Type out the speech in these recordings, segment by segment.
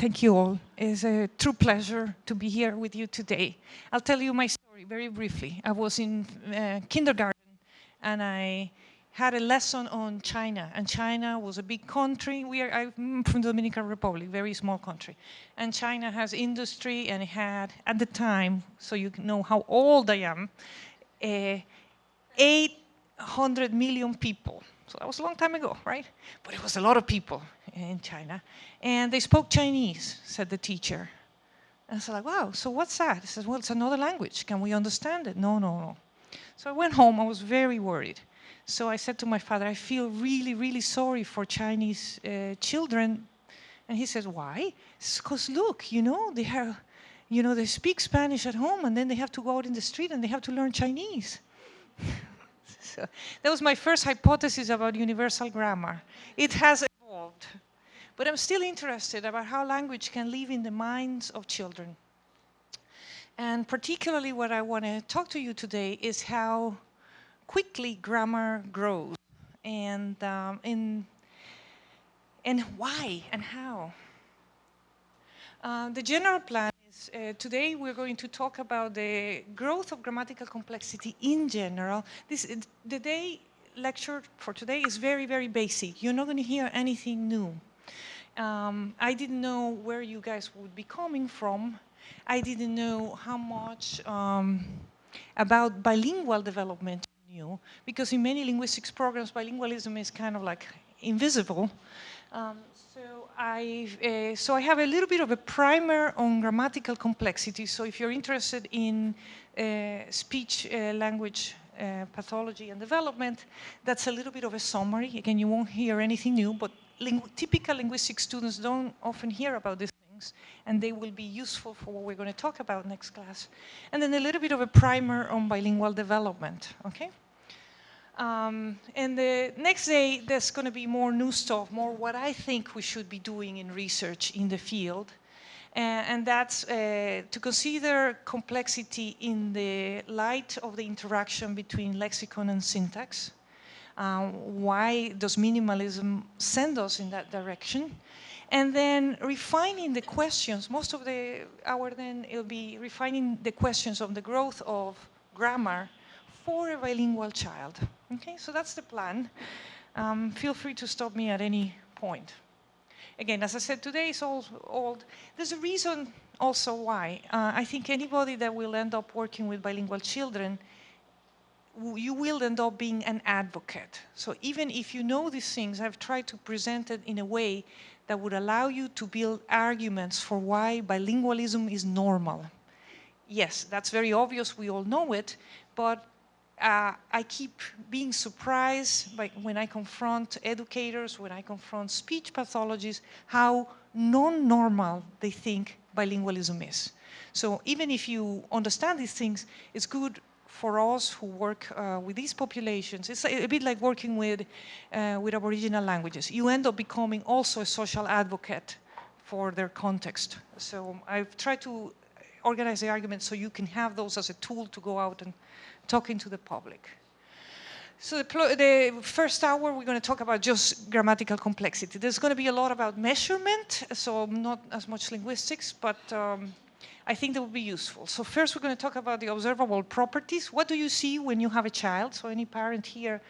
Thank you all. It's a true pleasure to be here with you today. I'll tell you my story very briefly. I was in kindergarten and I had a lesson on China, and China was a big country. I'm from the Dominican Republic, very small country. And China has industry, and it had, at the time, so you know how old I am, 800 million people. So that was a long time ago, right? But it was a lot of people in China. And they spoke Chinese, said the teacher. And I was like, wow, so what's that? He says, well, it's another language. Can we understand it? No, no, no. So I went home. I was very worried. So I said to my father, I feel really, really sorry for Chinese children. And he says, why? Because look, they speak Spanish at home, and then they have to go out in the street and they have to learn Chinese. So that was my first hypothesis about universal grammar. It has evolved. But I'm still interested about how language can live in the minds of children. And particularly what I want to talk to you today is how quickly grammar grows, and why and how. The general plan is today we're going to talk about the growth of grammatical complexity in general. The lecture for today is very, very basic. You're not going to hear anything new. I didn't know where you guys would be coming from. I didn't know how much about bilingual development you knew, because in many linguistics programs, bilingualism is kind of like invisible. So I have a little bit of a primer on grammatical complexity. So if you're interested in speech language pathology and development, that's a little bit of a summary. Again, you won't hear anything new, but typical linguistic students don't often hear about these things, and they will be useful for what we're going to talk about next class. And then a little bit of a primer on bilingual development, okay? And the next day, there's going to be more new stuff, more what I think we should be doing in research in the field. And that's to consider complexity in the light of the interaction between lexicon and syntax. Why does minimalism send us in that direction? And then refining the questions. Most of the hour then it'll be refining the questions on the growth of grammar for a bilingual child. Okay, so that's the plan. Feel free to stop me at any point. Again, as I said, today is all old. There's a reason also why. I think anybody that will end up working with bilingual children, you will end up being an advocate. So even if you know these things, I've tried to present it in a way that would allow you to build arguments for why bilingualism is normal. Yes, that's very obvious, we all know it, but I keep being surprised by when I confront educators, when I confront speech pathologists, how non-normal they think bilingualism is. So even if you understand these things, it's good for us who work with these populations. It's a bit like working with Aboriginal languages. You end up becoming also a social advocate for their context. So I've tried to organize the argument so you can have those as a tool to go out and talking to the public. So the first hour, we're going to talk about just grammatical complexity. There's going to be a lot about measurement, so not as much linguistics, but I think that will be useful. So first, we're going to talk about the observable properties. What do you see when you have a child? So any parent here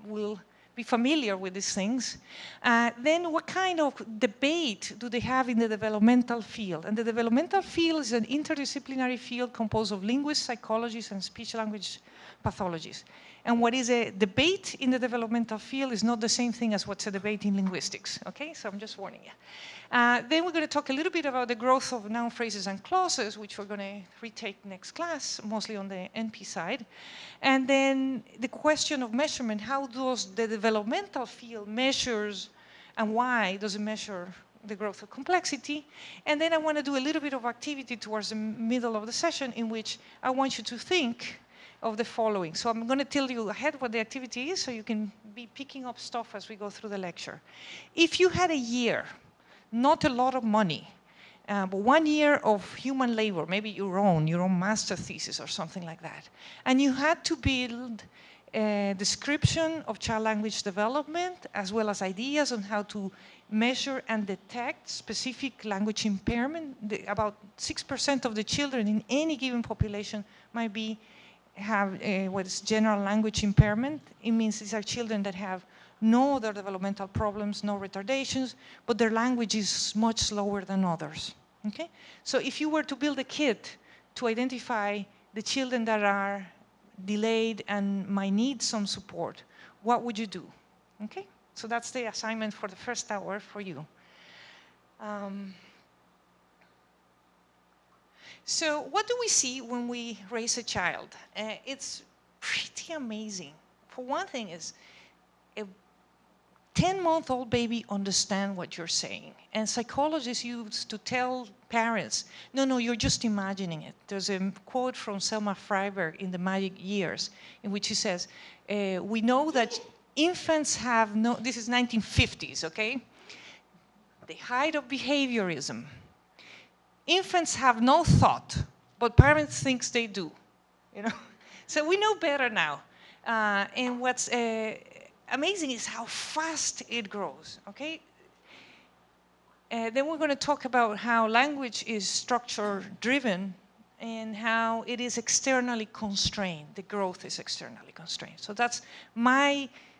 will be familiar with these things. Then what kind of debate do they have in the developmental field? And the developmental field is an interdisciplinary field composed of linguists, psychologists, and speech-language pathologists. And what is a debate in the developmental field is not the same thing as what's a debate in linguistics, okay? So I'm just warning you. Then we're going to talk a little bit about the growth of noun phrases and clauses, which we're going to retake next class, mostly on the NP side. And then the question of measurement, how does the developmental field measures and why does it measure the growth of complexity? And then I want to do a little bit of activity towards the middle of the session in which I want you to think of the following. So I'm going to tell you ahead what the activity is so you can be picking up stuff as we go through the lecture. If you had a year, not a lot of money, but 1 year of human labor, maybe your own master thesis or something like that, and you had to build a description of child language development as well as ideas on how to measure and detect specific language impairment. About 6% of the children in any given population might have what is general language impairment. It means these are children that have no other developmental problems, no retardations, but their language is much slower than others. Okay? So if you were to build a kit to identify the children that are delayed and might need some support, what would you do? Okay? So that's the assignment for the first hour for you. So what do we see when we raise a child? It's pretty amazing. For one thing is, a 10-month-old baby understands what you're saying. And psychologists used to tell parents, no, you're just imagining it. There's a quote from Selma Freiberg in The Magic Years, in which she says, we know that infants have no, this is 1950s, okay? The height of behaviorism. Infants have no thought, but parents think they do. You know? So we know better now. And what's amazing is how fast it grows, okay? Then we're going to talk about how language is structure-driven and how it is externally constrained. The growth is externally constrained. So that's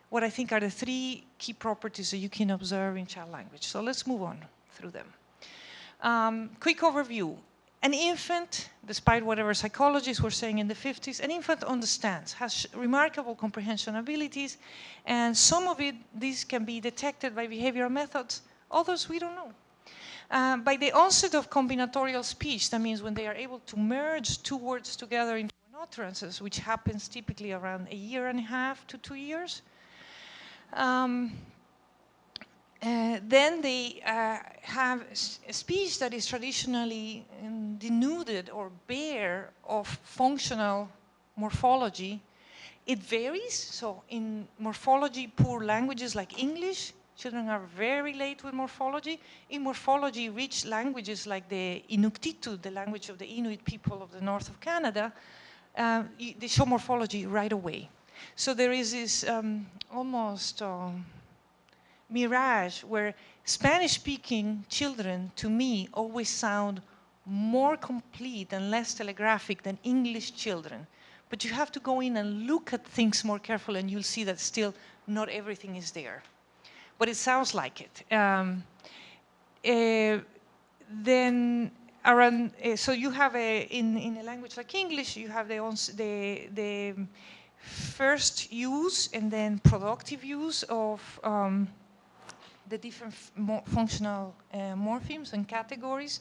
what I think are the 3 key properties that you can observe in child language. So let's move on through them. Quick overview. An infant, despite whatever psychologists were saying in the 50s, an infant understands, has remarkable comprehension abilities, and some of these can be detected by behavioral methods, others we don't know. By the onset of combinatorial speech, that means when they are able to merge 2 words together into an utterances, which happens typically around 1.5 years to 2 years, then they have a speech that is traditionally denuded or bare of functional morphology. It varies. So in morphology-poor languages like English, children are very late with morphology. In morphology-rich languages like the Inuktitut, the language of the Inuit people of the north of Canada, they show morphology right away. So there is this almost mirage where Spanish-speaking children, to me, always sound more complete and less telegraphic than English children. But you have to go in and look at things more carefully, and you'll see that still not everything is there. But it sounds like it. Then around, so you have in a language like English, you have the first use and then productive use of the different functional morphemes and categories.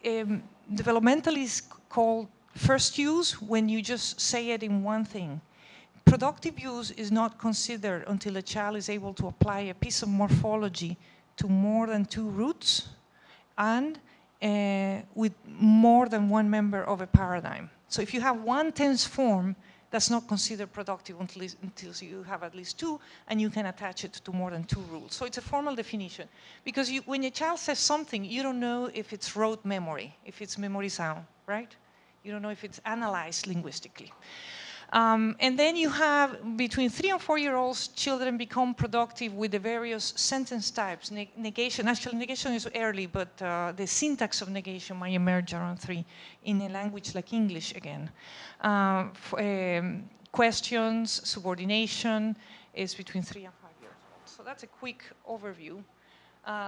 Developmentally is called first use when you just say it in one thing. Productive use is not considered until a child is able to apply a piece of morphology to more than 2 roots and with more than 1 member of a paradigm. So if you have 1 tense form, that's not considered productive until you have at least 2, and you can attach it to more than 2 rules. So it's a formal definition. Because when a child says something, you don't know if it's rote memory, if it's memory sound, right? You don't know if it's analyzed linguistically. And then you have, between 3 and 4-year-olds, children become productive with the various sentence types. Negation, actually negation is early, but the syntax of negation might emerge around 3 in a language like English again. Questions, subordination is between 3 and 5 years old. So that's a quick overview.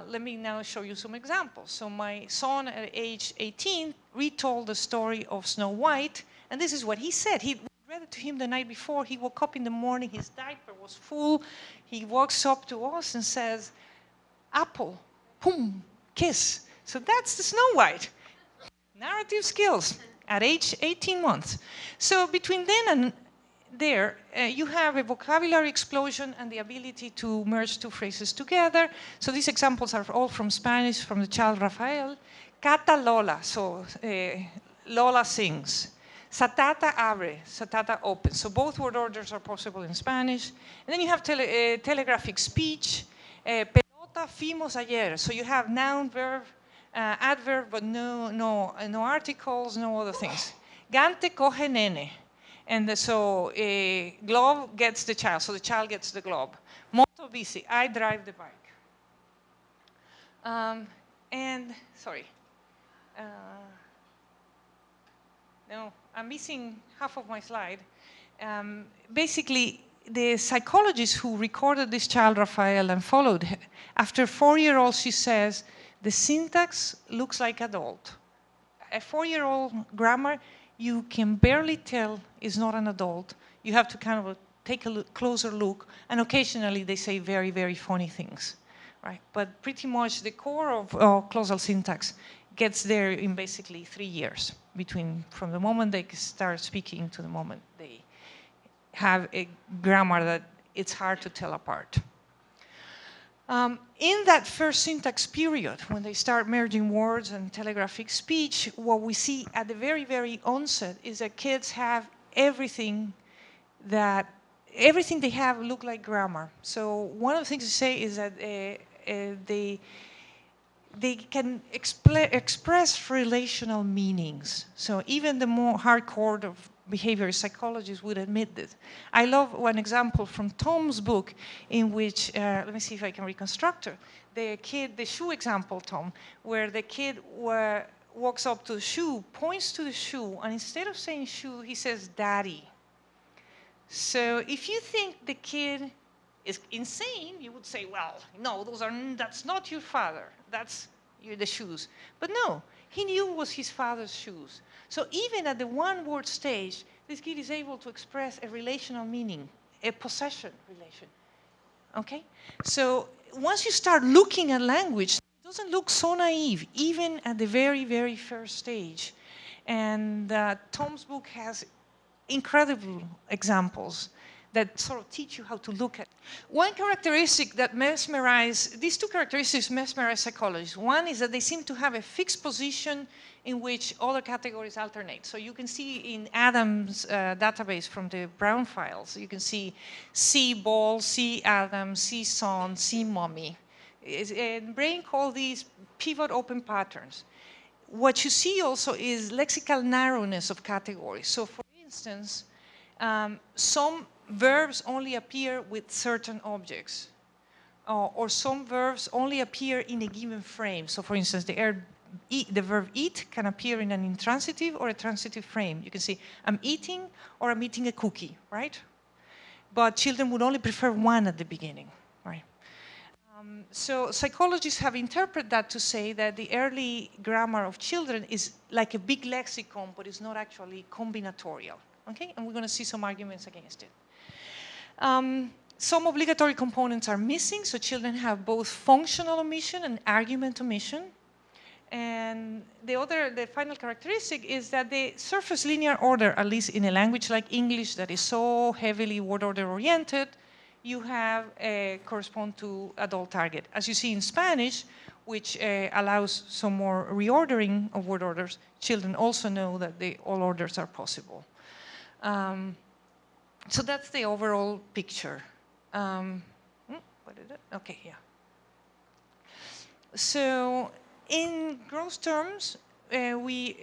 Let me now show you some examples. So my son at age 18 retold the story of Snow White, and this is what he said. He read it to him the night before. He woke up in the morning, his diaper was full. He walks up to us and says, apple, boom, kiss. So that's the Snow White. Narrative skills at age 18 months. So between then and there, you have a vocabulary explosion and the ability to merge 2 phrases together. So these examples are all from Spanish, from the child Rafael. Cata Lola, so Lola sings. Satata abre, Satata opens. So both word orders are possible in Spanish. And then you have telegraphic speech. Pelota fuimos ayer. So you have noun, verb, adverb, but no articles, no other things. Gante coge nene. And so glove gets the child. So the child gets the glove. Moto bici, I drive the bike. And, sorry. No, I'm missing half of my slide. Basically, the psychologist who recorded this child, Rafael, and followed her, after 4-year-old, she says, the syntax looks like adult. A 4-year-old grammar, you can barely tell is not an adult. You have to kind of take a closer look, and occasionally they say very, very funny things, right? But pretty much the core of clausal syntax gets there in basically 3 years from the moment they start speaking to the moment they have a grammar that it's hard to tell apart. In that first syntax period, when they start merging words and telegraphic speech, what we see at the very, very onset is that kids have everything they have look like grammar. So one of the things to say is that they can express relational meanings. So even the more hardcore of behavioral psychologists would admit this. I love one example from Tom's book in which, let me see if I can reconstruct her. The shoe example, Tom, where the kid walks up to the shoe, points to the shoe, and instead of saying shoe, he says daddy. So if you think the kid is insane, you would say, well, no, that's not your father. That's the shoes. But no, he knew it was his father's shoes. So even at the one-word stage, this kid is able to express a relational meaning, a possession relation. Okay? So once you start looking at language, it doesn't look so naive, even at the very, very first stage. And Tom's book has incredible examples that sort of teach you how to look at. One characteristic that these two characteristics mesmerize psychologists. One is that they seem to have a fixed position in which other categories alternate. So you can see in Adam's database from the Brown files, you can see ball, see Adam, see son, see mommy. And Brain called these pivot open patterns. What you see also is lexical narrowness of categories. So for instance, some verbs only appear with certain objects, or some verbs only appear in a given frame. So for instance, the verb eat can appear in an intransitive or a transitive frame. You can say, I'm eating or I'm eating a cookie, right? But children would only prefer one at the beginning, right? So psychologists have interpreted that to say that the early grammar of children is like a big lexicon, but it's not actually combinatorial. Okay, and we're going to see some arguments against it. Some obligatory components are missing, so children have both functional omission and argument omission. And the final characteristic is that the surface linear order, at least in a language like English that is so heavily word order oriented, you have correspond to adult target. As you see in Spanish, which allows some more reordering of word orders, children also know that all orders are possible. So that's the overall picture. What is it? Okay, yeah. So in gross terms, we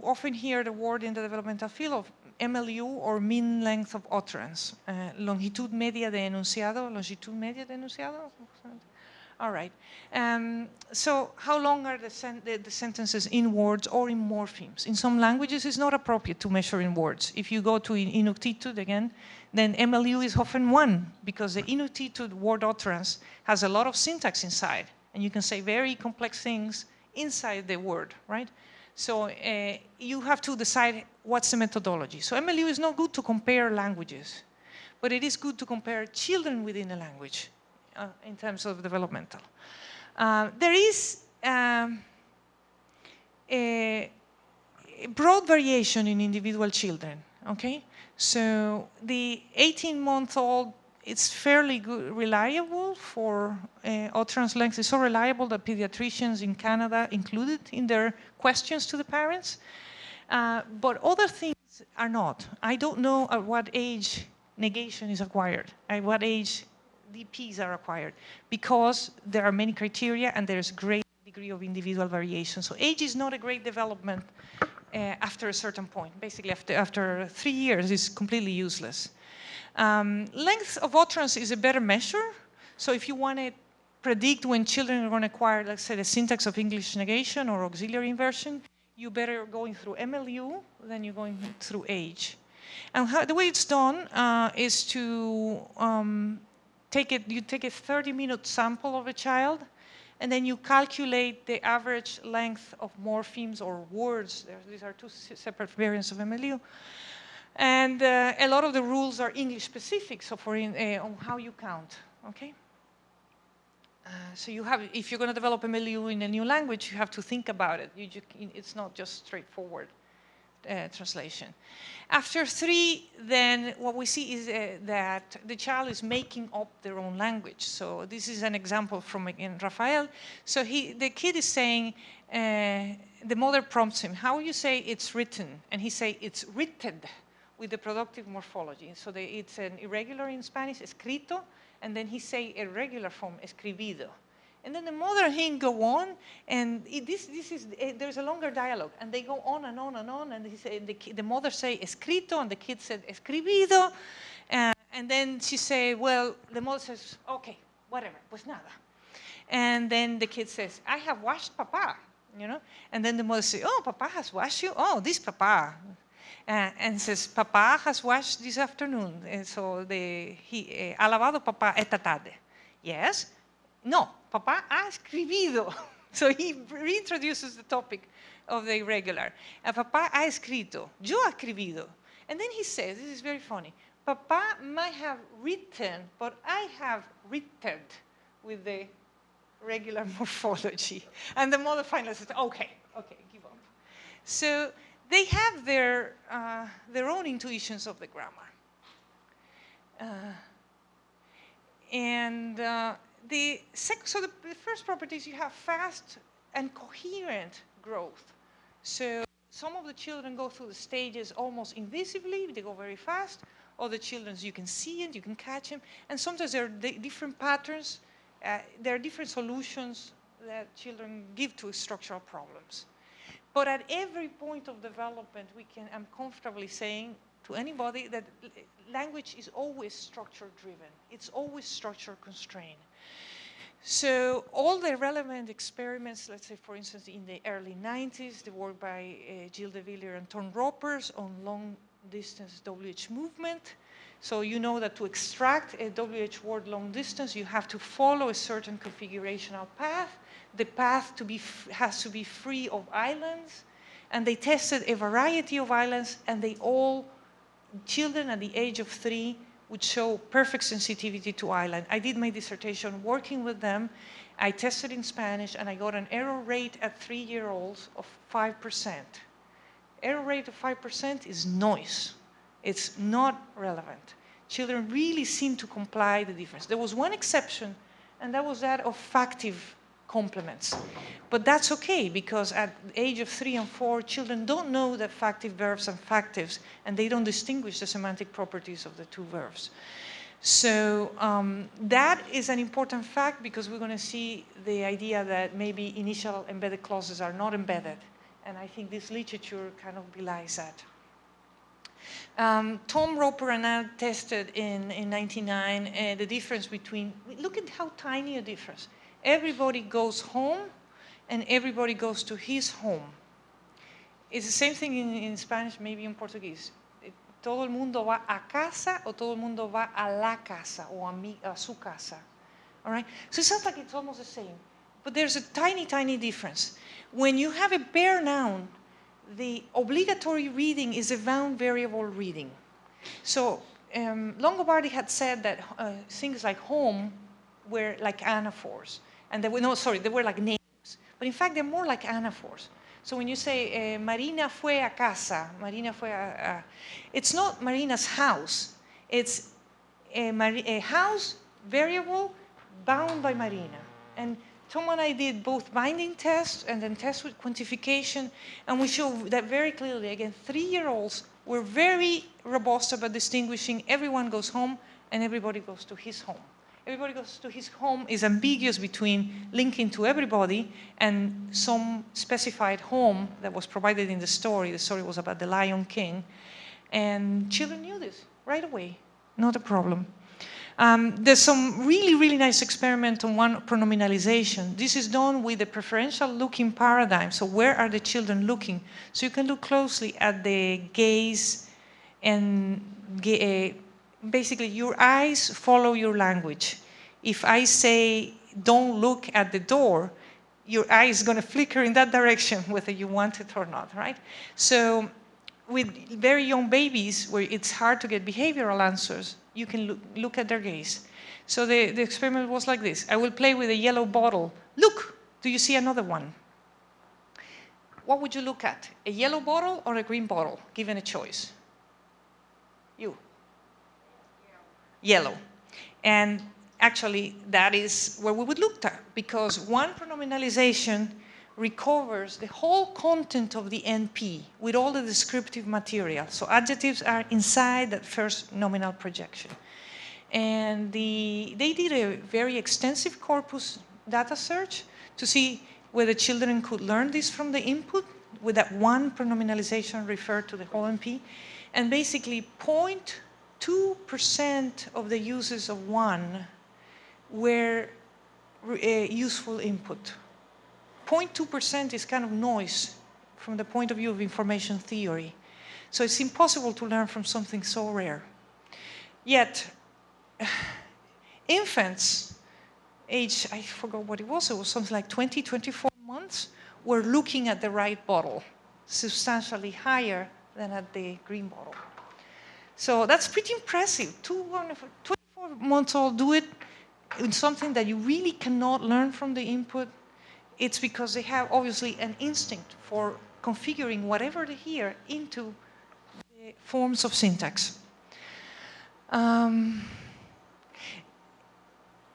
often hear the word in the developmental field of MLU, or mean length of utterance. Longitud media de enunciado. Longitud media de enunciado? All right. So how long are the sentences in words or in morphemes? In some languages, it's not appropriate to measure in words. If you go to inuktitut again, then MLU is often 1, because the inuktitut word utterance has a lot of syntax inside. And you can say very complex things inside the word, right? So you have to decide what's the methodology. So MLU is not good to compare languages, but it is good to compare children within a language. In terms of developmental. There is a broad variation in individual children, okay? So the 18-month-old, it's fairly good, reliable for utterance length. It's so reliable that pediatricians in Canada included in their questions to the parents. But other things are not. I don't know at what age negation is acquired, at what age DPs are acquired, because there are many criteria and there's great degree of individual variation. So age is not a great development after a certain point. Basically, after 3 years, it's completely useless. Length of utterance is a better measure. So if you want to predict when children are going to acquire, let's say, the syntax of English negation or auxiliary inversion, you better going through MLU than you're going through age. And the way it's done is to you take a 30-minute sample of a child, and then you calculate the average length of morphemes or words. These are two separate variants of MLU. And a lot of the rules are English specific, so on how you count, okay? So you have, if you're going to develop MLU in a new language, you have to think about it. It's not just straightforward translation. After 3, then what we see is that the child is making up their own language. So this is an example from, again, Rafael. So the kid is saying, the mother prompts him, how you say it's written? And he say it's written with the productive morphology. So it's an irregular in Spanish, escrito, and then he say a regular form, escribido. And then the mother and him go on, and there's a longer dialogue, and they go on and on and on, and the mother say escrito, and the kid said escribido, and then she say, well, the mother says, okay, whatever, pues nada. And then the kid says, I have washed papa, you know? And then the mother says, oh, papa has washed you? Oh, this papa. And says, papa has washed this afternoon. And so ha lavado papa esta tarde. Yes? No, papa ha escribido. So he reintroduces the topic of the irregular. Papa ha escrito. Yo he escribido. And then he says, this is very funny, papa might have written, but I have written with the regular morphology. And the mother finally says, okay, give up. So they have their own intuitions of the grammar. So the first property is you have fast and coherent growth. So some of the children go through the stages almost invisibly, they go very fast. Other children, you can see it, you can catch them. And sometimes there are different patterns. There are different solutions that children give to structural problems. But at every point of development, I'm comfortably saying to anybody that language is always structure-driven. It's always structure-constrained. So all the relevant experiments, let's say, for instance, in the early 90s, the work by Gilles de Villiers and Tom Ropers on long-distance WH movement. So you know that to extract a WH word long distance, you have to follow a certain configurational path. The path has to be free of islands. And they tested a variety of islands, and children at the age of 3 would show perfect sensitivity to island. I did my dissertation working with them. I tested in Spanish, and I got an error rate at 3-year-olds of 5%. Error rate of 5% is noise. It's not relevant. Children really seem to comply the difference. There was one exception, and that was that of factive complements. But that's okay, because at the age of 3 and 4, children don't know the factive verbs and factives, and they don't distinguish the semantic properties of the two verbs. So that is an important fact, because we're going to see the idea that maybe initial embedded clauses are not embedded. And I think this literature kind of belies that. Tom Roper and I tested in 1999 the difference between, look at how tiny a difference. Everybody goes home, and everybody goes to his home. It's the same thing in Spanish, maybe in Portuguese. Todo el mundo va a casa, o todo el mundo va a la casa, o a su casa. All right? So it sounds like it's almost the same. But there's a tiny, tiny difference. When you have a bare noun, the obligatory reading is a bound variable reading. So Longobardi had said that things like home were like anaphors. And they were like names. But in fact, they're more like anaphors. So when you say, Marina fue a casa, Marina fue it's not Marina's house. It's a house variable bound by Marina. And Tom and I did both binding tests and then tests with quantification. And we show that very clearly. Again, 3-year-olds were very robust about distinguishing everyone goes home and everybody goes to his home. Everybody goes to his home is ambiguous between linking to everybody and some specified home that was provided in the story. The story was about the Lion King. And children knew this right away, not a problem. There's some really, really nice experiment on one pronominalization. This is done with the preferential looking paradigm. So where are the children looking? So you can look closely at the gaze and basically your eyes follow your language. If I say, don't look at the door, your eye is going to flicker in that direction, whether you want it or not, right? So with very young babies, where it's hard to get behavioral answers, you can look at their gaze. So the experiment was like this. I will play with a yellow bottle. Look, do you see another one? What would you look at? A yellow bottle or a green bottle, given a choice? You. Yellow. And actually, that is where we would look at, because one pronominalization recovers the whole content of the NP with all the descriptive material. So adjectives are inside that first nominal projection. And they did a very extensive corpus data search to see whether children could learn this from the input with that one pronominalization referred to the whole NP. And basically 0.2% of the uses of one were useful input. 0.2% is kind of noise from the point of view of information theory. So it's impossible to learn from something so rare. Yet, infants, age, I forgot what it was something like 20, 24 months, were looking at the right bottle, substantially higher than at the green bottle. So that's pretty impressive. 24-month-old do it in something that you really cannot learn from the input. It's because they have, obviously, an instinct for configuring whatever they hear into the forms of syntax.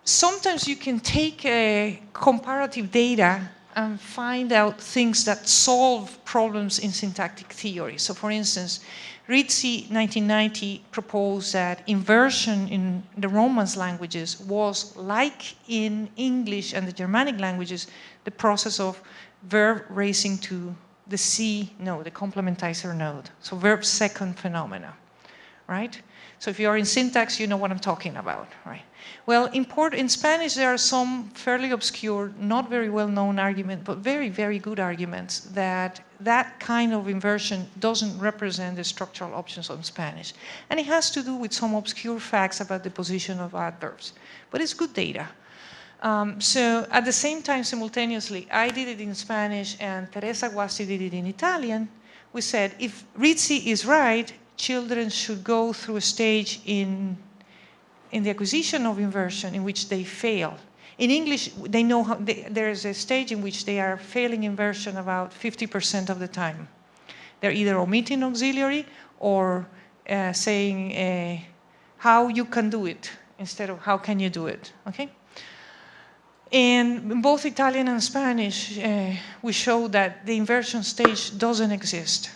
Sometimes you can take comparative data and find out things that solve problems in syntactic theory. So, for instance, Rizzi, 1990, proposed that inversion in the Romance languages was, like in English and the Germanic languages, the process of verb raising to the C node, the complementizer node. So verb second phenomena, right? So if you're in syntax, you know what I'm talking about, right? Well, in Spanish, there are some fairly obscure, not very well-known arguments, but very, very good arguments that that kind of inversion doesn't represent the structural options of Spanish. And it has to do with some obscure facts about the position of adverbs. But it's good data. So at the same time, simultaneously, I did it in Spanish and Teresa Guasti did it in Italian. We said, if Rizzi is right, children should go through a stage in the acquisition of inversion in which they fail. In English, they know how there is a stage in which they are failing inversion about 50% of the time. They're either omitting auxiliary or saying how you can do it instead of how can you do it, okay? And in both Italian and Spanish, we show that the inversion stage doesn't exist.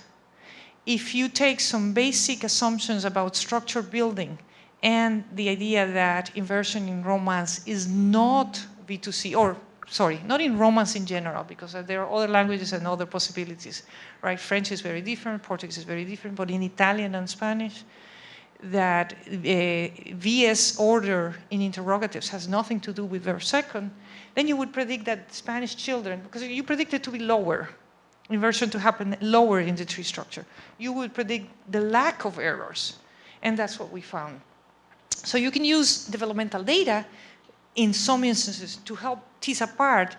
If you take some basic assumptions about structure building and the idea that inversion in Romance is not V2C, or sorry, not in Romance in general, because there are other languages and other possibilities, right? French is very different, Portuguese is very different, but in Italian and Spanish, that VS order in interrogatives has nothing to do with verb second, then you would predict that Spanish children, because you predict it to be lower, inversion to happen lower in the tree structure, you would predict the lack of errors, and that's what we found. So you can use developmental data in some instances to help tease apart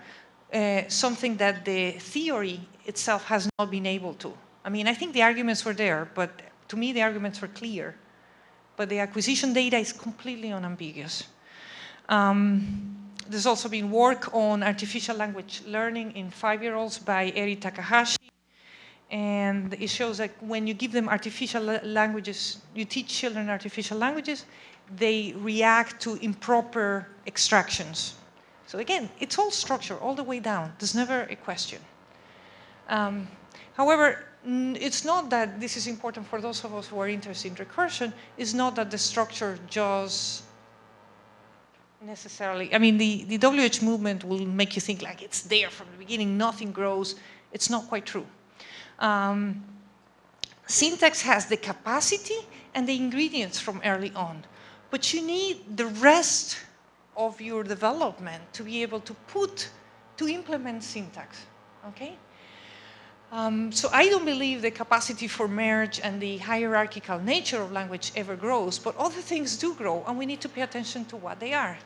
something that the theory itself has not been able to. I mean, I think the arguments were there, but to me the arguments were clear. But the acquisition data is completely unambiguous. There's also been work on artificial language learning in 5-year-olds by Eri Takahashi. And it shows that when you give them artificial languages, you teach children artificial languages, they react to improper extractions. So again, it's all structure all the way down. There's never a question. However, it's not that this is important for those of us who are interested in recursion. It's not that the structure just necessarily, I mean, the WH movement will make you think like it's there from the beginning, nothing grows. It's not quite true. Syntax has the capacity and the ingredients from early on, But you need the rest of your development to be able to implement syntax, okay? So I don't believe the capacity for merge and the hierarchical nature of language ever grows, but other things do grow, and we need to pay attention to what they are.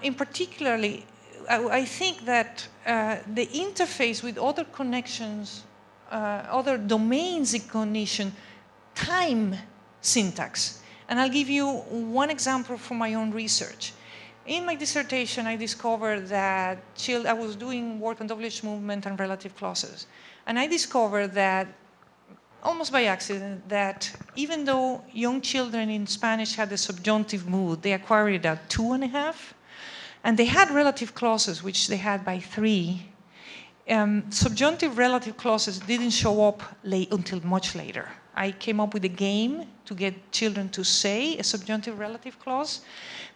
In particularly, I think that the interface with other connections, other domains in cognition, time syntax. And I'll give you one example from my own research. In my dissertation, I discovered that I was doing work on WH movement and relative clauses. And I discovered that, almost by accident, that even though young children in Spanish had the subjunctive mood, they acquired it at 2.5. And they had relative clauses, which they had by 3. Subjunctive relative clauses didn't show up until much later. I came up with a game to get children to say a subjunctive relative clause.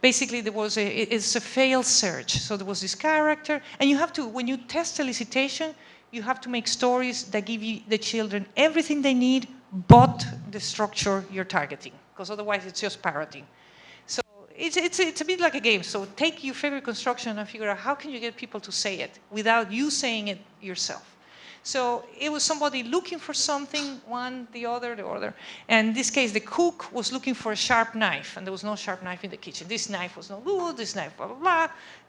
Basically, it's a fail search. So there was this character, and you have to, when you test elicitation, you have to make stories that give you the children everything they need, but the structure you're targeting, because otherwise it's just parroting. So it's a bit like a game. So take your favorite construction and figure out how can you get people to say it without you saying it yourself. So it was somebody looking for something, one, the other. And in this case, the cook was looking for a sharp knife, and there was no sharp knife in the kitchen. This knife was no good, this knife, blah, blah, blah.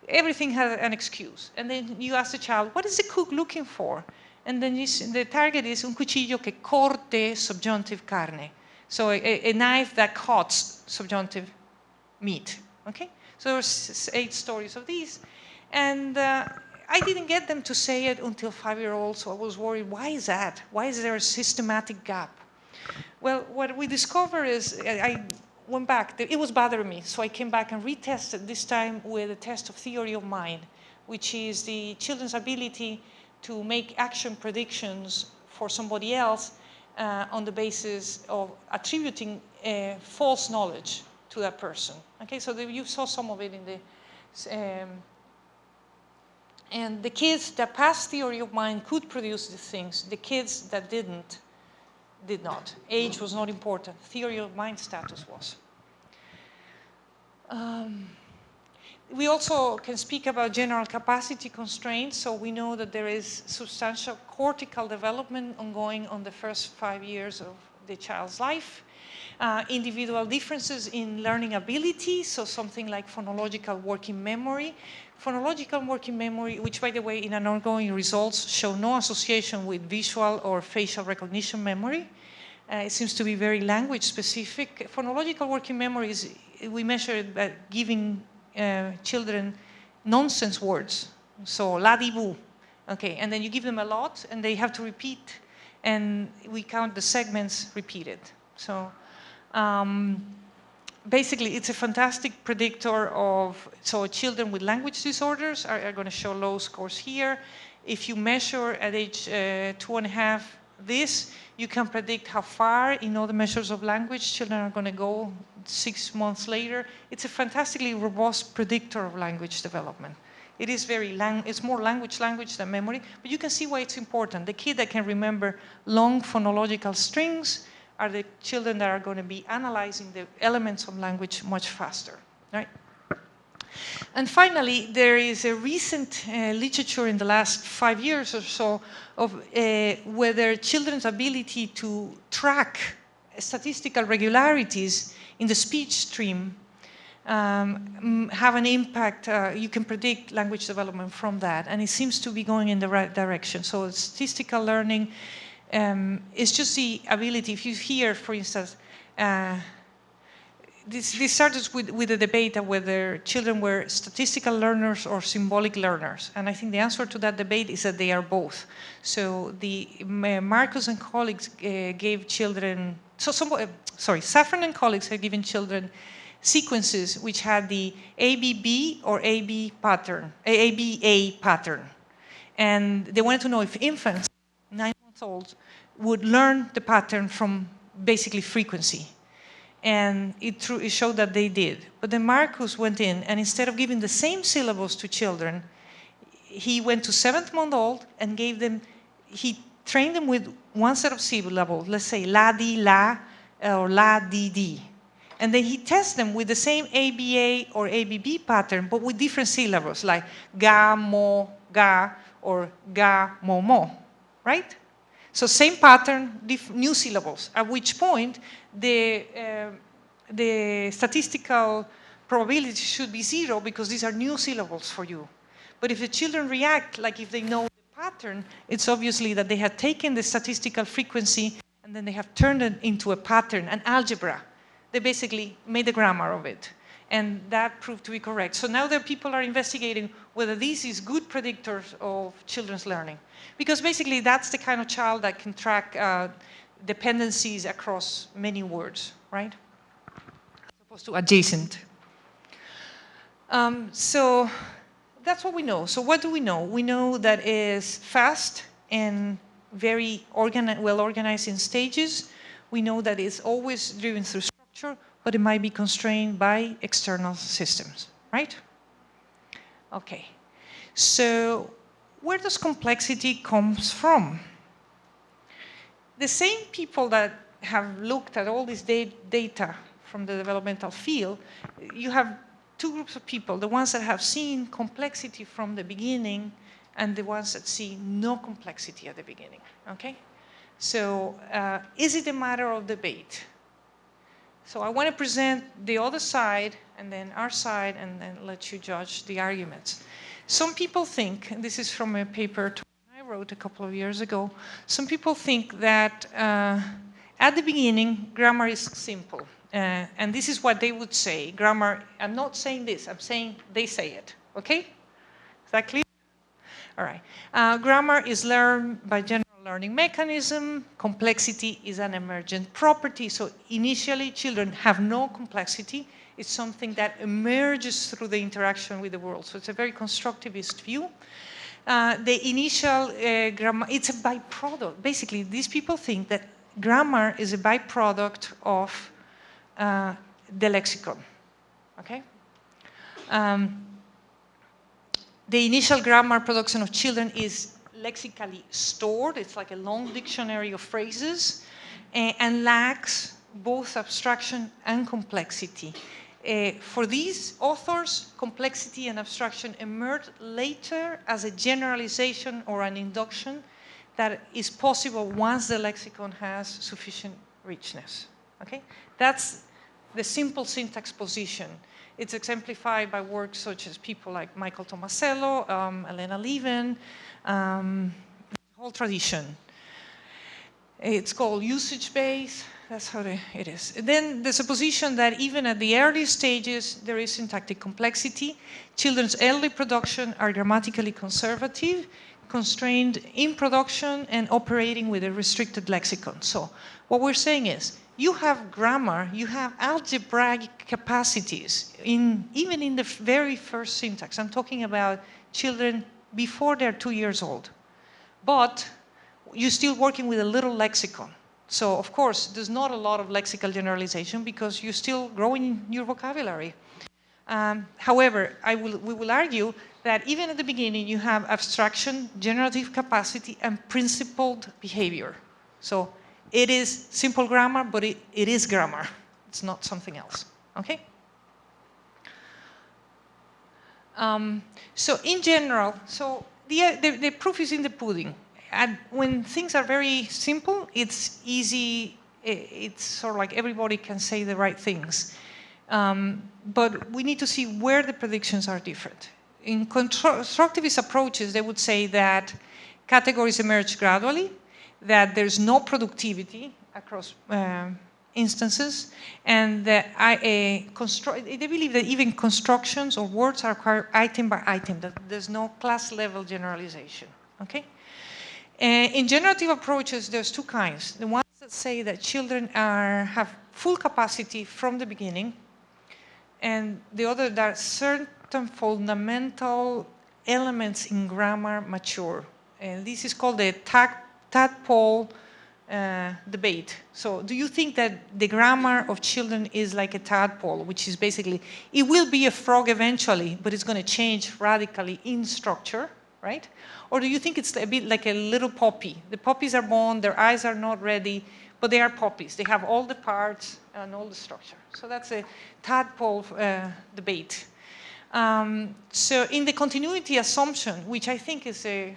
Everything had an excuse. And then you ask the child, what is the cook looking for? And then the target is un cuchillo que corte subjunctive carne. So a knife that cuts subjunctive meat, okay? So there's 8 stories of these. And I didn't get them to say it until 5-year-olds, so I was worried, why is that? Why is there a systematic gap? Well, what we discovered is, I went back, it was bothering me, so I came back and retested, this time with a test of theory of mind, which is the children's ability to make action predictions for somebody else on the basis of attributing false knowledge to that person. Okay, so you saw some of it in the... and the kids that passed theory of mind could produce these things. The kids that didn't, did not. Age was not important. Theory of mind status was. We also can speak about general capacity constraints. So we know that there is substantial cortical development ongoing on the first 5 years of the child's life. Individual differences in learning ability, so something like phonological working memory. Phonological working memory, which, by the way, in an ongoing results show no association with visual or facial recognition memory. It seems to be very language specific. Phonological working memory is, we measure it by giving children nonsense words. So, la-di-boo. Okay, and then you give them a lot, and they have to repeat, and we count the segments repeated. So, basically, it's a fantastic predictor of, so children with language disorders are going to show low scores here. If you measure at age 2.5 this, you can predict how far in other measures of language children are going to go 6 months later. It's a fantastically robust predictor of language development. It is it's more language than memory, but you can see why it's important. The kid that can remember long phonological strings are the children that are going to be analyzing the elements of language much faster, right? And finally, there is a recent literature in the last 5 years or so of whether children's ability to track statistical regularities in the speech stream have an impact. You can predict language development from that, and it seems to be going in the right direction. So statistical learning it's just the ability, if you hear, for instance, this started with a debate of whether children were statistical learners or symbolic learners. And I think the answer to that debate is that they are both. So Marcus and colleagues gave children, Safran and colleagues have given children sequences which had the ABB or AB pattern, ABA pattern. And they wanted to know if infants, 9 months old, would learn the pattern from basically frequency. And it showed that they did. But then Marcus went in, and instead of giving the same syllables to children, he went to 7th month old and gave them, he trained them with one set of syllables, let's say la, di, la, or la, di, di. And then he tests them with the same ABA or ABB pattern, but with different syllables, like ga, mo, ga, or ga, mo, mo, right? So same pattern, new syllables, at which point the statistical probability should be 0 because these are new syllables for you. But if the children react like if they know the pattern, it's obviously that they have taken the statistical frequency and then they have turned it into a pattern, an algebra. They basically made the grammar of it. And that proved to be correct. So now people are investigating whether this is good predictors of children's learning. Because basically that's the kind of child that can track dependencies across many words, right? As opposed to adjacent. So that's what we know. So what do we know? We know that it is fast and very well organized in stages. We know that it's always driven through structure, but it might be constrained by external systems, right? Okay. So where does complexity comes from? The same people that have looked at all this data from the developmental field, you have two groups of people, the ones that have seen complexity from the beginning and the ones that see no complexity at the beginning, okay? So is it a matter of debate? So I want to present the other side and then our side and then let you judge the arguments. Some people think, and this is from a paper I wrote a couple of years ago, some people think that at the beginning, grammar is simple. And this is what they would say. Grammar, I'm not saying this, I'm saying they say it. Okay? Is that clear? All right. Grammar is learned by general learning mechanism. Complexity is an emergent property. So initially, children have no complexity. It's something that emerges through the interaction with the world. So it's a very constructivist view. The initial grammar, it's a byproduct. Basically, these people think that grammar is a byproduct of the lexicon, okay? The initial grammar production of children is lexically stored. It's like a long dictionary of phrases and lacks both abstraction and complexity. For these authors, complexity and abstraction emerge later as a generalization or an induction that is possible once the lexicon has sufficient richness. Okay? That's the simple syntax position. It's exemplified by works such as people like Michael Tomasello, Elena Levin, the whole tradition. It's called usage-based. That's how it is. Then there's a position that even at the early stages, there is syntactic complexity. Children's early production are grammatically conservative, constrained in production, and operating with a restricted lexicon. So what we're saying is, you have grammar, you have algebraic capacities, even in the very first syntax. I'm talking about children before they're 2 years old. But you're still working with a little lexicon. So, of course, there's not a lot of lexical generalization because you're still growing your vocabulary. However, we will argue that even at the beginning, you have abstraction, generative capacity, and principled behavior. So it is simple grammar, but it is grammar. It's not something else, okay? So in general, so the proof is in the pudding. And when things are very simple, it's easy. It's sort of like everybody can say the right things. But we need to see where the predictions are different. In constructivist approaches, they would say that categories emerge gradually, that there's no productivity across instances, and that they believe that even constructions or words are acquired item by item, that there's no class-level generalization, okay? In generative approaches, there's two kinds. The ones that say that children have full capacity from the beginning, and the other that certain fundamental elements in grammar mature. And this is called the tadpole debate. So do you think that the grammar of children is like a tadpole, which is basically, it will be a frog eventually, but it's going to change radically in structure, right? Or do you think it's a bit like a little poppy? The poppies are born, their eyes are not ready, but they are poppies. They have all the parts and all the structure. So that's a tadpole debate. So in the continuity assumption, which I think is a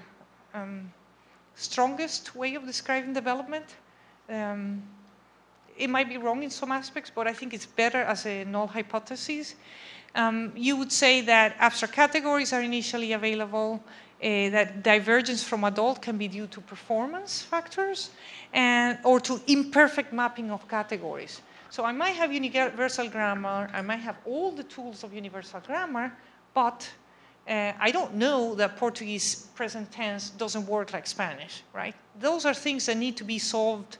strongest way of describing development, it might be wrong in some aspects, but I think it's better as a null hypothesis. You would say that abstract categories are initially available, that divergence from adult can be due to performance factors, or to imperfect mapping of categories. So I might have universal grammar, I might have all the tools of universal grammar, but I don't know that Portuguese present tense doesn't work like Spanish, right? Those are things that need to be solved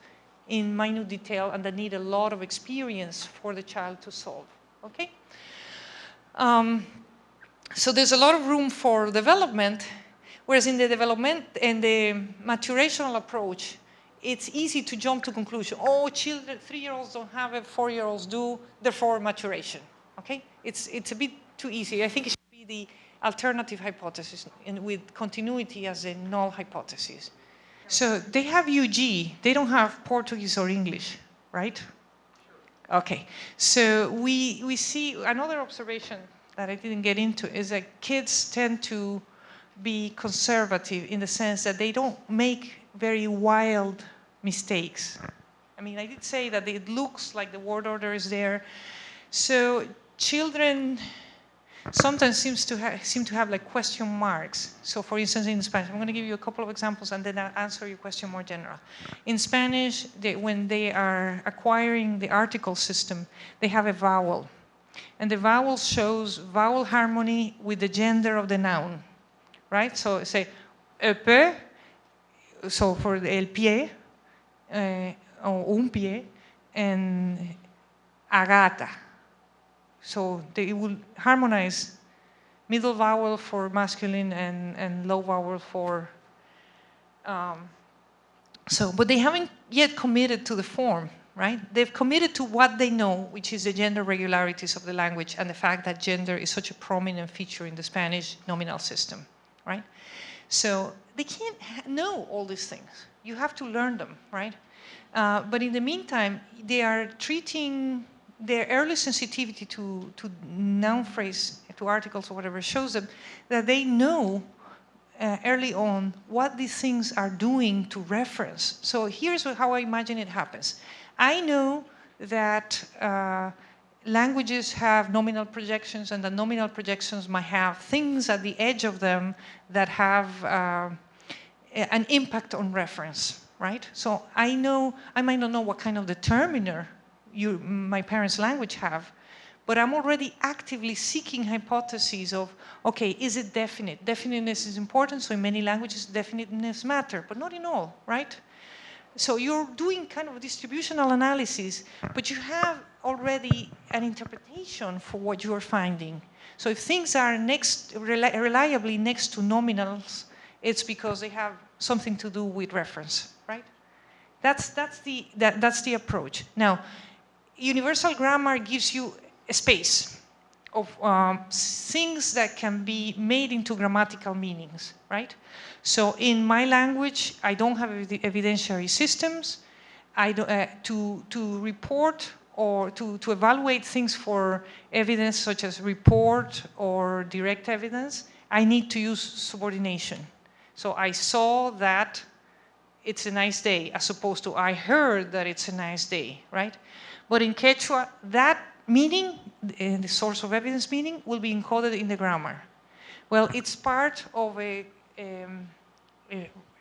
in minute detail and that need a lot of experience for the child to solve, okay? So there's a lot of room for development, whereas in the development and the maturational approach, it's easy to jump to conclusion. Oh, children, 3-year-olds don't have it, 4-year-olds do, therefore maturation, okay? It's a bit too easy. I think it should be the alternative hypothesis with continuity as a null hypothesis. So they have UG, they don't have Portuguese or English, right? Okay, so we see another observation that I didn't get into is that kids tend to be conservative in the sense that they don't make very wild mistakes. I mean, I did say that it looks like the word order is there. So children sometimes seem to have like question marks. So for instance, in Spanish, I'm going to give you a couple of examples and then I'll answer your question more general. In Spanish, when they are acquiring the article system, they have a vowel. And the vowel shows vowel harmony with the gender of the noun, right? So say, peu, so for el pie, or un pie, and agata. So they will harmonize middle vowel for masculine and low vowel for, but they haven't yet committed to the form, right? They've committed to what they know, which is the gender regularities of the language and the fact that gender is such a prominent feature in the Spanish nominal system, right? So they can't know all these things. You have to learn them, right? But in the meantime, they are treating their early sensitivity to noun phrase, to articles or whatever, shows them that they know early on what these things are doing to reference. So here's how I imagine it happens. I know that languages have nominal projections and the nominal projections might have things at the edge of them that have an impact on reference, right? So I might not know what kind of determiner my parents' language have, but I'm already actively seeking hypotheses of, okay, is it definite? Definiteness is important, so in many languages definiteness matter, but not in all, right? So you're doing kind of a distributional analysis, but you have already an interpretation for what you're finding. So if things are reliably next to nominals, it's because they have something to do with reference, right? That's the approach. Now, universal grammar gives you a space of things that can be made into grammatical meanings, right? So in my language, I don't have evidentiary systems. To report or to evaluate things for evidence such as report or direct evidence, I need to use subordination. So I saw that it's a nice day, as opposed to I heard that it's a nice day, right? But in Quechua, that meaning, the source of evidence meaning, will be encoded in the grammar. Well, it's part of a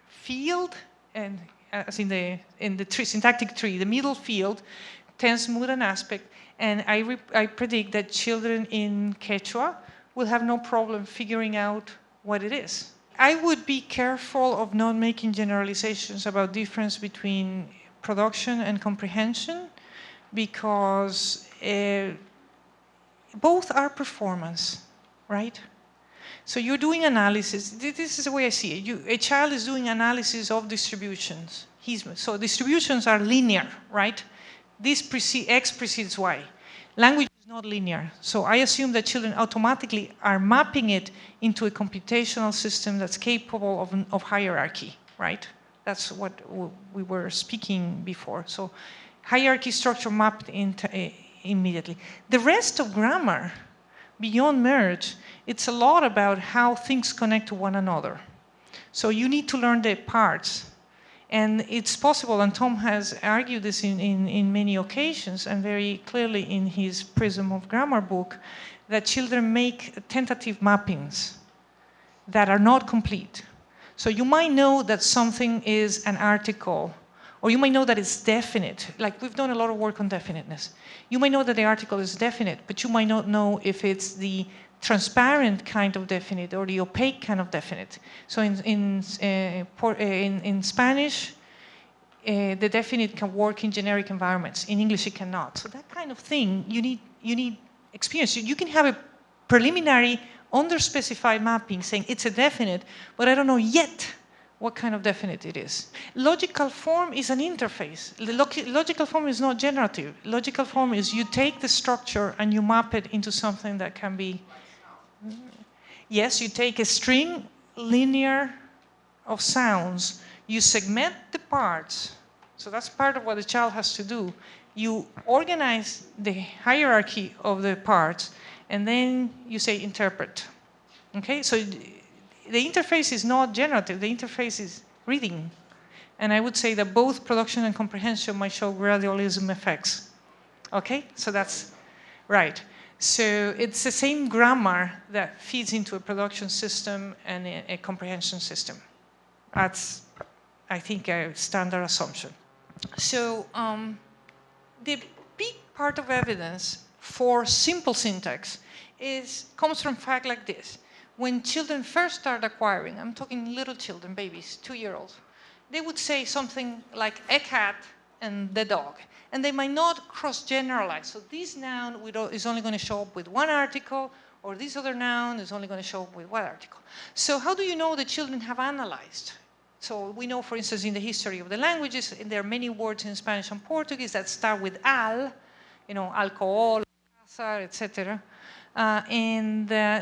field, and as in the syntactic tree, the middle field, tense, mood, and aspect, and I predict that children in Quechua will have no problem figuring out what it is. I would be careful of not making generalizations about difference between production and comprehension, because both are performance, right? So you're doing analysis. This is the way I see it. A child is doing analysis of distributions. So distributions are linear, right? X precedes Y. Language is It's not linear. So I assume that children automatically are mapping it into a computational system that's capable of hierarchy, right? That's what we were speaking before. So hierarchy structure mapped into, immediately. The rest of grammar, beyond merge, it's a lot about how things connect to one another. So you need to learn the parts. And it's possible, and Tom has argued this in many occasions, and very clearly in his Prism of Grammar book, that children make tentative mappings that are not complete. So you might know that something is an article, or you might know that it's definite. Like, we've done a lot of work on definiteness. You might know that the article is definite, but you might not know if it's the transparent kind of definite or the opaque kind of definite. So in Spanish, the definite can work in generic environments. In English, it cannot. So that kind of thing, you need experience. You can have a preliminary, under-specified mapping saying it's a definite, but I don't know yet what kind of definite it is. Logical form is an interface. Logical form is not generative. Logical form is you take the structure and you map it into something that can be. Yes, you take a string linear of sounds, you segment the parts, so that's part of what the child has to do. You organize the hierarchy of the parts, and then you say interpret. Okay, so the interface is not generative, the interface is reading. And I would say that both production and comprehension might show gradualism effects. Okay, so that's right. So it's the same grammar that feeds into a production system and a comprehension system. That's, I think, a standard assumption. So the big part of evidence for simple syntax comes from fact like this. When children first start acquiring, I'm talking little children, babies, 2-year-olds, they would say something like a cat and the dog. And they might not cross-generalize. So this noun is only going to show up with one article, or this other noun is only going to show up with one article. So how do you know the children have analyzed? So we know, for instance, in the history of the languages, there are many words in Spanish and Portuguese that start with al, alcohol, casa, etc.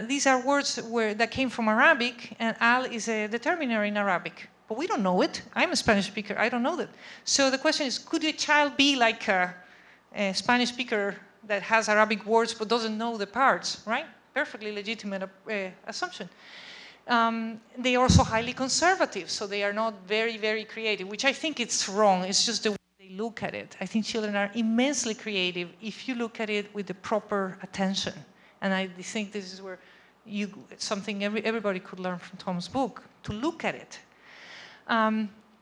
These are words that came from Arabic, and al is a determiner in Arabic. But we don't know it. I'm a Spanish speaker. I don't know that. So the question is, could a child be like a Spanish speaker that has Arabic words but doesn't know the parts, right? Perfectly legitimate assumption. They are also highly conservative, so they are not very, very creative, which I think it's wrong. It's just the way they look at it. I think children are immensely creative if you look at it with the proper attention. And I think this is where something everybody could learn from Tom's book, to look at it.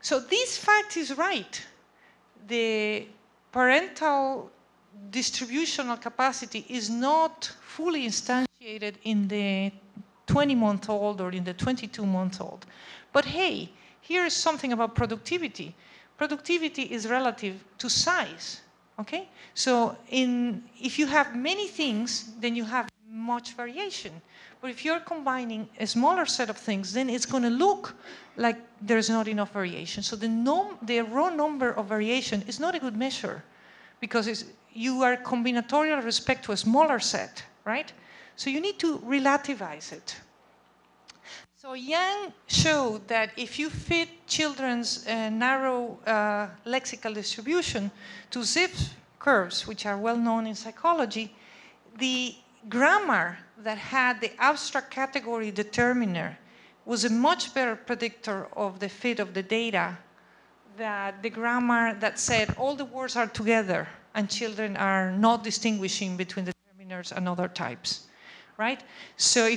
So this fact is right. The parental distributional capacity is not fully instantiated in the 20-month-old or in the 22-month-old. But hey, here is something about productivity. Productivity is relative to size, okay? So if you have many things, then you have much variation. But if you're combining a smaller set of things, then it's going to look like there's not enough variation. So the raw number of variation is not a good measure, because you are combinatorial with respect to a smaller set, right? So you need to relativize it. So Yang showed that if you fit children's narrow lexical distribution to zip curves, which are well known in psychology, the grammar that had the abstract category determiner was a much better predictor of the fit of the data than the grammar that said all the words are together and children are not distinguishing between determiners and other types, right? So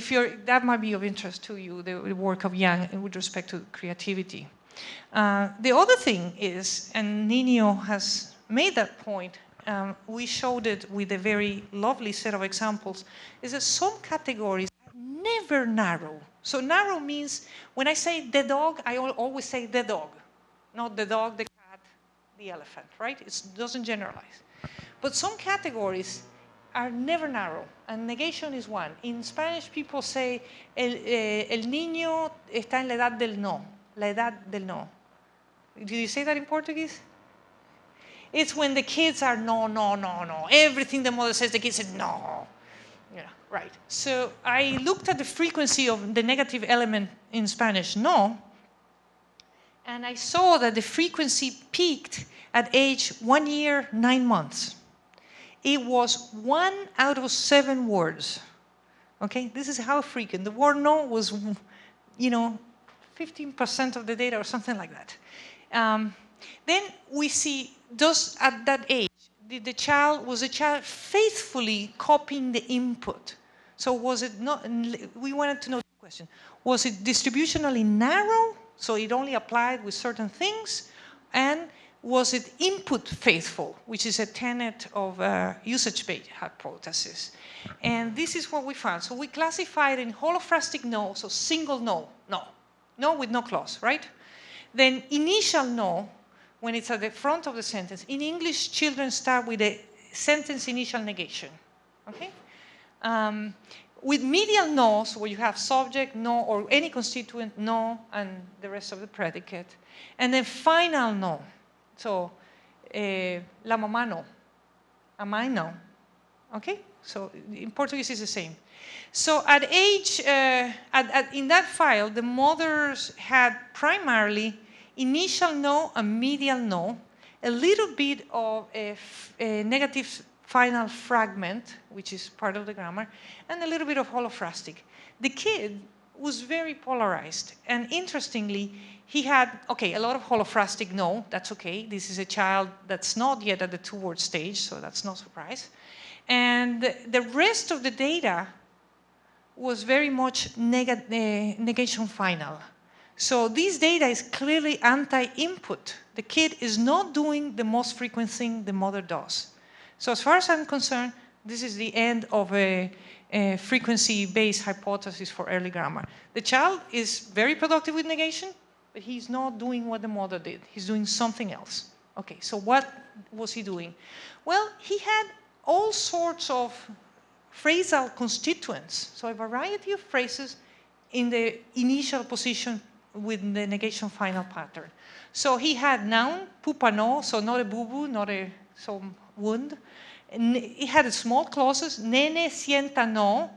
that might be of interest to you, the work of Yang with respect to creativity. The other thing is, and Nino has made that point, we showed it with a very lovely set of examples, is that some categories are never narrow. So narrow means, when I say the dog, I always say the dog, not the dog, the cat, the elephant, right? It doesn't generalize. But some categories are never narrow, and negation is one. In Spanish, people say, el niño está en la edad del no, la edad del no. Did you say that in Portuguese? It's when the kids are no, no, no, no. Everything the mother says, the kids say no. Yeah, right. So I looked at the frequency of the negative element in Spanish, no, and I saw that the frequency peaked at age 1 year, 9 months. It was 1 out of 7 words. Okay, this is how frequent. The word no was, 15% of the data or something like that. Then we see, at that age, was the child faithfully copying the input? So was it not, we wanted to know the question, was it distributionally narrow, so it only applied with certain things, and was it input faithful, which is a tenet of usage-based hypothesis? And this is what we found. So we classified in holophrastic no, so single no, no with no clause, right? Then initial no, when it's at the front of the sentence. In English, children start with a sentence initial negation, okay? With medial no, so where you have subject, no, or any constituent, no, and the rest of the predicate. And then final no. So, la mamá no, a mine no, okay? So in Portuguese it's the same. So at age, in that file, the mothers had primarily initial no and medial no, a little bit of a negative final fragment, which is part of the grammar, and a little bit of holophrastic. The kid was very polarized, and interestingly, he had, okay, a lot of holophrastic no, that's okay. This is a child that's not yet at the 2-word stage, so that's no surprise. And the rest of the data was very much negation final. So this data is clearly anti-input. The kid is not doing the most frequent thing the mother does. So as far as I'm concerned, this is the end of a frequency-based hypothesis for early grammar. The child is very productive with negation, but he's not doing what the mother did. He's doing something else. Okay, so what was he doing? Well, he had all sorts of phrasal constituents, so a variety of phrases in the initial position with the negation final pattern. So he had noun, pupa no, so not a boo-boo, not some wound. And he had small clauses, nene sienta no,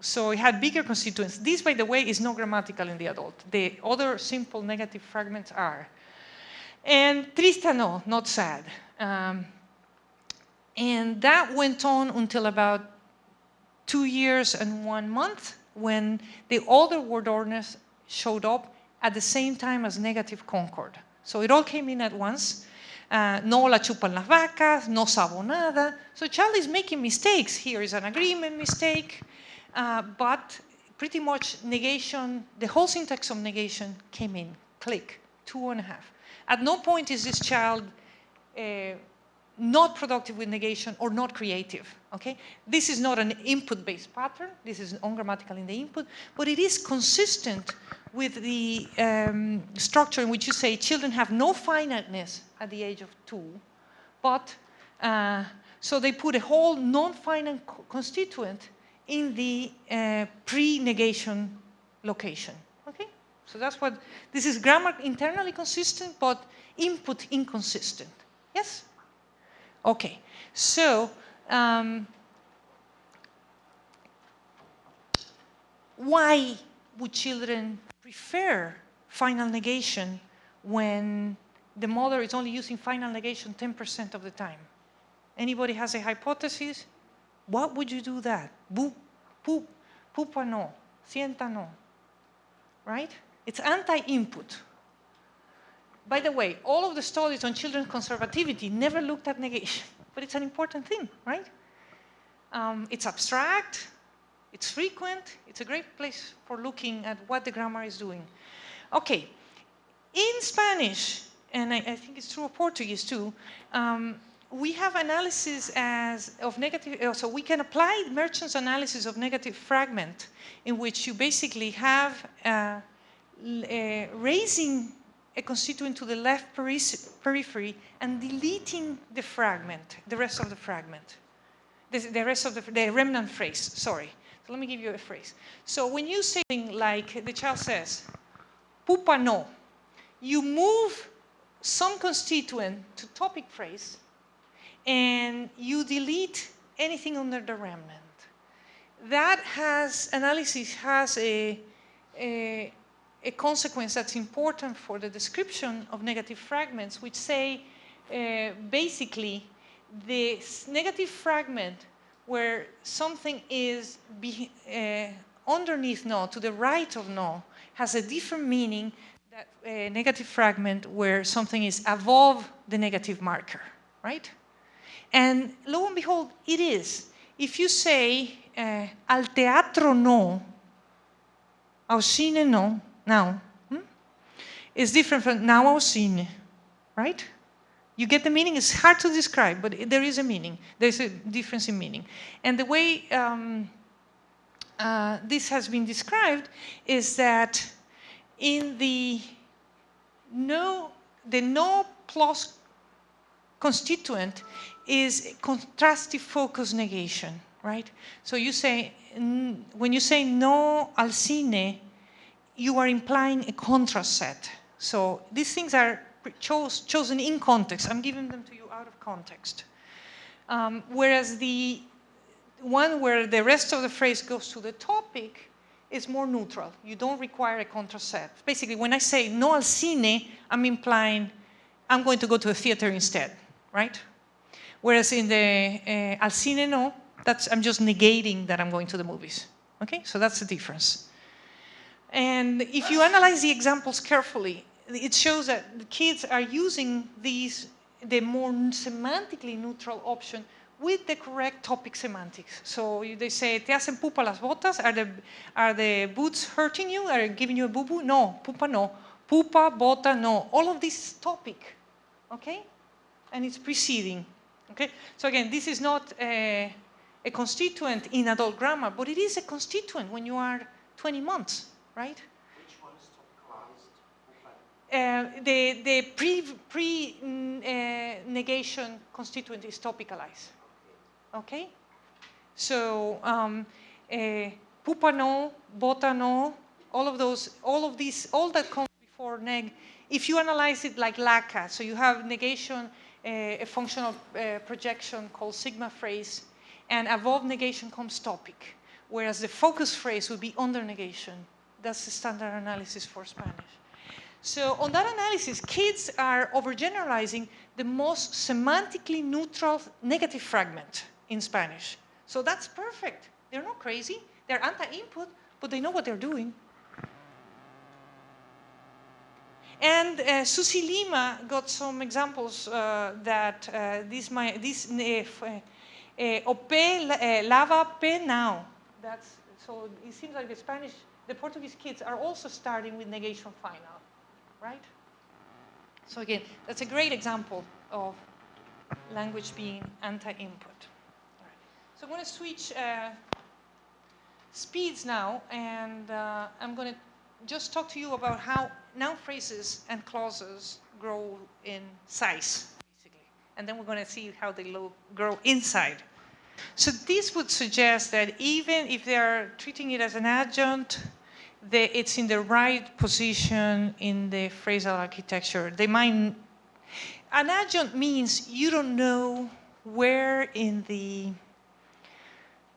so it had bigger constituents. This, by the way, is not grammatical in the adult. The other simple negative fragments are. And triste no, not sad. And that went on until about 2 years and 1 month, when the other word orders showed up at the same time as negative concord. So it all came in at once. No la chupan las vacas, no sabo nada. So child is making mistakes. Here is an agreement mistake. But pretty much negation, the whole syntax of negation came in, click, 2.5. At no point is this child not productive with negation or not creative, okay? This is not an input-based pattern. This is ungrammatical in the input, but it is consistent with the structure in which you say children have no finiteness at the age of 2, but so they put a whole non-finite constituent in the pre-negation location, okay? So that's what, this is grammar internally consistent, but input inconsistent, yes? Okay, so why would children prefer final negation when the mother is only using final negation 10% of the time? Anybody has a hypothesis? What would you do that? Pupa no, sienta no, right? It's anti-input. By the way, all of the studies on children's conservativity never looked at negation, but it's an important thing, right? It's abstract, it's frequent, it's a great place for looking at what the grammar is doing. Okay, in Spanish, and I think it's true of Portuguese too, we have analysis of negative, so we can apply Merchant's analysis of negative fragment, in which you basically have raising a constituent to the left periphery and deleting the fragment, the rest of the fragment, the rest of the remnant phrase, sorry. So let me give you a phrase. So when you say something like the child says, pupa no, you move some constituent to topic phrase, and you delete anything under the remnant. That analysis has a consequence that's important for the description of negative fragments, which say basically the negative fragment where something is underneath no, to the right of no, has a different meaning than a negative fragment where something is above the negative marker, right? And lo and behold, it is. If you say al teatro no, ao cine no, now, it's different from now ao cine, right? You get the meaning. It's hard to describe, but there is a meaning. There's a difference in meaning. And the way this has been described is that in the no plus constituent is contrastive focus negation, right? So you say, when you say no al cine, you are implying a contrast set. So these things are chosen in context. I'm giving them to you out of context. Whereas the one where the rest of the phrase goes to the topic is more neutral. You don't require a contrast set. Basically, when I say no al cine, I'm implying I'm going to go to a theater instead, right? Whereas in the al cine no, I'm just negating that I'm going to the movies. Okay, so that's the difference. And if you analyze the examples carefully, it shows that the kids are using the more semantically neutral option with the correct topic semantics. So they say, ¿te hacen pupa las botas? Are the boots hurting you? Are they giving you a boo-boo? No, pupa no. Pupa, bota, no. All of this is topic, okay? And it's preceding, okay? So again, this is not a constituent in adult grammar, but it is a constituent when you are 20 months, right? Which one is topicalized? The pre-negation constituent is topicalized. Okay? So, pupa no, bota no, all that comes before neg, if you analyze it like LACA, so you have negation, a functional projection called sigma phrase, and above negation comes topic, whereas the focus phrase would be under negation. That's the standard analysis for Spanish. So on that analysis, kids are overgeneralizing the most semantically neutral negative fragment in Spanish. So that's perfect. They're not crazy. They're anti-input, but they know what they're doing. And Susie Lima got some examples that ope lava pe now. So it seems like the Portuguese kids are also starting with negation final, right? So again, that's a great example of language being anti-input. Right. So I'm going to switch speeds now, and I'm going to just talk to you about how noun phrases and clauses grow in size, basically. And then we're going to see how they grow inside. So this would suggest that even if they are treating it as an adjunct, it's in the right position in the phrasal architecture. An adjunct means you don't know where in the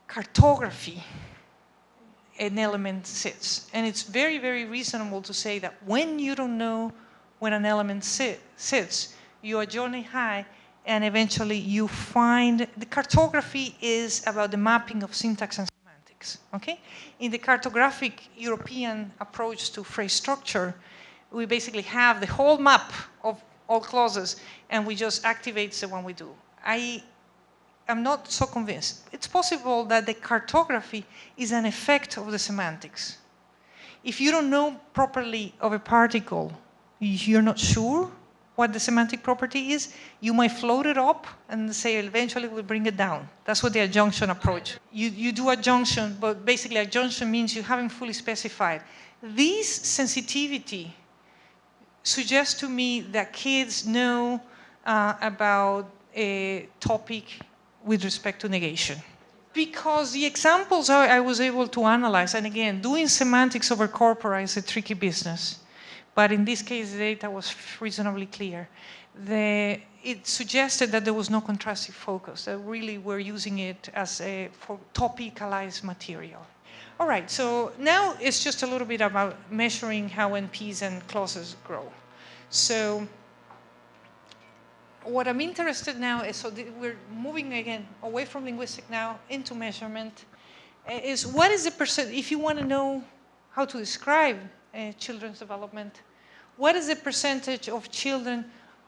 cartography an element sits. And it's very, very reasonable to say that when you don't know when an element sits, you adjourn it high, and eventually you find the cartography is about the mapping of syntax and semantics. Okay? In the cartographic European approach to phrase structure, we basically have the whole map of all clauses, and we just activate the one we do. I'm not so convinced. It's possible that the cartography is an effect of the semantics. If you don't know properly of a particle, you're not sure what the semantic property is, you might float it up and say eventually we'll bring it down. That's what the adjunction approach. You do adjunction, but basically adjunction means you haven't fully specified. This sensitivity suggests to me that kids know about a topic with respect to negation. Because the examples I was able to analyze, and again, doing semantics over corpora is a tricky business. but in this case, the data was reasonably clear. It suggested that there was no contrastive focus, that really we're using it as for topicalized material. All right, so now it's just a little bit about measuring how NPs and clauses grow. So what I'm interested now is, so we're moving again away from linguistic now into measurement, is what is the percent, if you want to know how to describe children's development, what is the percentage of children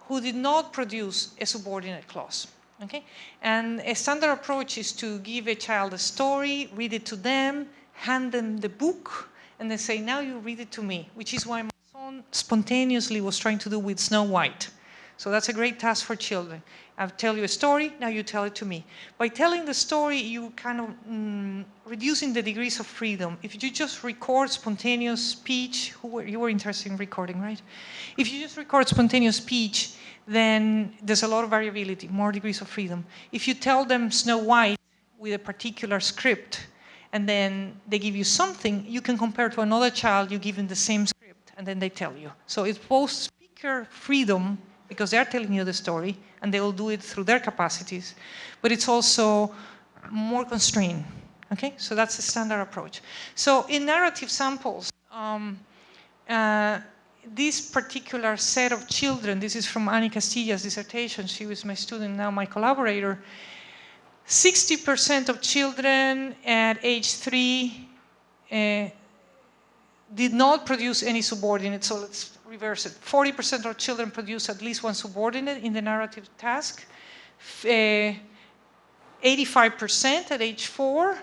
who did not produce a subordinate clause? Okay? And a standard approach is to give a child a story, read it to them, hand them the book, and then say, now you read it to me, which is why my son spontaneously was trying to do with Snow White. So that's a great task for children. I'll tell you a story, now you tell it to me. By telling the story, you kind of reducing the degrees of freedom. If you just record spontaneous speech, you were interested in recording, right? If you just record spontaneous speech, then there's a lot of variability, more degrees of freedom. If you tell them Snow White with a particular script, and then they give you something, you can compare to another child, you give them the same script, and then they tell you. So it's both speaker freedom, because they're telling you the story, and they will do it through their capacities, but it's also more constrained, okay? So that's the standard approach. So in narrative samples, this particular set of children, this is from Annie Castilla's dissertation, she was my student, now my collaborator, 60% of children at age 3 did not produce any subordinate, so let's reverse it. 40% of children produce at least one subordinate in the narrative task, 85% at age 4,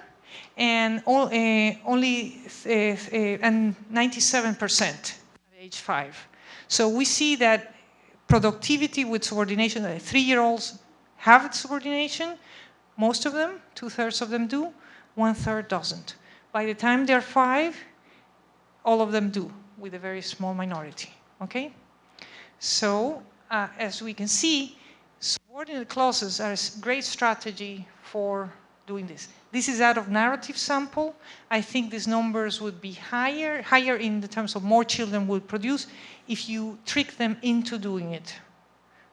and only 97% at age 5. So we see that productivity with subordination, 3-year-olds have subordination, most of them, 2/3 of them do, 1/3 doesn't. By the time they're 5, all of them do, with a very small minority, okay? So, as we can see, subordinate clauses are a great strategy for doing this. This is out of narrative sample. I think these numbers would be higher in the terms of more children would produce if you trick them into doing it,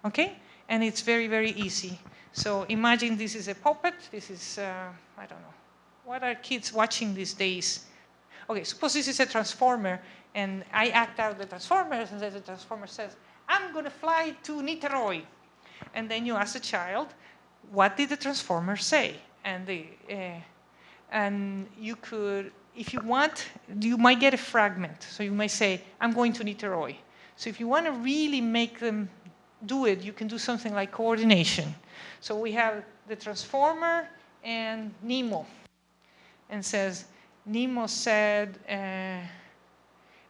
okay? And it's very, very easy. So imagine this is a puppet, this is, I don't know, what are kids watching these days? Okay, suppose this is a transformer, and I act out the transformers, and then the transformer says, I'm going to fly to Niteroi. And then you ask the child, what did the transformer say? And you could, if you want, you might get a fragment. So you might say, I'm going to Niteroi. So if you want to really make them do it, you can do something like coordination. So we have the transformer and Nemo, and says, Nemo said,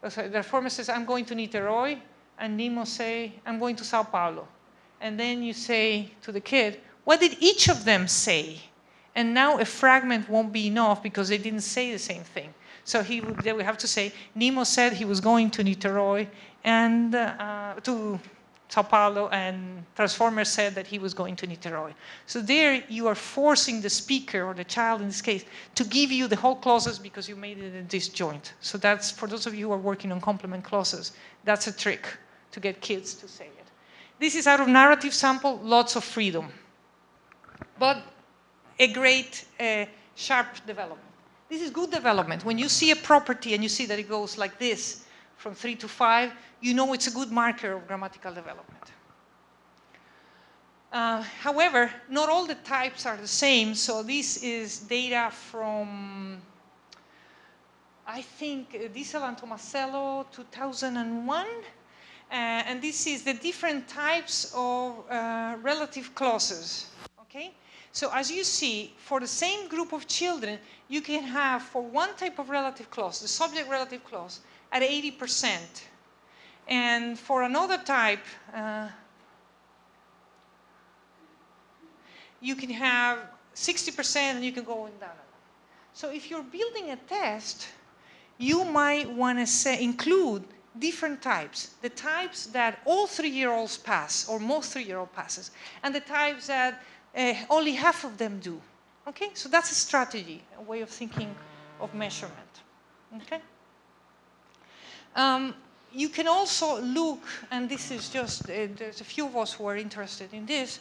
the transformer says, I'm going to Niteroi, and Nemo say, I'm going to Sao Paulo. And then you say to the kid, what did each of them say? And now a fragment won't be enough because they didn't say the same thing. So they would have to say, Nemo said he was going to Niteroi and to Sao Paulo, and Transformer said that he was going to Niteroi. So there you are forcing the speaker, or the child in this case, to give you the whole clauses because you made it a disjoint. So that's, for those of you who are working on complement clauses, that's a trick to get kids to say it. This is out of narrative sample, lots of freedom, but a great sharp development. This is good development. When you see a property and you see that it goes like this from 3 to 5, you know it's a good marker of grammatical development. However, not all the types are the same. So this is data from, I think, Diesel and Tomasello, 2001. And this is the different types of relative clauses, okay? So as you see, for the same group of children, you can have, for one type of relative clause, the subject relative clause, at 80%. And for another type, you can have 60% and you can go on down. So if you're building a test, you might want to include different types. The types that all 3-year-olds pass, or most 3-year-old passes, and the types that only half of them do. Okay, so that's a strategy, a way of thinking of measurement. Okay. You can also look, and this is just, there's a few of us who are interested in this,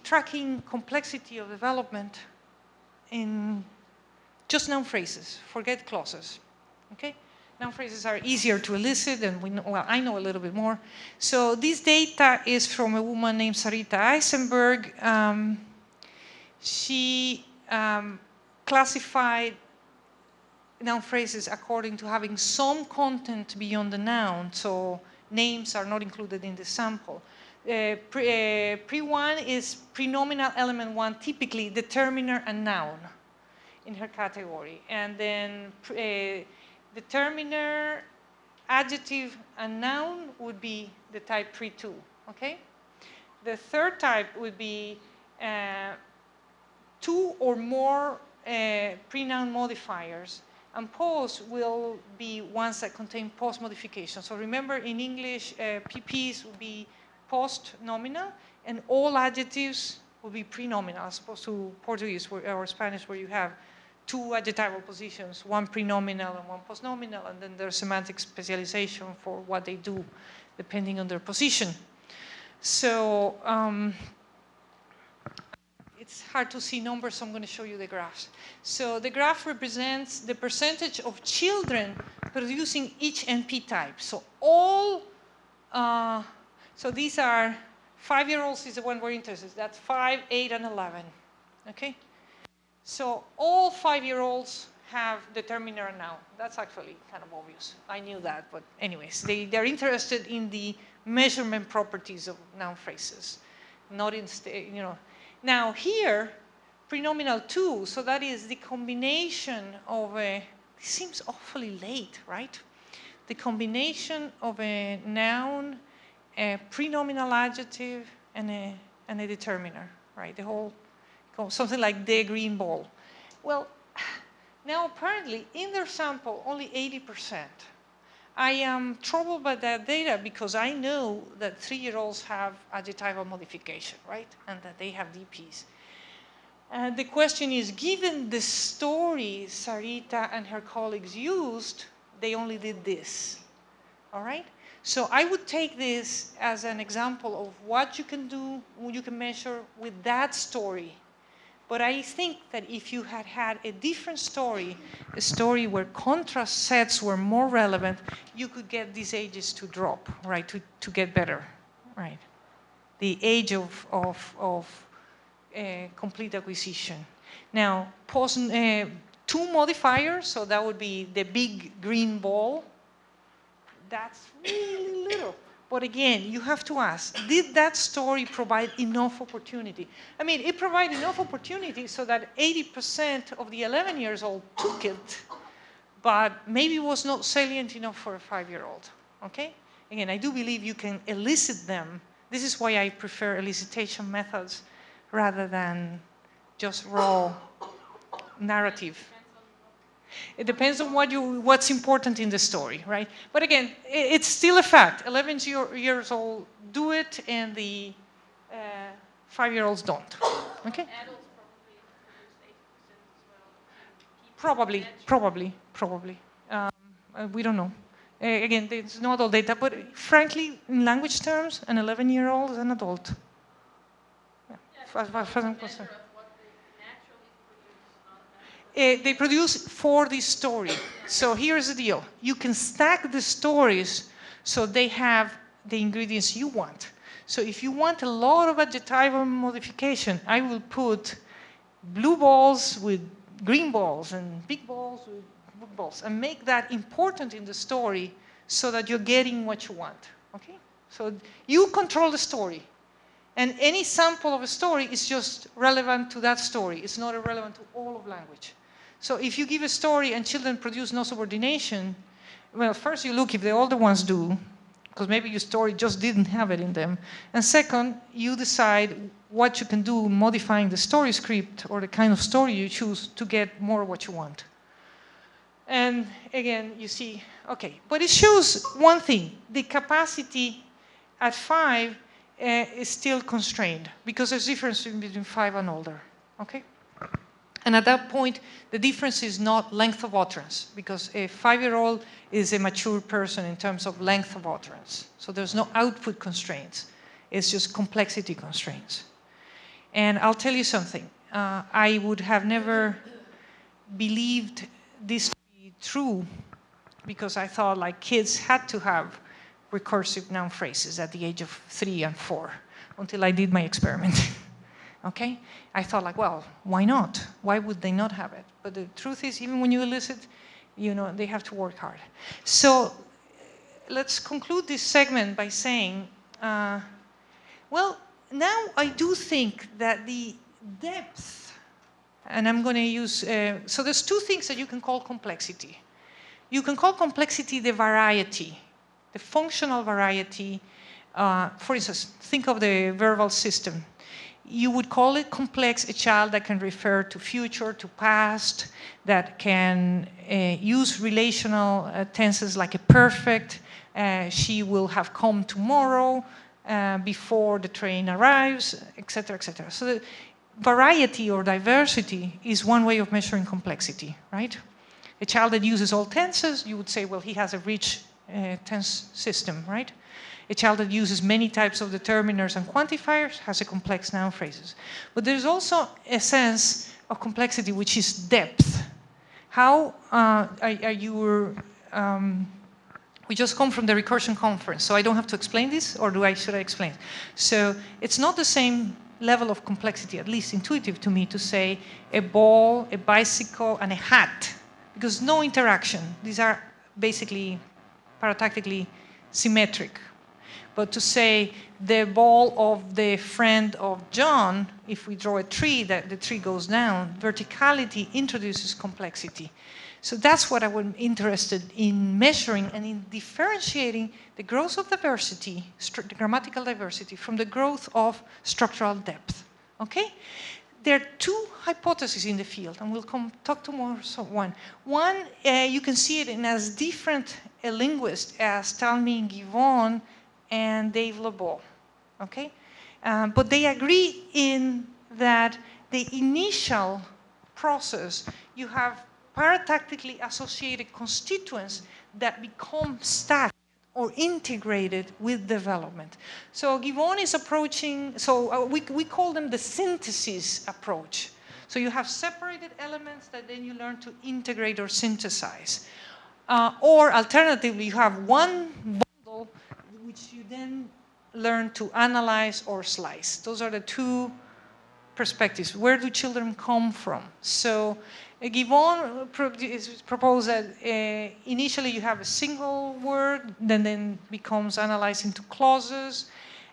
tracking complexity of development in just noun phrases, forget clauses, okay? Noun phrases are easier to elicit, and well, I know a little bit more. So this data is from a woman named Sarita Eisenberg. She classified noun phrases according to having some content beyond the noun, so names are not included in the sample. Pre-1 is prenominal element 1, typically determiner and noun in her category. And then determiner, adjective, and noun would be the type pre-2, okay? The third type would be 2 or more pre-noun modifiers. And post will be ones that contain post modification. So remember, in English, PPs would be post nominal, and all adjectives will be pre-nominal, as opposed to Portuguese or Spanish, where you have 2 adjectival positions, one pre-nominal and one post-nominal, and then there's semantic specialization for what they do, depending on their position. So it's hard to see numbers, so I'm going to show you the graphs. So the graph represents the percentage of children producing each NP type. So all, so these are 5-year-olds is the one we're interested in. That's 5, 8, and 11, okay? So all 5-year-olds have determiner and noun. That's actually kind of obvious. I knew that, but anyways, they're interested in the measurement properties of noun phrases, not in, you know. Now here, prenominal 2, so that is the combination of a, this seems awfully late, right? The combination of a noun, a prenominal adjective, and a determiner, right? The whole, something like the green ball. Well, now apparently in their sample, only 80%. I am troubled by that data because I know that 3-year-olds have adjectival modification, right? And that they have DPs. And the question is, given the story Sarita and her colleagues used, they only did this, all right? So I would take this as an example of what you can do, what you can measure with that story. But I think that if you had had a different story, a story where contrast sets were more relevant, you could get these ages to drop, right, to get better, right? The age of complete acquisition. Now, 2 modifiers, so that would be the big green ball. That's really little. But again, you have to ask, did that story provide enough opportunity? I mean, it provided enough opportunity so that 80% of the 11-year-olds took it, but maybe it was not salient enough for a 5-year-old, okay? Again, I do believe you can elicit them. This is why I prefer elicitation methods rather than just raw narrative. It depends on what's important in the story, right? But again, it's still a fact. 11-year-olds do it, and the 5-year-olds don't. Okay? Adults probably produce 80% as well. Probably. We don't know. Again, there's no adult data, but frankly, in language terms, an 11-year-old is an adult. Yeah. As far as I'm concerned. They produce for the story. So here's the deal. You can stack the stories so they have the ingredients you want. So if you want a lot of adjectival modification, I will put blue balls with green balls and big balls with blue balls and make that important in the story so that you're getting what you want. Okay? So you control the story. And any sample of a story is just relevant to that story. It's not irrelevant to all of language. So if you give a story and children produce no subordination, well, first you look if the older ones do, because maybe your story just didn't have it in them. And second, you decide what you can do modifying the story script or the kind of story you choose to get more of what you want. And again, you see, okay, but it shows one thing. The capacity at 5 is still constrained because there's a difference between 5 and older, okay? And at that point, the difference is not length of utterance, because a 5-year-old is a mature person in terms of length of utterance. So there's no output constraints. It's just complexity constraints. And I'll tell you something. I would have never believed this to be true, because I thought like kids had to have recursive noun phrases at the age of 3 and 4, until I did my experiment. Okay? I thought like, well, why not? Why would they not have it? But the truth is, even when you elicit, you know, they have to work hard. So let's conclude this segment by saying, well, now I do think that the depth, and I'm going to use, so there's two things that you can call complexity. You can call complexity the variety, the functional variety. For instance, think of the verbal system. You would call it complex a child that can refer to future, to past, that can use relational tenses like a perfect. She will have come tomorrow before the train arrives, etc., etc. So the variety or diversity is one way of measuring complexity, right? A child that uses all tenses, you would say, well, he has a rich tense system, right? A child that uses many types of determiners and quantifiers has a complex noun phrases. But there's also a sense of complexity, which is depth. How we just come from the recursion conference, so I don't have to explain this, or should I explain? So it's not the same level of complexity, at least intuitive to me, to say a ball, a bicycle, and a hat, because no interaction. These are basically paratactically symmetric. But to say the ball of the friend of John, if we draw a tree, that the tree goes down, verticality introduces complexity. So that's what I was interested in measuring and in differentiating the growth of diversity, the grammatical diversity, from the growth of structural depth. Okay? There are two hypotheses in the field, and we'll talk to more. So one, you can see it in as different a linguist as Talmy Givon and Dave LeBeau, okay? But they agree in that the initial process, you have paratactically associated constituents that become stacked or integrated with development. So Givon is approaching, so we call them the synthesis approach. So you have separated elements that then you learn to integrate or synthesize. Or alternatively, you have one bundle which you then learn to analyze or slice. Those are the two perspectives. Where do children come from? So Givon proposed that initially you have a single word, then becomes analyzed into clauses,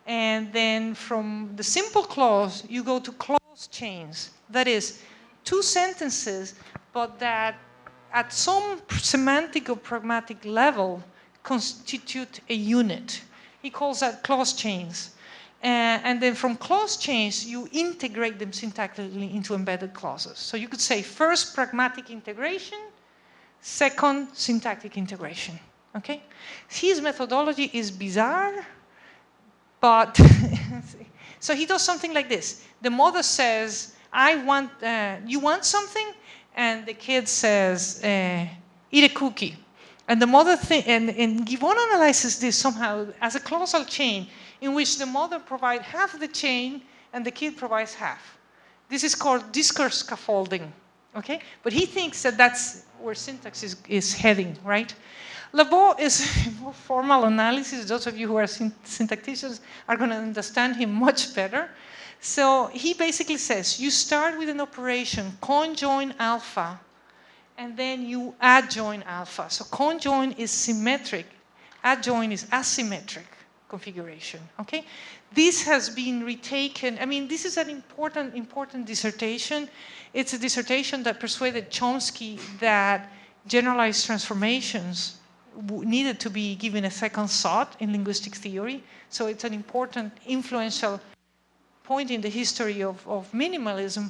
and then from the simple clause, you go to clause chains. That is, two sentences, but that at some semantic or pragmatic level constitute a unit. He calls that clause chains. And then from clause chains, you integrate them syntactically into embedded clauses. So you could say first pragmatic integration, second syntactic integration. Okay? His methodology is bizarre, but so he does something like this. The mother says, you want something? And the kid says, eat a cookie. And the mother and Givon analyzes this somehow as a causal chain in which the mother provides half of the chain and the kid provides half. This is called discourse scaffolding, okay? But he thinks that that's where syntax is heading, right? LeBeau is more formal analysis. Those of you who are syntacticians are going to understand him much better. So he basically says, you start with an operation, conjoin alpha, and then you adjoin alpha. So conjoin is symmetric, adjoin is asymmetric configuration, okay? This has been retaken. I mean, this is an important dissertation. It's a dissertation that persuaded Chomsky that generalized transformations needed to be given a second thought in linguistic theory. So it's an important, influential point in the history of minimalism.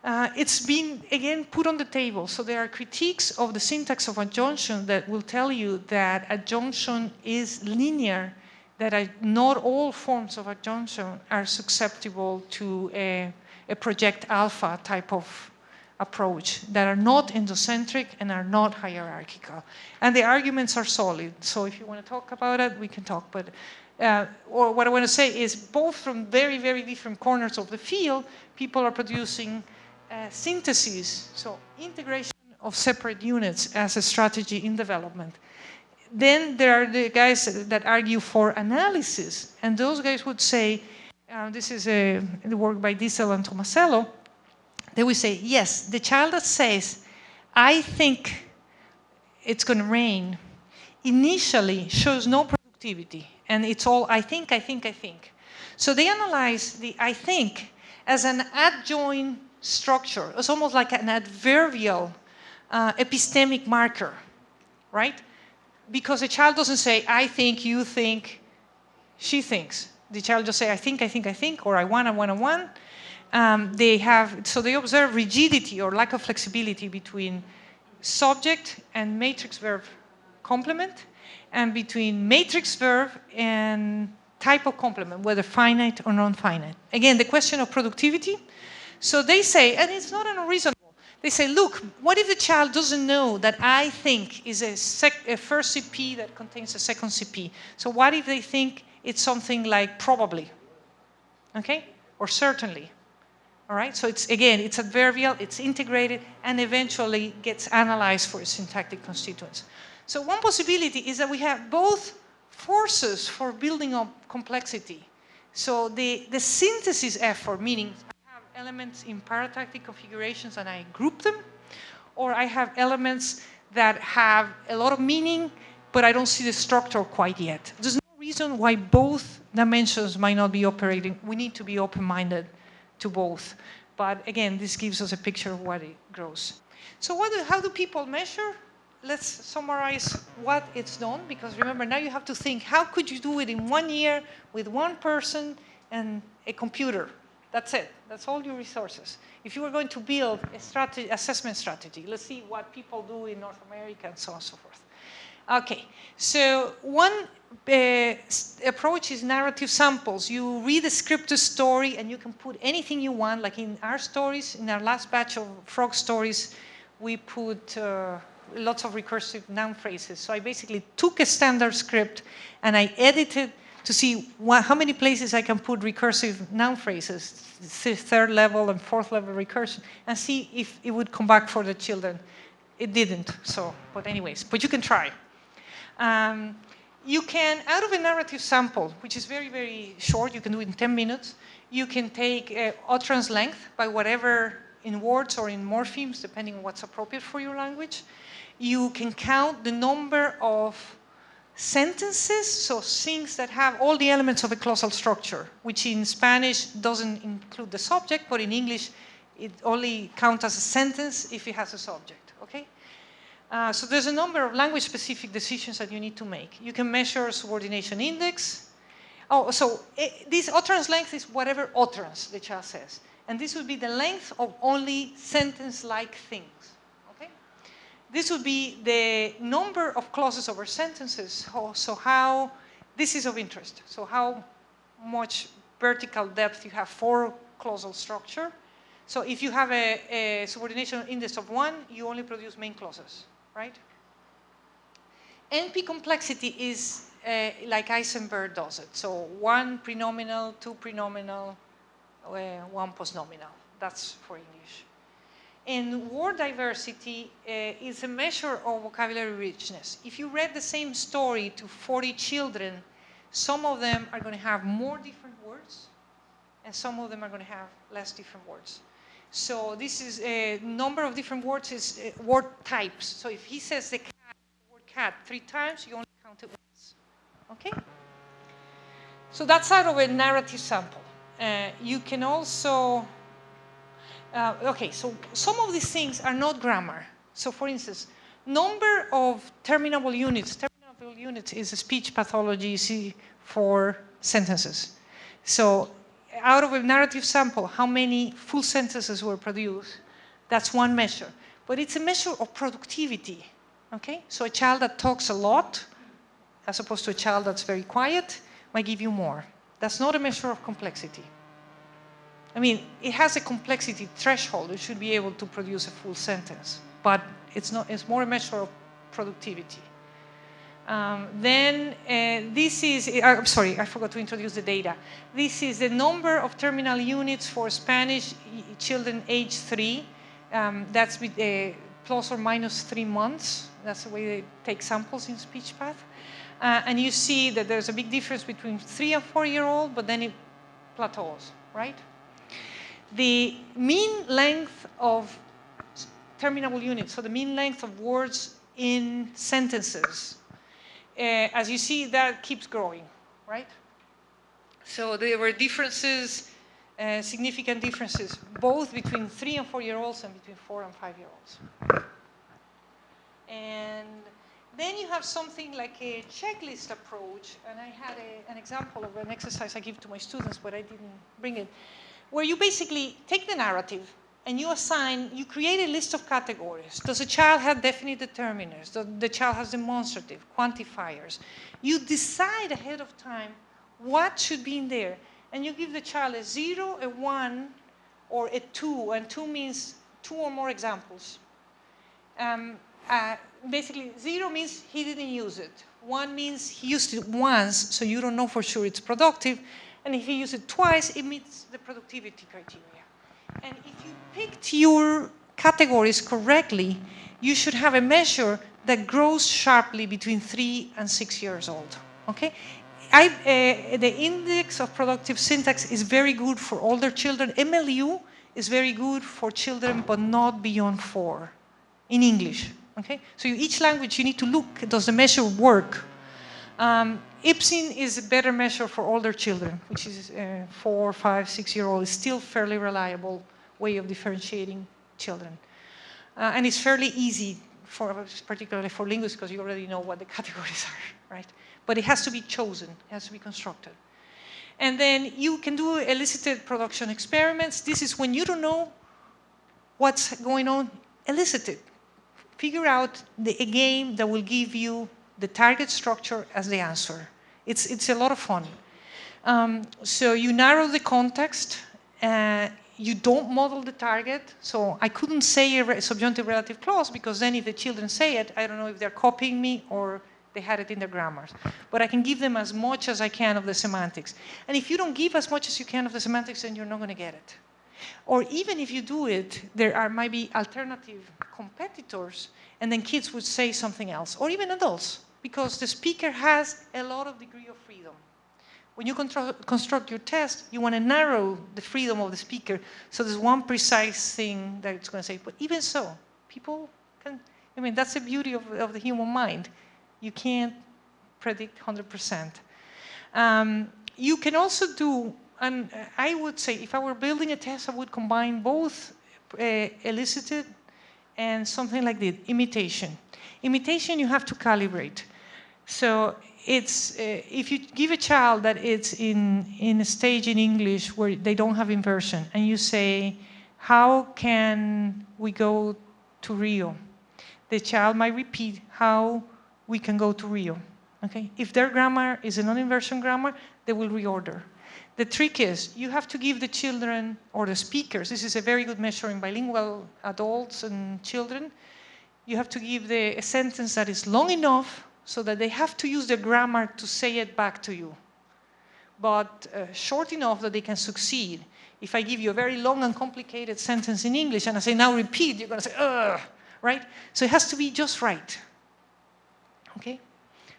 It's been, again, put on the table. So there are critiques of the syntax of adjunction that will tell you that adjunction is linear, that not all forms of adjunction are susceptible to a project alpha type of approach that are not endocentric and are not hierarchical. And the arguments are solid. So if you want to talk about it, we can talk. But or what I want to say is both from very, very different corners of the field, people are producing syntheses, so integration of separate units as a strategy in development. Then there are the guys that argue for analysis, and those guys would say, this is the work by Diesel and Tomasello, they would say, yes, the child that says, I think it's going to rain, initially shows no productivity, and it's all I think, I think, I think. So they analyze the I think as an adjoint structure. It's almost like an adverbial epistemic marker, right? Because the child doesn't say, I think, you think, she thinks. The child just say, I think, I think, I think, or I want, I want, I want. So they observe rigidity or lack of flexibility between subject and matrix verb complement, and between matrix verb and type of complement, whether finite or non-finite. Again, the question of productivity. So they say, and it's not unreasonable, they say, look, what if the child doesn't know that I think is a first CP that contains a second CP? So what if they think it's something like probably, okay, or certainly? All right, so it's adverbial, it's integrated, and eventually gets analyzed for its syntactic constituents. So one possibility is that we have both forces for building up complexity. So the synthesis effort, meaning I have elements in paratactic configurations and I group them, or I have elements that have a lot of meaning, but I don't see the structure quite yet. There's no reason why both dimensions might not be operating. We need to be open-minded to both. But again, this gives us a picture of what it grows. So how do people measure? Let's summarize what it's done, because remember, now you have to think, how could you do it in 1 year with one person and a computer? That's it. That's all your resources. If you were going to build a assessment strategy, let's see what people do in North America and so on and so forth. Okay, so one approach is narrative samples. You read a scripted story and you can put anything you want, like in our stories, in our last batch of frog stories, we put lots of recursive noun phrases. So I basically took a standard script and I edited to see how many places I can put recursive noun phrases, third level and fourth level recursion, and see if it would come back for the children. It didn't, so, but anyways, but you can try. You can, out of a narrative sample, which is very, very short, you can do it in 10 minutes, you can take utterance length by whatever, in words or in morphemes, depending on what's appropriate for your language. You can count the number of sentences, so things that have all the elements of a clausal structure, which in Spanish doesn't include the subject, but in English it only counts as a sentence if it has a subject, okay? So there's a number of language-specific decisions that you need to make. You can measure subordination index. Oh, so this utterance length is whatever utterance the child says. And this would be the length of only sentence-like things. This would be the number of clauses over sentences. So how, this is of interest. So how much vertical depth you have for clausal structure. So if you have a subordination index of 1, you only produce main clauses, right? NP complexity is like Eisenberg does it. So 1 prenominal, 2 prenominal, 1 postnominal. That's for English. And word diversity is a measure of vocabulary richness. If you read the same story to 40 children, some of them are going to have more different words, and some of them are going to have less different words. So this is a number of different words is word types. So if he says the word cat 3 times, you only count it once. Okay? So that's out of a narrative sample. You can also... okay, so some of these things are not grammar. So for instance, number of terminable units. Terminable units is a speech pathology for sentences. So out of a narrative sample, how many full sentences were produced? That's one measure. But it's a measure of productivity. Okay? So a child that talks a lot, as opposed to a child that's very quiet, might give you more. That's not a measure of complexity. I mean, it has a complexity threshold. It should be able to produce a full sentence, but it's not. It's more a measure of productivity. This is, I'm sorry, I forgot to introduce the data. This is the number of terminal units for Spanish children age 3. That's with plus or minus 3 months. That's the way they take samples in SpeechPath. And you see that there's a big difference between 3 and 4-year-old, but then it plateaus, right? The mean length of terminable units, so the mean length of words in sentences, as you see, that keeps growing, right? So there were differences, significant differences, both between 3 and 4-year-olds and between 4 and 5-year-olds. And then you have something like a checklist approach, and I had an example of an exercise I give to my students, but I didn't bring it, where you basically take the narrative and you create a list of categories. Does a child have definite determiners? Does the child has demonstrative, quantifiers? You decide ahead of time what should be in there, and you give the child a 0, a 1, or a 2, and 2 means 2 or more examples. Basically, 0 means he didn't use it. 1 means he used it once, so you don't know for sure it's productive. And if he used it twice, it meets the productivity criteria. And if you picked your categories correctly, you should have a measure that grows sharply between 3 and 6 years old. Okay? The index of productive syntax is very good for older children. MLU is very good for children, but not beyond 4 in English. Okay? So each language you need to look, does the measure work? IPSIN is a better measure for older children, which is 4, 5, 6-year-old. It's still fairly reliable way of differentiating children. And it's fairly easy, particularly for linguists, because you already know what the categories are, right? But it has to be chosen, it has to be constructed. And then you can do elicited production experiments. This is when you don't know what's going on, elicited. Figure out a game that will give you the target structure as the answer. It's a lot of fun. So you narrow the context. You don't model the target. So I couldn't say a subjunctive relative clause, because then if the children say it, I don't know if they're copying me or they had it in their grammars. But I can give them as much as I can of the semantics. And if you don't give as much as you can of the semantics, then you're not going to get it. Or even if you do it, there might be alternative competitors, and then kids would say something else, or even adults, because the speaker has a lot of degree of freedom. When you construct your test, you want to narrow the freedom of the speaker, so there's one precise thing that it's going to say. But even so, people can, I mean, that's the beauty of the human mind. You can't predict 100%. You can also do, and I would say, if I were building a test, I would combine both elicited and something like this, imitation. Imitation, you have to calibrate. So it's, if you give a child that it's in a stage in English where they don't have inversion, and you say, how can we go to Rio? The child might repeat, how we can go to Rio. Okay? If their grammar is a non-inversion grammar, they will reorder. The trick is, you have to give the children, or the speakers, this is a very good measure in bilingual adults and children, you have to give a sentence that is long enough so that they have to use their grammar to say it back to you, but short enough that they can succeed. If I give you a very long and complicated sentence in English and I say, now repeat, you're going to say, ugh, right? So it has to be just right. Okay?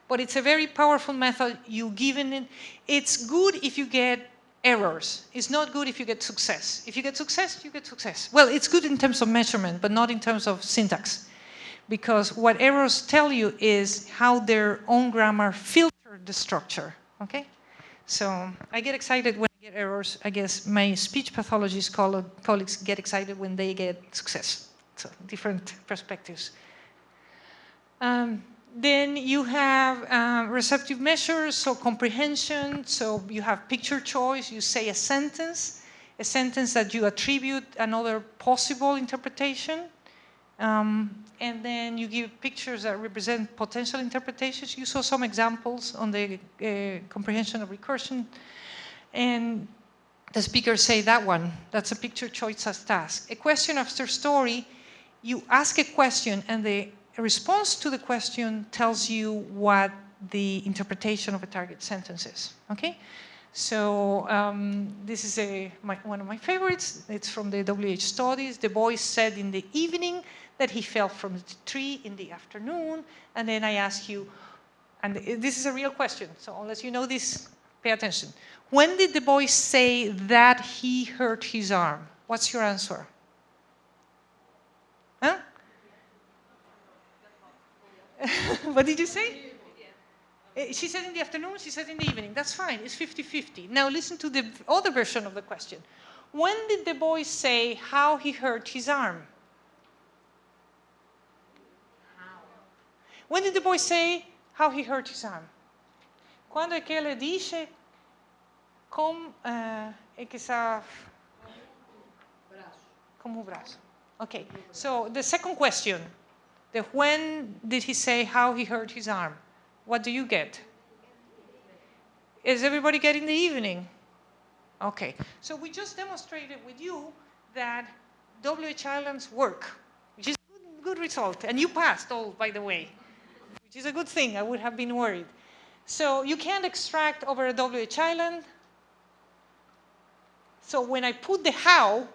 But it's a very powerful method. It's good if you get errors. It's not good if you get success. If you get success, you get success. Well, it's good in terms of measurement, but not in terms of syntax. Because what errors tell you is how their own grammar filtered the structure. Okay? So I get excited when I get errors. I guess my speech pathologist colleagues get excited when they get success. So different perspectives. Then you have receptive measures, so comprehension. So you have picture choice. You say a sentence that you attribute another possible interpretation. And then you give pictures that represent potential interpretations. You saw some examples on the comprehension of recursion. And the speakers say that one. That's a picture choice as task. A question after story, you ask a question and the response to the question tells you what the interpretation of a target sentence is, okay? So this is one of my favorites. It's from the WH studies. The boy said in the evening that he fell from the tree in the afternoon. And then I ask you, and this is a real question, so unless you know this, pay attention. When did the boy say that he hurt his arm? What's your answer? Huh? What did you say? She said in the afternoon, she said in the evening. That's fine, it's 50-50. Now listen to the other version of the question. When did the boy say how he hurt his arm? When did the boy say how he hurt his arm? Quando è che le dice com è che sa come o braço. Okay, so the second question, the when did he say how he hurt his arm? What do you get? Is everybody getting the evening? Okay, so we just demonstrated with you that WH Islands work, which is a good result. And you passed all, by the way, which is a good thing. I would have been worried. So you can't extract over a WH Island. So when I put the how,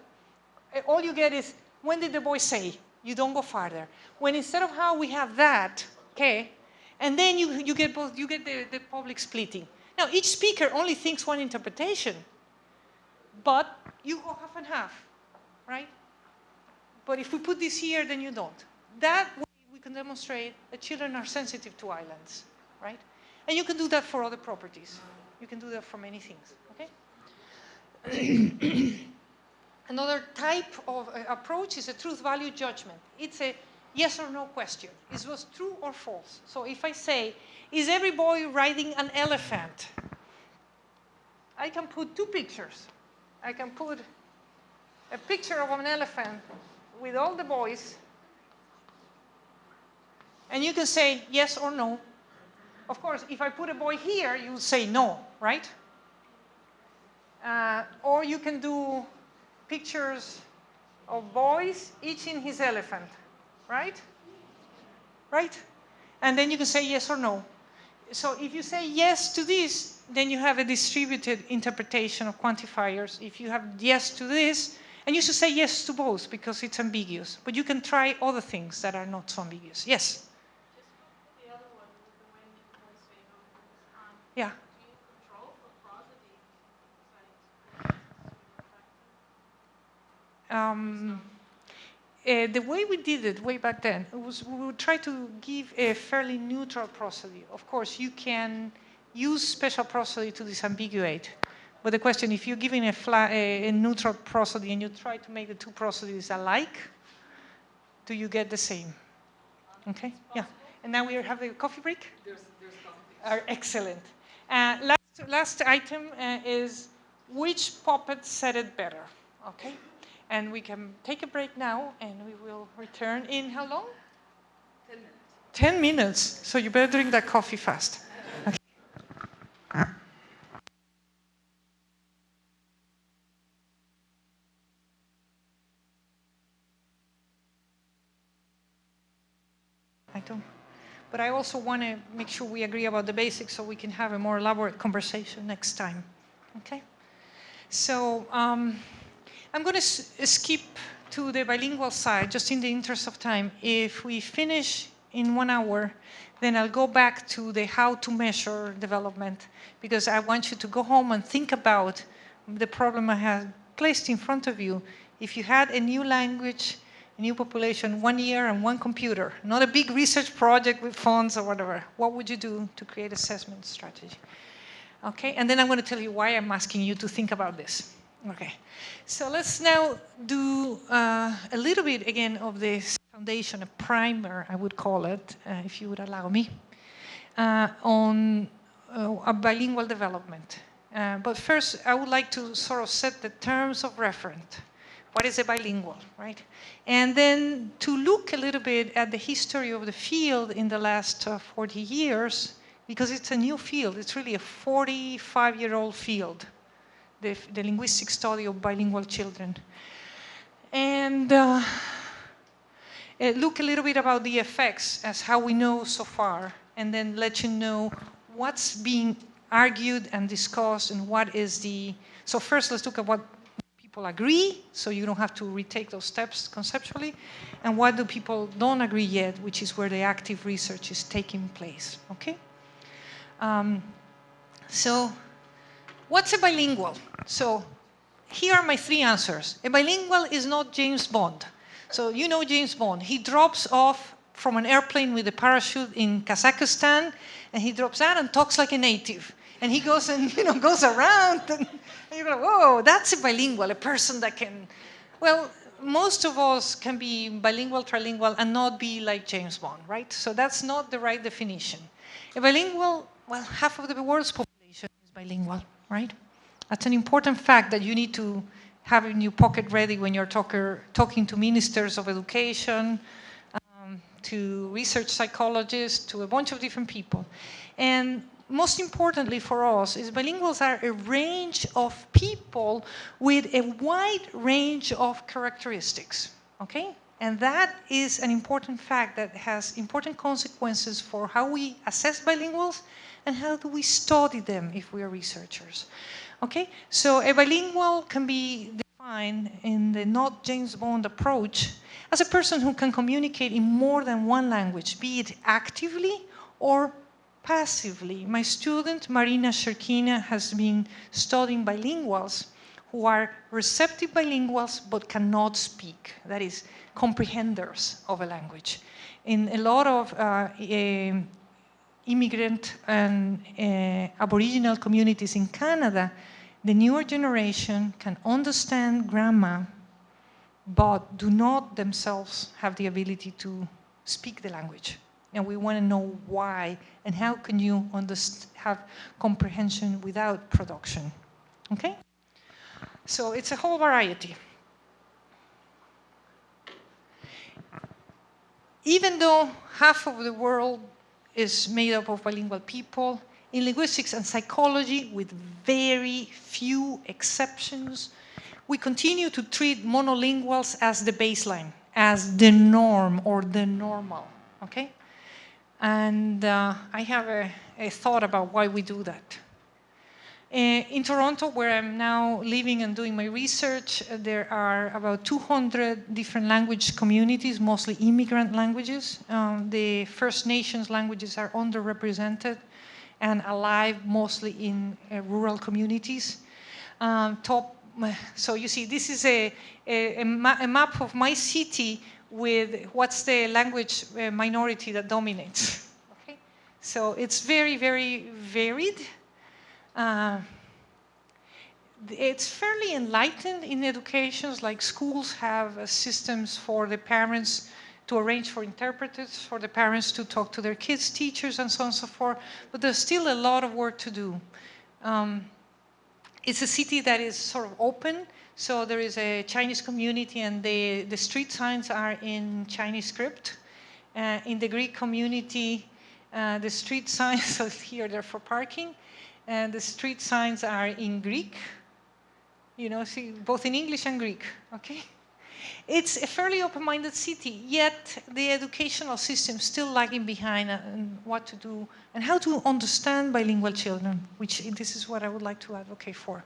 all you get is, when did the boy say? You don't go farther. When instead of how, we have that, okay? And then you get both, you get the public splitting. Now, each speaker only thinks one interpretation, but you go half and half, right? But if we put this here, then you don't. That way we can demonstrate that children are sensitive to islands, right? And you can do that for other properties. You can do that for many things, okay? Another type of approach is a truth-value judgment. It's a yes or no question. Is it true or false? So if I say, is every boy riding an elephant? I can put two pictures. I can put a picture of an elephant with all the boys, and you can say yes or no. Of course, if I put a boy here, you would say no, right? Or you can do pictures of boys, each in his elephant, right? Right? And then you can say yes or no. So if you say yes to this, then you have a distributed interpretation of quantifiers. If you have yes to this, and you should say yes to both because it's ambiguous. But you can try other things that are not so ambiguous. Yes? The other one, the when you say yeah. Do you control for prosody? The way we did it way back then, it was we would try to give a fairly neutral prosody. Of course, you can use special prosody to disambiguate. But the question, if you're giving a neutral prosody and you try to make the two prosodies alike, do you get the same? Okay, yeah. And now we have a coffee break? There's coffee. Excellent. Last item is which puppet said it better? Okay. And we can take a break now, and we will return in how long? 10 minutes. 10 minutes. So you better drink that coffee fast. Okay. I don't. But I also want to make sure we agree about the basics so we can have a more elaborate conversation next time. Okay? So I'm going to skip to the bilingual side, just in the interest of time. If we finish in 1 hour, then I'll go back to the how to measure development, because I want you to go home and think about the problem I have placed in front of you. If you had a new language, a new population, 1 year and 1 computer, not a big research project with funds or whatever, what would you do to create assessment strategy? Okay, and then I'm going to tell you why I'm asking you to think about this. Okay, so let's now do a little bit again of this foundation, a primer, I would call it, if you would allow me, on a bilingual development. But first, I would like to sort of set the terms of reference. What is a bilingual, right? And then to look a little bit at the history of the field in the last 40 years, because it's a new field. It's really a 45-year-old field. the linguistic study of bilingual children. And look a little bit about the effects as how we know so far, and then let you know what's being argued and discussed and what is the... So first, let's look at what people agree, so you don't have to retake those steps conceptually, and what do people don't agree yet, which is where the active research is taking place, okay? So what's a bilingual? So here are my 3 answers. A bilingual is not James Bond. So you know James Bond. He drops off from an airplane with a parachute in Kazakhstan, and he drops out and talks like a native. And he goes and goes around, and you go, whoa, that's a bilingual, a person that can... Well, most of us can be bilingual, trilingual, and not be like James Bond, right? So that's not the right definition. A bilingual, well, half of the world's population is bilingual, right? That's an important fact that you need to have in your pocket ready when you're talking to ministers of education, to research psychologists, to a bunch of different people. And most importantly for us is bilinguals are a range of people with a wide range of characteristics, okay? And that is an important fact that has important consequences for how we assess bilinguals and how do we study them if we are researchers. Okay, so a bilingual can be defined in the not James Bond approach as a person who can communicate in more than one language, be it actively or passively. My student, Marina Sherkina, has been studying bilinguals who are receptive bilinguals but cannot speak, that is, comprehenders of a language. In a lot of immigrant and Aboriginal communities in Canada, the newer generation can understand grammar, but do not themselves have the ability to speak the language. And we want to know why, and how can you have comprehension without production, okay? So it's a whole variety. Even though half of the world is made up of bilingual people, in linguistics and psychology, with very few exceptions, we continue to treat monolinguals as the baseline, as the norm or the normal, okay? And I have a thought about why we do that. In Toronto, where I'm now living and doing my research, there are about 200 different language communities, mostly immigrant languages. The First Nations languages are underrepresented and alive mostly in rural communities. So you see, this is a map of my city with what's the language minority that dominates. Okay? So it's very, very varied. It's fairly enlightened in educations, like schools have systems for the parents to arrange for interpreters, for the parents to talk to their kids' teachers, and so on and so forth. But there's still a lot of work to do. It's a city that is sort of open, so there is a Chinese community, and the street signs are in Chinese script. In the Greek community, the street signs, so here they're for parking, and the street signs are in Greek. You know, see, both in English and Greek, okay? It's a fairly open-minded city, yet the educational system still lagging behind on what to do and how to understand bilingual children, which this is what I would like to advocate for.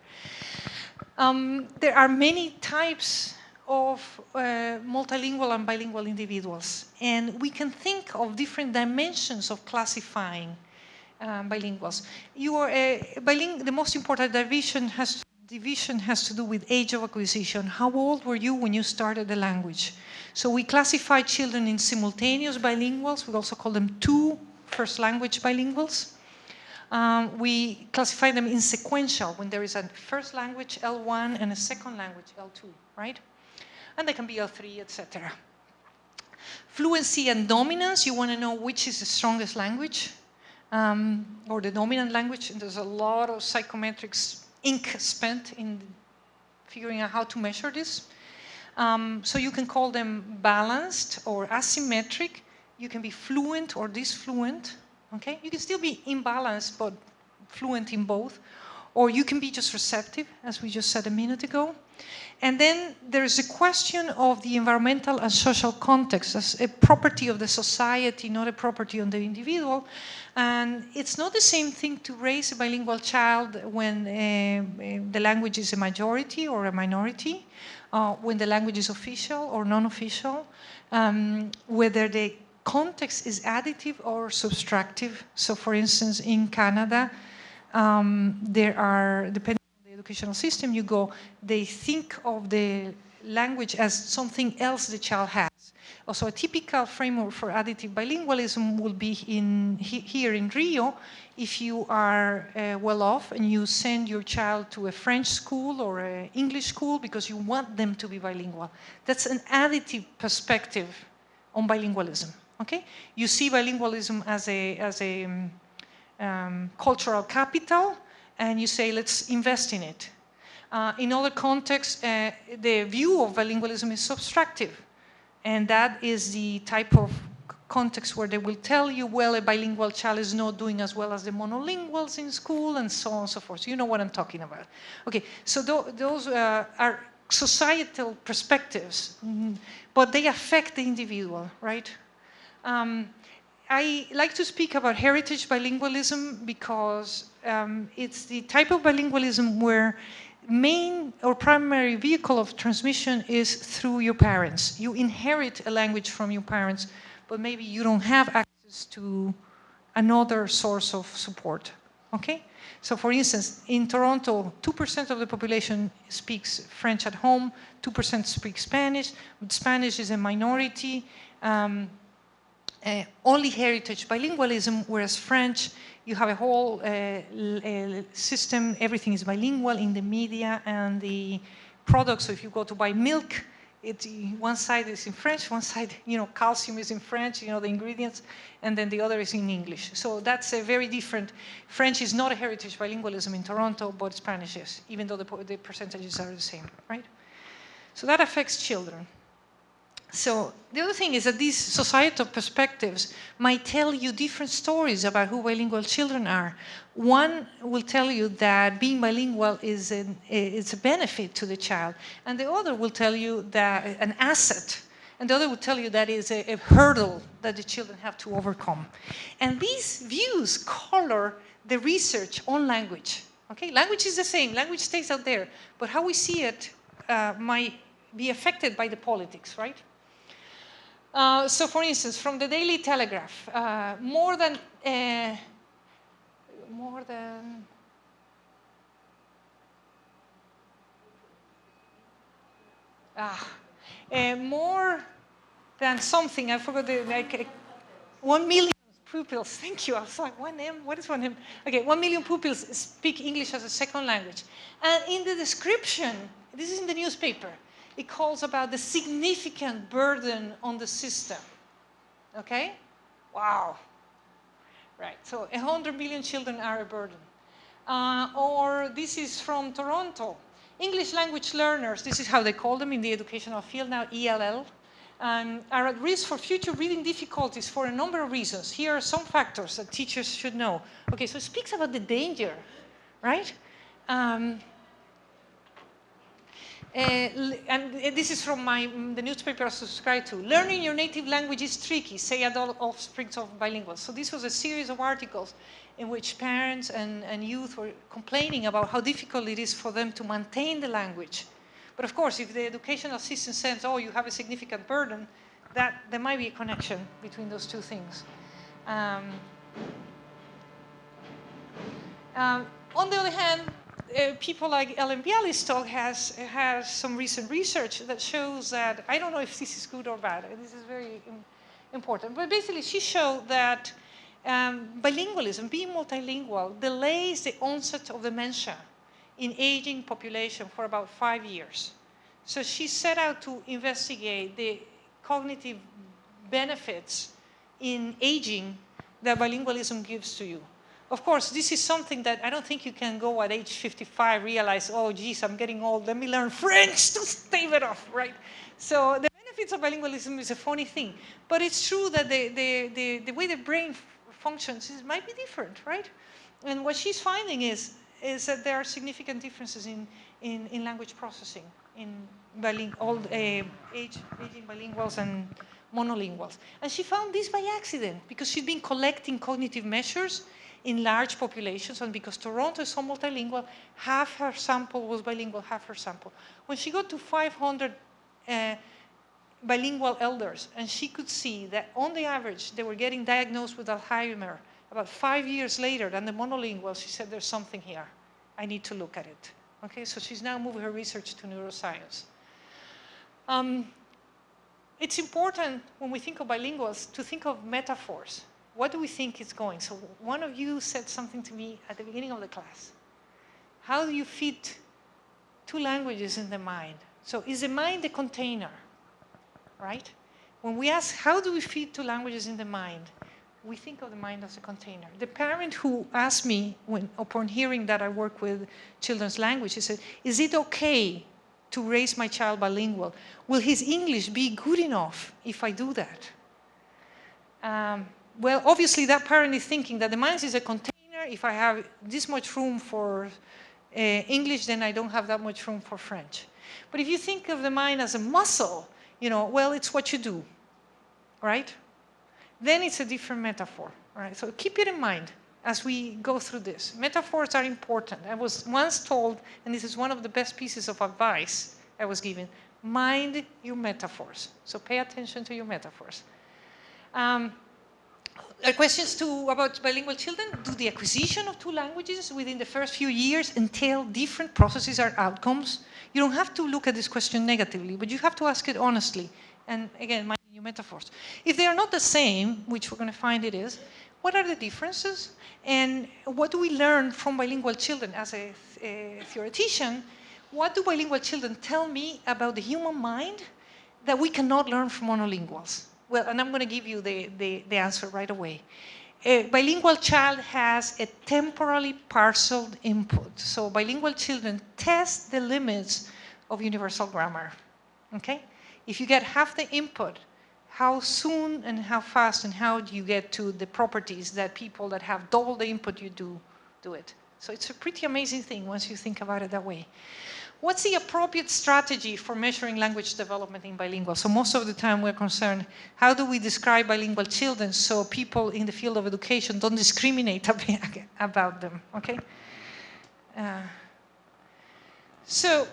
There are many types of multilingual and bilingual individuals, and we can think of different dimensions of classifying bilinguals. The most important division has to do with age of acquisition. How old were you when you started the language? So we classify children in simultaneous bilinguals. We also call them two first language bilinguals. We classify them in sequential, when there is a first language, L1, and a second language, L2, right? And they can be L3, etc. Fluency and dominance, you want to know which is the strongest language, or the dominant language. And there's a lot of psychometrics ink spent in figuring out how to measure this. So you can call them balanced or asymmetric. You can be fluent or disfluent, okay? You can still be imbalanced, but fluent in both. or you can be just receptive, as we just said a minute ago. And then there's a question of the environmental and social context as a property of the society, not a property of the individual. And it's not the same thing to raise a bilingual child when the language is a majority or a minority, when the language is official or non-official, whether the context is additive or subtractive. So for instance, in Canada, there are, depending on the educational system you go, they think of the language as something else the child has. Also, a typical framework for additive bilingualism will be here in Rio. If you are well off and you send your child to a French school or an English school because you want them to be bilingual, that's an additive perspective on bilingualism. Okay, you see bilingualism as a cultural capital, and you say, let's invest in it. In other contexts, the view of bilingualism is subtractive, and that is the type of context where they will tell you, well, a bilingual child is not doing as well as the monolinguals in school, and so on and so forth. So you know what I'm talking about. Okay, so those are societal perspectives, but they affect the individual, right? I like to speak about heritage bilingualism because it's the type of bilingualism where main or primary vehicle of transmission is through your parents. You inherit a language from your parents, but maybe you don't have access to another source of support, okay? So for instance, in Toronto, 2% of the population speaks French at home, 2% speak Spanish, but Spanish is a minority. Only heritage bilingualism, whereas French, you have a whole system, everything is bilingual in the media and the products. So if you go to buy milk, one side is in French, one side, calcium is in French, the ingredients, and then the other is in English. So that's a very different. French is not a heritage bilingualism in Toronto, but Spanish is, even though the percentages are the same, right? So that affects children. So the other thing is that these societal perspectives might tell you different stories about who bilingual children are. One will tell you that being bilingual is a benefit to the child, and the other will tell you that an asset, and the other will tell you that is a hurdle that the children have to overcome. And these views color the research on language. Okay, language is the same, language stays out there, but how we see it might be affected by the politics, right? So for instance, from the Daily Telegraph, more than something, I forgot, 1 million pupils, thank you, I was like, 1M, what is 1M? Okay, 1 million pupils speak English as a second language. And in the description, this is in the newspaper, it calls about the significant burden on the system. Okay? Wow. Right, so 100 million children are a burden. Or this is from Toronto. English language learners, this is how they call them in the educational field now, ELL, are at risk for future reading difficulties for a number of reasons. Here are some factors that teachers should know. Okay, so it speaks about the danger, right? And this is from the newspaper I subscribe to. Learning your native language is tricky, say adult offspring of bilinguals. So this was a series of articles in which parents and youth were complaining about how difficult it is for them to maintain the language. But of course, if the educational system says, oh, you have a significant burden, there might be a connection between those two things. On the other hand, people like Ellen Bialystok has some recent research that shows that, I don't know if this is good or bad, this is very important, but basically she showed that bilingualism, being multilingual, delays the onset of dementia in aging population for about 5 years. So she set out to investigate the cognitive benefits in aging that bilingualism gives to you. Of course, this is something that I don't think you can go at age 55, realize, oh, geez, I'm getting old, let me learn French to stave it off, right? So the benefits of bilingualism is a funny thing. But it's true that the way the brain functions might be different, right? And what she's finding is is that there are significant differences in language processing in aging bilinguals and monolinguals. And she found this by accident because she'd been collecting cognitive measures in large populations, and because Toronto is so multilingual, half her sample was bilingual, half her sample. When she got to 500 bilingual elders, and she could see that on the average they were getting diagnosed with Alzheimer about 5 years later than the monolingual, she said, there's something here. I need to look at it. Okay, so she's now moving her research to neuroscience. It's important when we think of bilinguals to think of metaphors. What do we think is going? So one of you said something to me at the beginning of the class. How do you fit two languages in the mind? So is the mind the container, right? When we ask how do we fit two languages in the mind, we think of the mind as a container. The parent who asked me, upon hearing that I work with children's language, he said, is it okay to raise my child bilingual? Will his English be good enough if I do that? Well, obviously that parent is thinking that the mind is a container. If I have this much room for English, then I don't have that much room for French. But if you think of the mind as a muscle, well, it's what you do, right? Then it's a different metaphor, right? So keep it in mind as we go through this. Metaphors are important. I was once told, and this is one of the best pieces of advice I was given, mind your metaphors. So pay attention to your metaphors. Questions about bilingual children? Do the acquisition of two languages within the first few years entail different processes or outcomes? You don't have to look at this question negatively, but you have to ask it honestly. And again, mind your metaphors. If they are not the same, which we're going to find it is, what are the differences? And what do we learn from bilingual children? As a theoretician, what do bilingual children tell me about the human mind that we cannot learn from monolinguals? Well, and I'm going to give you the answer right away. A bilingual child has a temporally parceled input. So bilingual children test the limits of universal grammar. Okay? If you get half the input, how soon and how fast and how do you get to the properties that people that have double the input you do it? So it's a pretty amazing thing once you think about it that way. What's the appropriate strategy for measuring language development in bilingual? So most of the time we're concerned, how do we describe bilingual children so people in the field of education don't discriminate about them, okay? So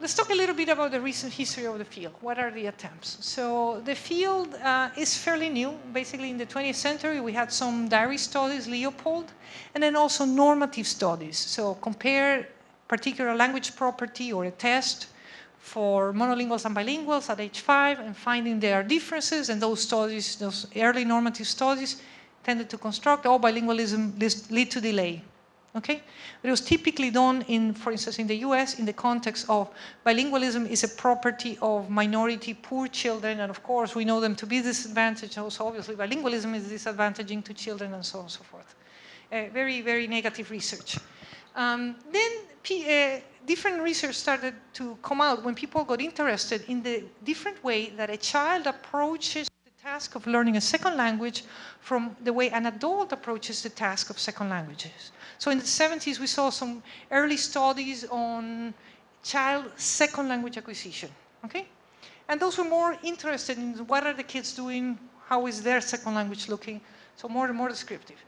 let's talk a little bit about the recent history of the field. What are the attempts? So the field is fairly new. Basically in the 20th century, we had some diary studies, Leopold, and then also normative studies. So compare particular language property or a test for monolinguals and bilinguals at age 5 and finding there are differences, and those studies, those early normative studies tended to construct, bilingualism lead to delay. Okay? But it was typically done in, for instance, in the US in the context of bilingualism is a property of minority poor children, and of course we know them to be disadvantaged, also obviously bilingualism is disadvantaging to children and so on and so forth. Very, very negative research. Then different research started to come out when people got interested in the different way that a child approaches the task of learning a second language from the way an adult approaches the task of second languages. So in the 70s, we saw some early studies on child second language acquisition, okay? And those were more interested in what are the kids doing, how is their second language looking, so more and more descriptive.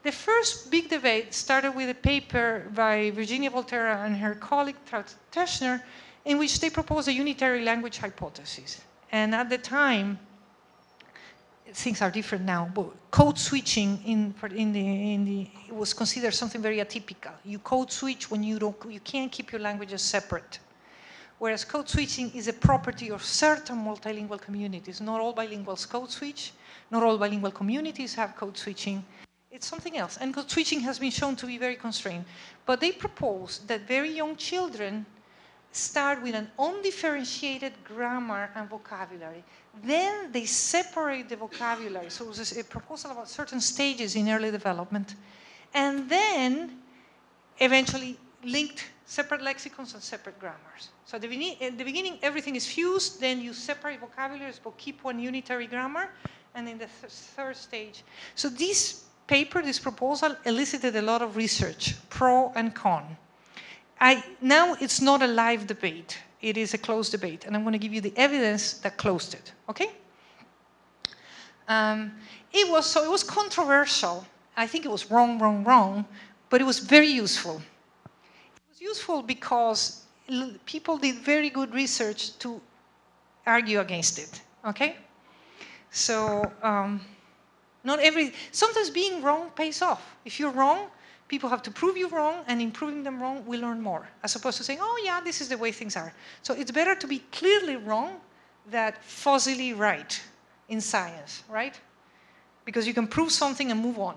The first big debate started with a paper by Virginia Volterra and her colleague Trout Teschner, in which they proposed a unitary language hypothesis. And at the time, things are different now, but code switching it was considered something very atypical. You code switch when you can't keep your languages separate. Whereas code switching is a property of certain multilingual communities. Not all bilinguals code switch, not all bilingual communities have code switching. It's something else. And code switching has been shown to be very constrained. But they propose that very young children start with an undifferentiated grammar and vocabulary. Then they separate the vocabulary. So it was a proposal about certain stages in early development. And then eventually linked separate lexicons and separate grammars. So at the beginning, everything is fused. Then you separate vocabularies, but keep one unitary grammar. And in the third stage. So this paper, this proposal, elicited a lot of research, pro and con. Now it's not a live debate. It is a closed debate. And I'm going to give you the evidence that closed it. Okay? It was controversial. I think it was wrong, but it was very useful. It was useful because people did very good research to argue against it. Okay? So sometimes being wrong pays off. If you're wrong, people have to prove you wrong, and in proving them wrong, we learn more, as opposed to saying, oh yeah, this is the way things are. So it's better to be clearly wrong than fuzzily right in science, right? Because you can prove something and move on.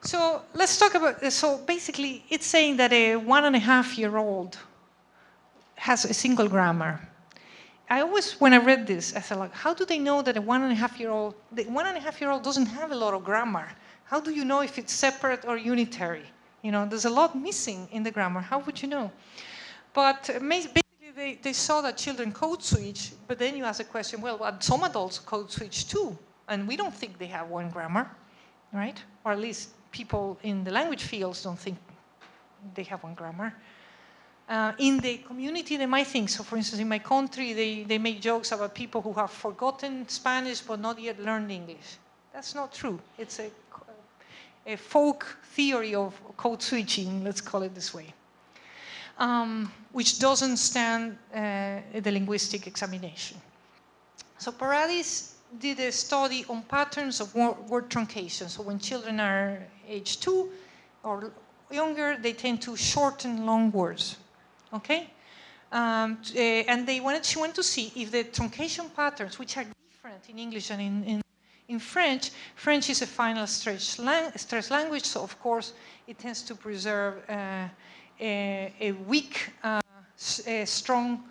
So let's talk about, so basically it's saying that a 1.5-year-old has a single grammar. I always, when I read this, I thought, like, how do they know that a 1.5-year-old, the 1.5-year-old doesn't have a lot of grammar? How do you know if it's separate or unitary? You know, there's a lot missing in the grammar. How would you know? But basically, they saw that children code switch, but then you ask the question, well, some adults code switch too, and we don't think they have one grammar, right? Or at least people in the language fields don't think they have one grammar. In the community, they might think. So, for instance, in my country, they make jokes about people who have forgotten Spanish but not yet learned English. That's not true. It's a folk theory of code switching, let's call it this way, which doesn't stand the linguistic examination. So Paradis did a study on patterns of word truncation. So when children are age 2 or younger, they tend to shorten long words. Okay? And she wanted to see if the truncation patterns, which are different in English and in French, French is a final stress language, so of course it tends to preserve a weak, strong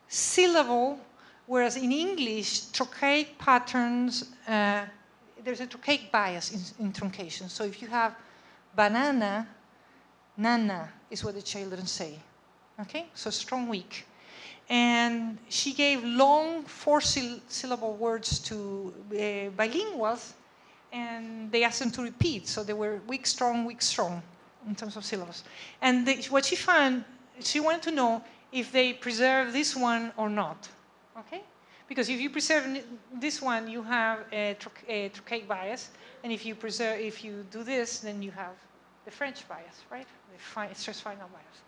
syllable, whereas in English, trochaic patterns, there's a trochaic bias in truncation. So if you have banana, nana is what the children say. Okay, so strong, weak. And she gave long 4-syllable words to bilinguals, and they asked them to repeat. So they were weak, strong in terms of syllables. And what she found, she wanted to know if they preserve this one or not. Okay? Because if you preserve this one, you have a trochaic bias. And if you do this, then you have the French bias, right? The stress final bias.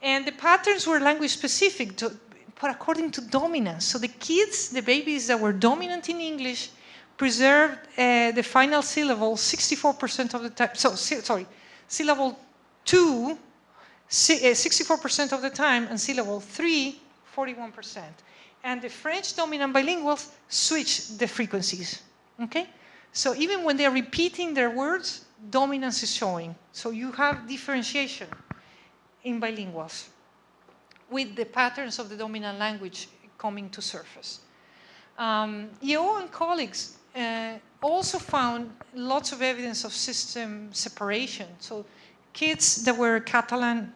And the patterns were language specific, but according to dominance. So the kids, the babies that were dominant in English, preserved the final syllable 64% of the time. So, sorry, syllable 2, 64% of the time, and syllable 3, 41%. And the French dominant bilinguals switched the frequencies. Okay? So even when they're repeating their words, dominance is showing. So you have differentiation in bilinguals, with the patterns of the dominant language coming to surface. Yeo and colleagues also found lots of evidence of system separation. So kids that were Catalan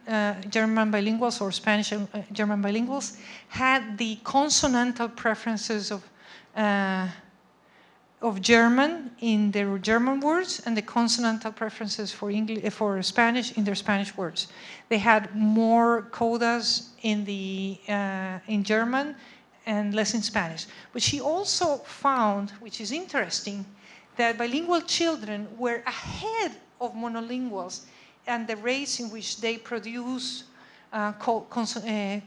German bilinguals or Spanish German bilinguals had the consonantal preferences of German in their German words and the consonantal preferences for Spanish in their Spanish words. They had more codas in German and less in Spanish. But she also found, which is interesting, that bilingual children were ahead of monolinguals and the rates in which they produce consonants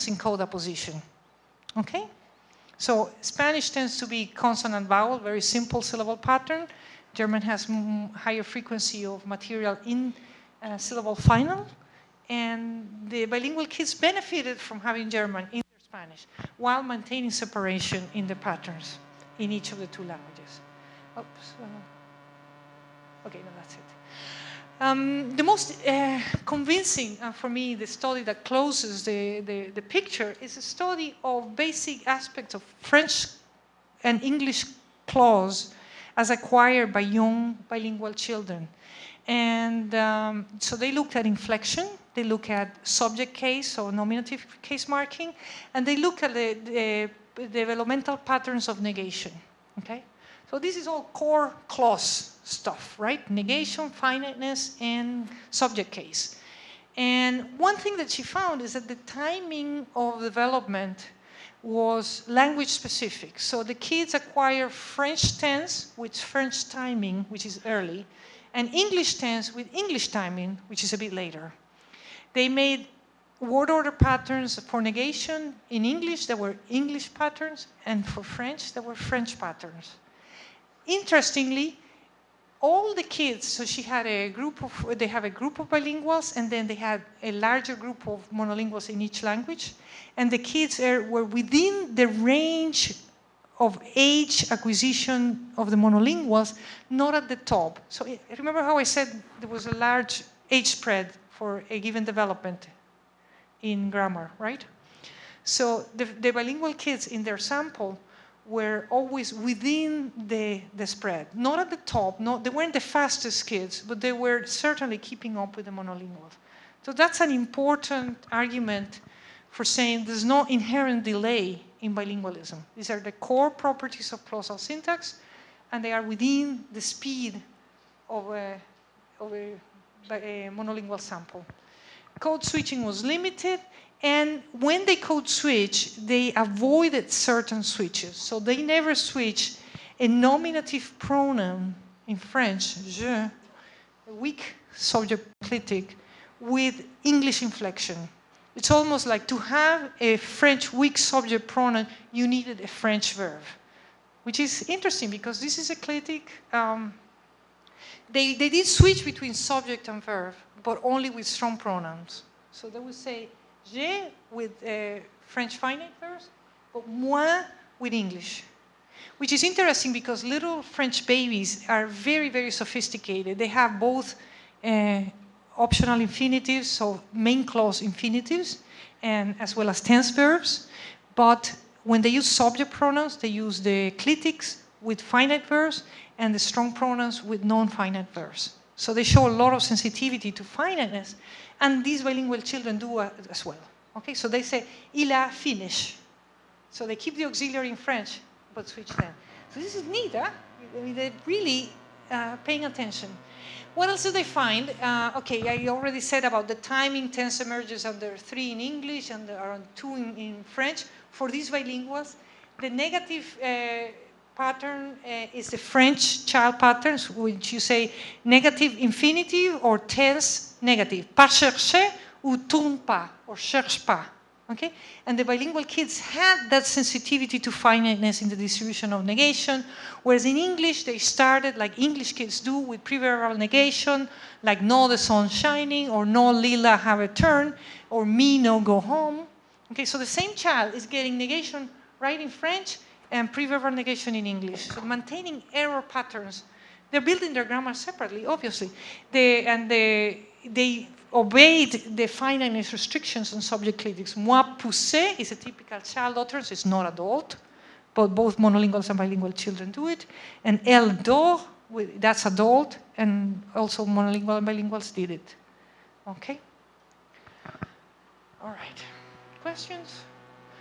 in coda position. Okay? So Spanish tends to be consonant-vowel, very simple syllable pattern. German has higher frequency of material in syllable final. And the bilingual kids benefited from having German in their Spanish while maintaining separation in the patterns in each of the two languages. Oops. Okay, no, that's it. The most convincing for me, the study that closes the picture, is a study of basic aspects of French and English clause as acquired by young bilingual children. And so they looked at inflection, they look at subject case or nominative case marking, and they look at the developmental patterns of negation, okay? So this is all core clause stuff, right? Negation, finiteness, and subject case. And one thing that she found is that the timing of development was language specific. So the kids acquire French tense with French timing, which is early, and English tense with English timing, which is a bit later. They made word order patterns for negation in English that were English patterns, and for French that were French patterns. Interestingly, all the kids, so she had a group of, they have a group of bilinguals, and then they had a larger group of monolinguals in each language, and the kids were within the range of age acquisition of the monolinguals, not at the top. So remember how I said there was a large age spread for a given development in grammar, right? So the bilingual kids in their sample were always within the spread, not at the top. They weren't the fastest kids, but they were certainly keeping up with the monolinguals. So that's an important argument for saying there's no inherent delay in bilingualism. These are the core properties of clausal syntax, and they are within the speed of a monolingual sample. Code switching was limited, and when they code switch, they avoided certain switches. So they never switched a nominative pronoun in French, je, a weak subject clitic, with English inflection. It's almost like to have a French weak subject pronoun, you needed a French verb, which is interesting because this is a clitic. They did switch between subject and verb, but only with strong pronouns. So they would say je with French finite verbs, but moi with English, which is interesting because little French babies are very, very sophisticated. They have both optional infinitives, so main clause infinitives, and as well as tense verbs. But when they use subject pronouns, they use the clitics with finite verbs and the strong pronouns with non-finite verbs. So they show a lot of sensitivity to finiteness, and these bilingual children do as well. Okay, so they say, il a finish. So they keep the auxiliary in French, but switch them. So this is neat, huh? I mean, they're really paying attention. What else do they find? Okay, I already said about the timing. Tense emerges under 3 in English and around 2 in French. For these bilinguals, the negative pattern is the French child patterns, which you say negative infinitive or tense negative. Pas chercher ou tourne pas, or cherche pas. Okay? And the bilingual kids had that sensitivity to finiteness in the distribution of negation, whereas in English they started, like English kids do, with preverbal negation, like no, the sun's shining, or no, Lila have a turn, or me, no, go home. Okay, so the same child is getting negation right in French and preverbal negation in English. So maintaining error patterns. They're building their grammar separately, obviously. They obeyed the finiteness restrictions on subject clitics. Moi poussé is a typical child utterance. It's not adult, but both monolinguals and bilingual children do it. And elle dort, that's adult, and also monolingual and bilinguals did it. Okay? All right. Questions?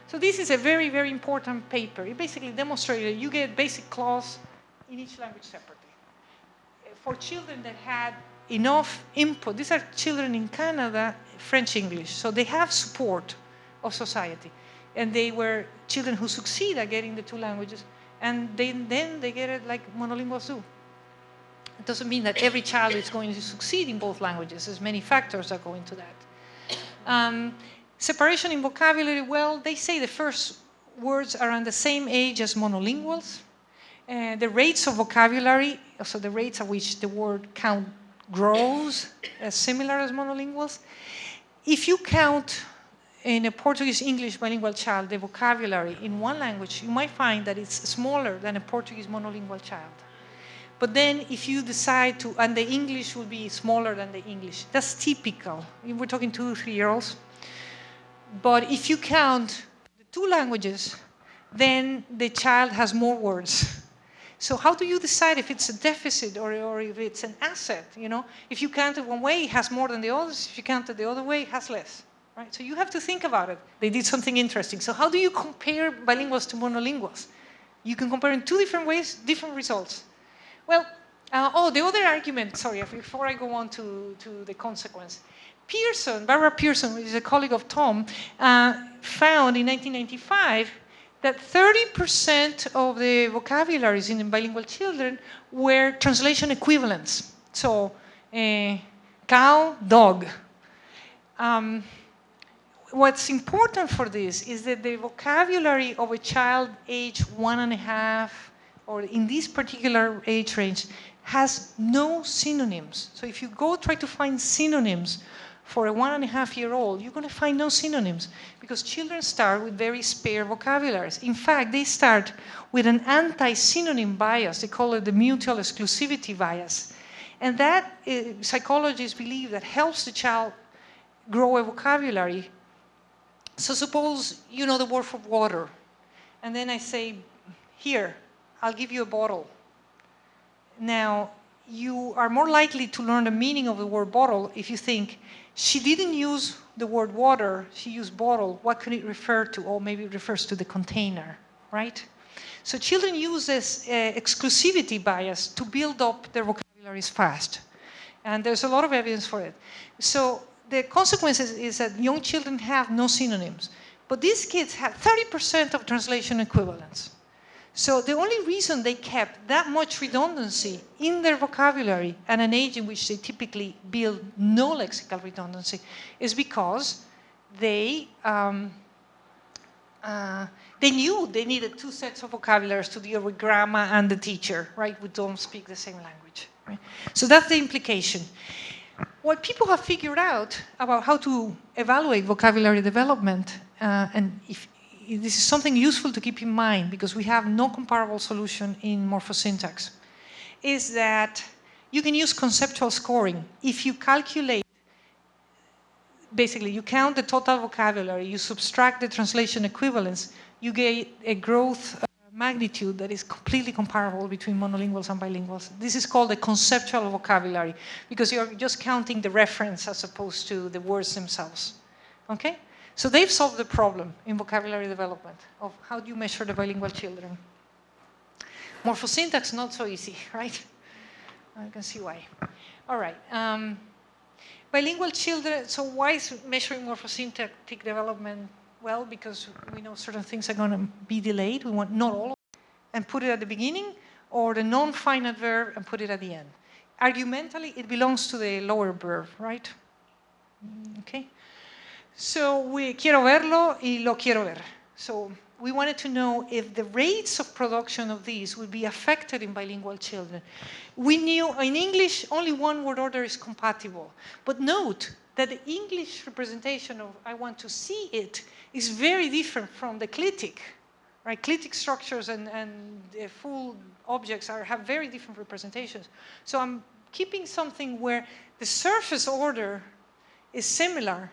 So this is a very, very important paper. It basically demonstrated you get basic clause in each language separately. For children that had enough input, these are children in Canada, French English, so they have support of society. And they were children who succeed at getting the 2 languages, and then they get it like monolinguals do. It doesn't mean that every child is going to succeed in both languages. There's many factors that go into that. Separation in vocabulary, well, they say the first words are around the same age as monolinguals. The rates of vocabulary, so the rates at which the word count grows, as similar as monolinguals. If you count in a Portuguese-English bilingual child the vocabulary in one language, you might find that it's smaller than a Portuguese monolingual child. But then if you decide to, and the English will be smaller than the English. That's typical. We're talking 2 or 3-year-olds. But if you count the 2 languages, then the child has more words. So how do you decide if it's a deficit or if it's an asset? You know, if you count it one way, it has more than the others. If you count it the other way, it has less. right? So you have to think about it. They did something interesting. So how do you compare bilinguals to monolinguals? You can compare in two different ways, different results. Well, the other argument, sorry, before I go on to the consequence. Barbara Pearson, who is a colleague of Tom, found in 1995 that 30% of the vocabularies in bilingual children were translation equivalents. So, cow, dog. What's important for this is that the vocabulary of a child age 1.5, or in this particular age range, has no synonyms. So if you go try to find synonyms for a 1.5-year-old, you're going to find no synonyms because children start with very spare vocabularies. In fact, they start with an anti-synonym bias. They call it the mutual exclusivity bias. And that, psychologists believe, that helps the child grow a vocabulary. So suppose you know the word for water, and then I say, here, I'll give you a bottle. Now, you are more likely to learn the meaning of the word bottle if you think, she didn't use the word water, she used bottle. What could it refer to? Or maybe it refers to the container, right? So children use this exclusivity bias to build up their vocabularies fast. And there's a lot of evidence for it. So the consequence is that young children have no synonyms. But these kids have 30% of translation equivalents. So the only reason they kept that much redundancy in their vocabulary at an age in which they typically build no lexical redundancy is because they knew they needed two sets of vocabularies to deal with grammar and the teacher, right? We don't speak the same language. Right? So that's the implication. What people have figured out about how to evaluate vocabulary development, and if this is something useful to keep in mind because we have no comparable solution in morphosyntax, is that you can use conceptual scoring. If you calculate, basically you count the total vocabulary, you subtract the translation equivalence, you get a growth magnitude that is completely comparable between monolinguals and bilinguals. This is called the conceptual vocabulary because you're just counting the reference as opposed to the words themselves. Okay? So they've solved the problem in vocabulary development of how do you measure the bilingual children. Morphosyntax, not so easy, right? You can see why. All right. Bilingual children, so why is measuring morphosyntactic development? Well, because we know certain things are going to be delayed. We want not all of them and put it at the beginning, or the non-finite verb and put it at the end. Argumentally, it belongs to the lower verb, right? Okay. So we quiero verlo y lo quiero ver. So we wanted to know if the rates of production of these would be affected in bilingual children. We knew in English only one word order is compatible. But note that the English representation of I want to see it is very different from the clitic. Right? Clitic structures and the full objects have very different representations. So I'm keeping something where the surface order is similar,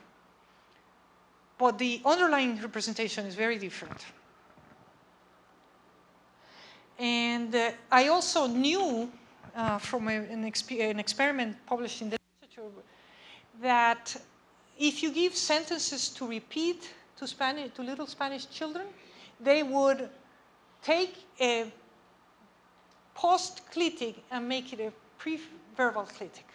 but the underlying representation is very different. And I also knew from an experiment published in the literature that if you give sentences to repeat to little Spanish children, they would take a post-clitic and make it a pre-verbal clitic.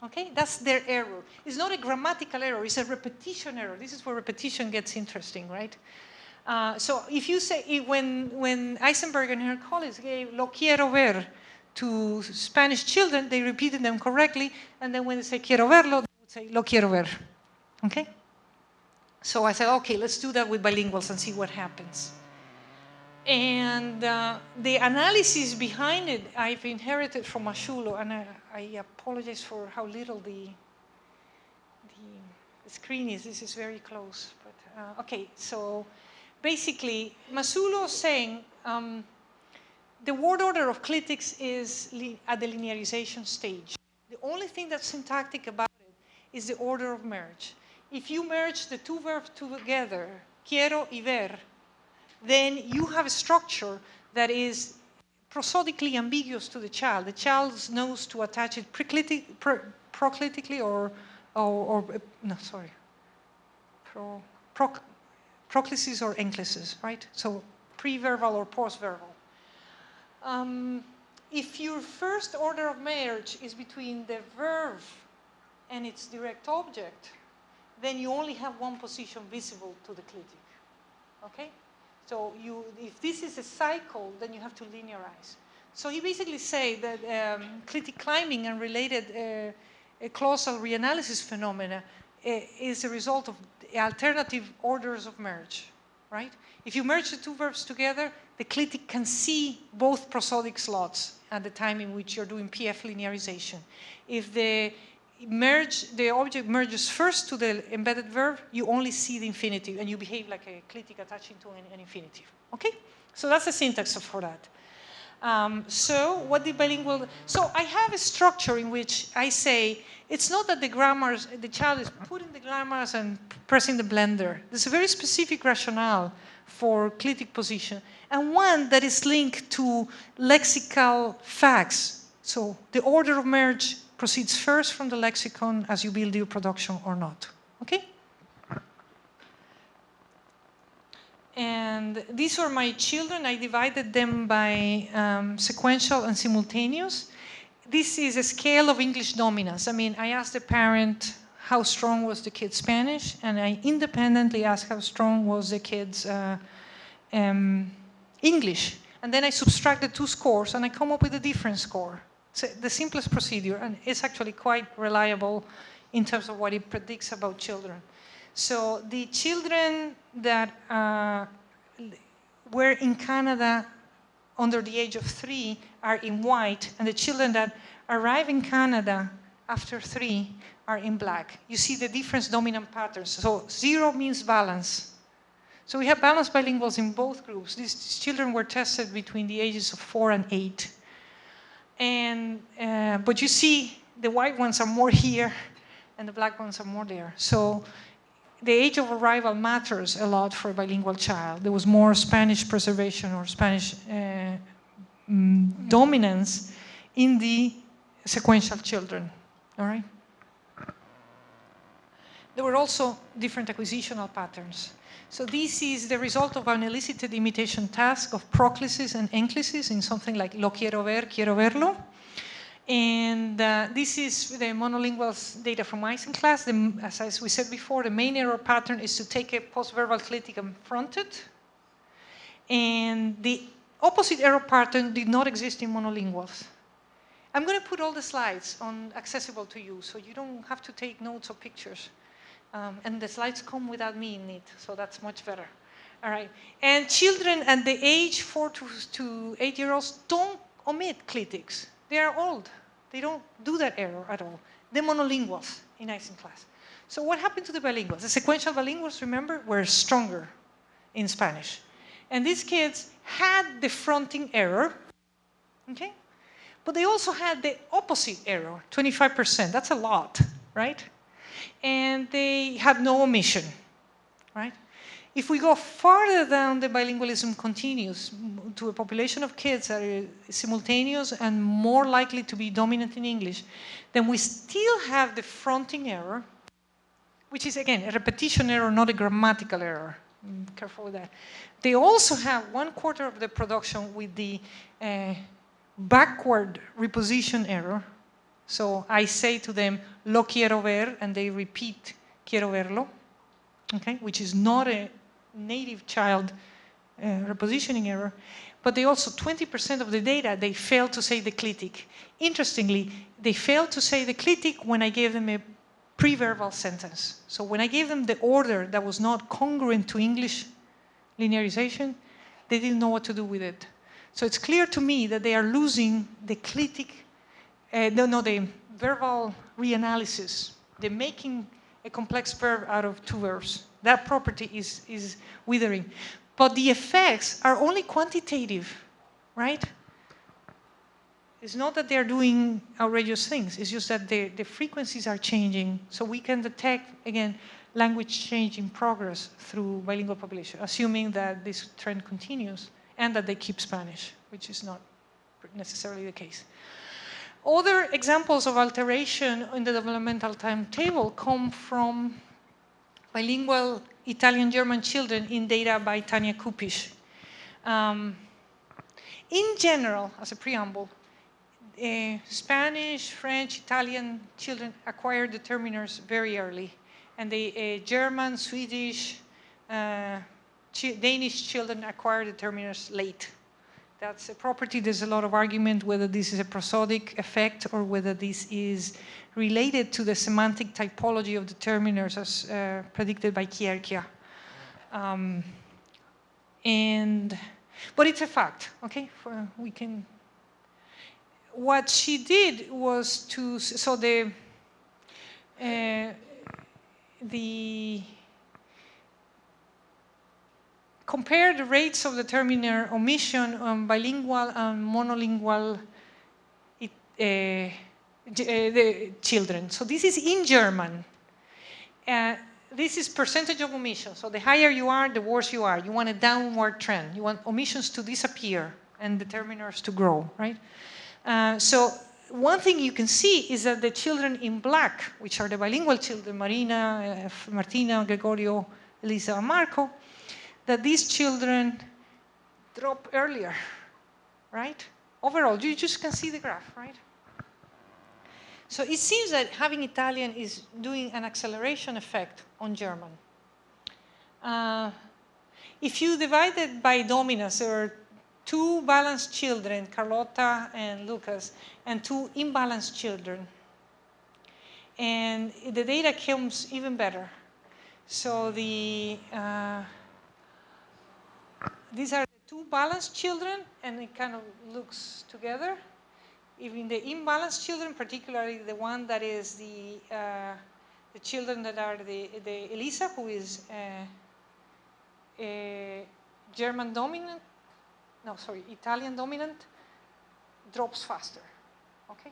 Okay, that's their error. It's not a grammatical error, it's a repetition error. This is where repetition gets interesting, right? So if you say, when Eisenberg and her colleagues gave lo quiero ver to Spanish children, they repeated them correctly, and then when they say quiero verlo, they would say lo quiero ver. Okay? So I said, okay, let's do that with bilinguals and see what happens. And the analysis behind it, I've inherited from Mashulo, and I apologize for how little the screen is. This is very close. But okay, so basically, Masulo is saying the word order of clitics is at the linearization stage. The only thing that's syntactic about it is the order of merge. If you merge the two verbs together, quiero y ver, then you have a structure that is prosodically ambiguous to the child. The child knows to attach it proclitically or no, sorry. proclisis or enclisis, right? So pre-verbal or post-verbal. If your first order of marriage is between the verb and its direct object, then you only have one position visible to the clitic, okay? So if this is a cycle, then you have to linearize. So he basically say that clitic climbing and related clausal reanalysis phenomena is a result of alternative orders of merge, right? If you merge the two verbs together, the clitic can see both prosodic slots at the time in which you're doing PF linearization. If the object merges first to the embedded verb, you only see the infinitive, and you behave like a clitic attaching to an infinitive, okay? So that's the syntax for that. So what the bilingual, so I have a structure in which I say, it's not that the child is putting the grammars and pressing the blender. There's a very specific rationale for clitic position, and one that is linked to lexical facts. So the order of merge proceeds first from the lexicon as you build your production or not, okay? And these were my children. I divided them by sequential and simultaneous. This is a scale of English dominance. I mean, I asked the parent how strong was the kid's Spanish, and I independently asked how strong was the kid's English. And then I subtracted two scores, and I come up with a different score. It's the simplest procedure, and it's actually quite reliable in terms of what it predicts about children. So the children that were in Canada under the age of 3 are in white, and the children that arrive in Canada after 3 are in black. You see the different dominant patterns. So 0 means balance. So we have balanced bilinguals in both groups. These children were tested between the ages of 4 and 8. And, but you see the white ones are more here, and the black ones are more there. So the age of arrival matters a lot for a bilingual child. There was more Spanish preservation or Spanish dominance in the sequential children, all right? There were also different acquisitional patterns. So this is the result of an elicited imitation task of proclisis and enclisis in something like lo quiero verlo. And this is the monolingual data from Eisen class. As we said before, the main error pattern is to take a post-verbal clitic and front it. And the opposite error pattern did not exist in monolinguals. I'm going to put all the slides accessible to you, so you don't have to take notes or pictures. And the slides come without me in it, so that's much better. All right. And children at the age 4 to 8-year-olds don't omit clitics. They are old. They don't do that error at all. The monolinguals in Eisen class. So what happened to the bilinguals? The sequential bilinguals, remember, were stronger in Spanish. And these kids had the fronting error, okay? But they also had the opposite error, 25%. That's a lot, right? And they had no omission, right? If we go farther down the bilingualism continues to a population of kids that are simultaneous and more likely to be dominant in English, then we still have the fronting error, which is, again, a repetition error, not a grammatical error. Careful with that. They also have 1/4 of the production with the backward reposition error. So I say to them, lo quiero ver, and they repeat, quiero verlo, okay, which is not a native child repositioning error. But they also, 20% of the data, they fail to say the clitic. Interestingly, they failed to say the clitic when I gave them a pre-verbal sentence. So when I gave them the order that was not congruent to English linearization, they didn't know what to do with it. So it's clear to me that they are losing the clitic, the verbal reanalysis. They're making a complex verb out of two verbs. That property is withering. But the effects are only quantitative, right? It's not that they're doing outrageous things. It's just that the frequencies are changing. So we can detect, again, language change in progress through bilingual population, assuming that this trend continues and that they keep Spanish, which is not necessarily the case. Other examples of alteration in the developmental timetable come from bilingual Italian-German children in data by Tanya Kupish. In general, as a preamble, Spanish, French, Italian children acquire determiners very early. And the German, Swedish, Danish children acquire determiners late. That's a property. There's a lot of argument whether this is a prosodic effect or whether this is related to the semantic typology of determiners as predicted by Kierkegaard. But it's a fact, okay? We can. What she did was to, so the compare the rates of determiner omission on bilingual and monolingual the children. So this is in German. This is percentage of omission. So the higher you are, the worse you are. You want a downward trend. You want omissions to disappear and determiners to grow, right? So one thing you can see is that the children in black, which are the bilingual children, Marina, Martina, Gregorio, Elisa, and Marco, that these children drop earlier, right? Overall, you just can see the graph, right? So it seems that having Italian is doing an acceleration effect on German. If you divide it by dominance, there are two balanced children, Carlotta and Lucas, and two imbalanced children. And the data comes even better. So these are the two balanced children, and it kind of looks together. Even the imbalanced children, particularly the one that is the children that are the Elisa, who is German dominant, no, sorry, Italian dominant, drops faster, okay?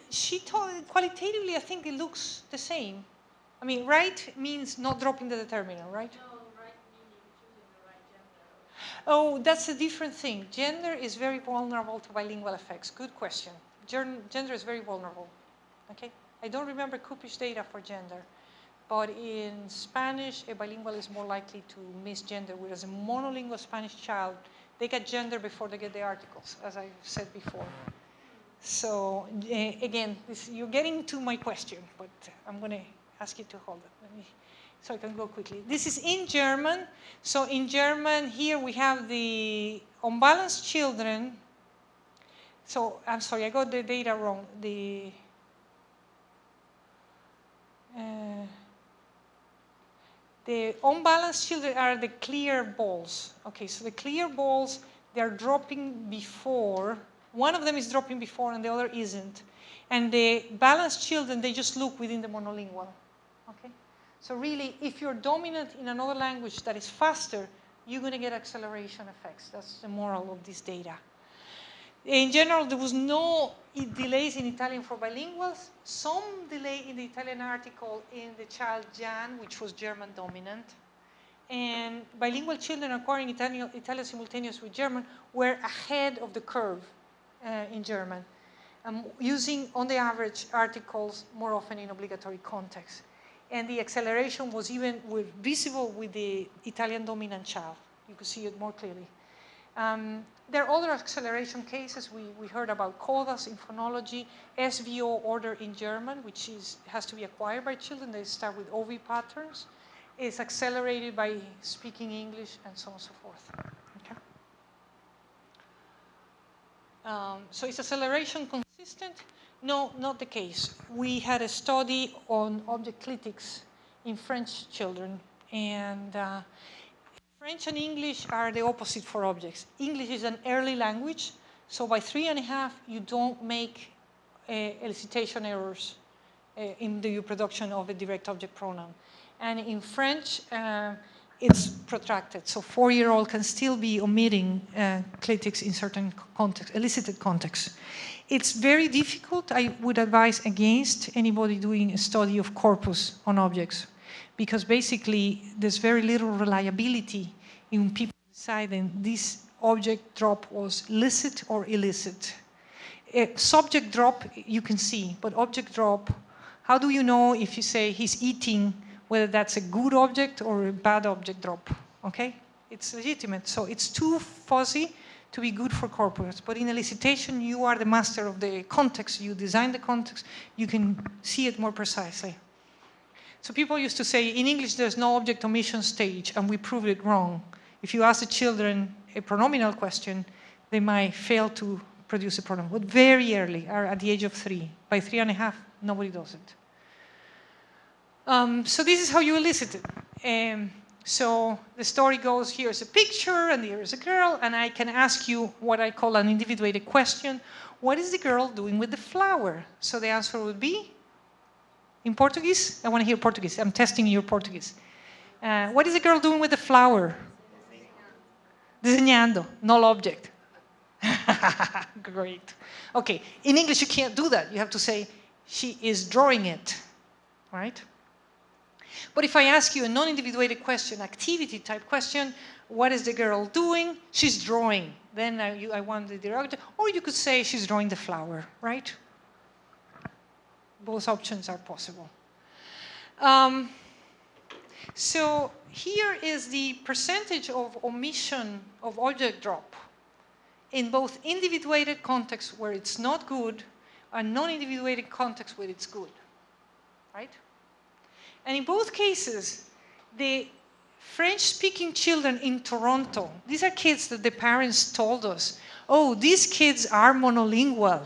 She told, qualitatively, I think it looks the same. I mean, right means not dropping the determinant, right? No, right meaning choosing the right gender. Oh, that's a different thing. Gender is very vulnerable to bilingual effects. Good question. Gender is very vulnerable, okay? I don't remember Kupish data for gender, but in Spanish, a bilingual is more likely to misgender, whereas a monolingual Spanish child, they get gender before they get the articles, as I said before. So again, you're getting to my question, but I'm going to ask you to hold it. So I can go quickly. This is in German. So in German, here we have the unbalanced children. So I'm sorry, I got the data wrong. The unbalanced children are the clear balls. Okay, so the clear balls, they're dropping before. One of them is dropping before and the other isn't. And the balanced children, they just look within the monolingual. Okay? So really, if you're dominant in another language that is faster, you're going to get acceleration effects. That's the moral of this data. In general, there was no delays in Italian for bilinguals. Some delay in the Italian article in the child Jan, which was German dominant. And bilingual children acquiring Italian simultaneous with German were ahead of the curve in German, using, on the average, articles more often in obligatory context. And the acceleration was even visible with the Italian dominant child. You could see it more clearly. There are other acceleration cases. We heard about CODAs in phonology, SVO order in German, which has to be acquired by children. They start with OV patterns. It's accelerated by speaking English, and so on and so forth. Okay. So is acceleration consistent? No, not the case. We had a study on object clitics in French children, and French and English are the opposite for objects. English is an early language, so by 3.5, you don't make elicitation errors in the reproduction of a direct object pronoun. And in French, it's protracted. So 4-year-old can still be omitting clitics in certain contexts, elicited contexts. It's very difficult. I would advise against anybody doing a study of corpus on objects, because basically there's very little reliability in people deciding this object drop was licit or illicit. Subject drop, you can see, but object drop, how do you know if you say he's eating, whether that's a good object or a bad object drop? Okay? It's legitimate. So it's too fuzzy to be good for corpus. But in elicitation, you are the master of the context. You design the context. You can see it more precisely. So people used to say, in English, there's no object omission stage, and we proved it wrong. If you ask the children a pronominal question, they might fail to produce a pronoun, but very early, at the age of 3. By 3.5, nobody does it. So this is how you elicit it. So the story goes, here's a picture, and here's a girl, and I can ask you what I call an individuated question. What is the girl doing with the flower? So the answer would be, in Portuguese? I want to hear Portuguese. I'm testing your Portuguese. What is the girl doing with the flower? Desenhando, null object. Great. Okay, in English you can't do that. You have to say, she is drawing it, right? But if I ask you a non-individuated question, activity type question, what is the girl doing? She's drawing. Then I want the derogative. Or you could say she's drawing the flower, right? Both options are possible. So here is the percentage of omission of object drop in both individuated contexts where it's not good and non-individuated contexts where it's good, right? And in both cases, the French-speaking children in Toronto, these are kids that the parents told us, oh, these kids are monolingual.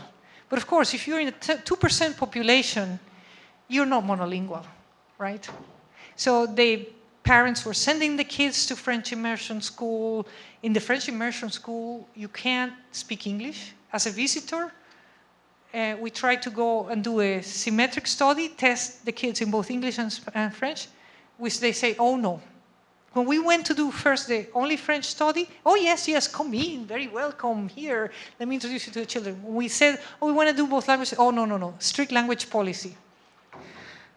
But of course, if you're in a 2% population, you're not monolingual, right? So the parents were sending the kids to French immersion school. In the French immersion school, you can't speak English. As a visitor, we tried to go and do a symmetric study, test the kids in both English and French, which they say, oh no. When we went to do first the only French study, oh yes, yes, come in, very welcome here. Let me introduce you to the children. When we said, oh, we want to do both languages, oh no, no, no, strict language policy.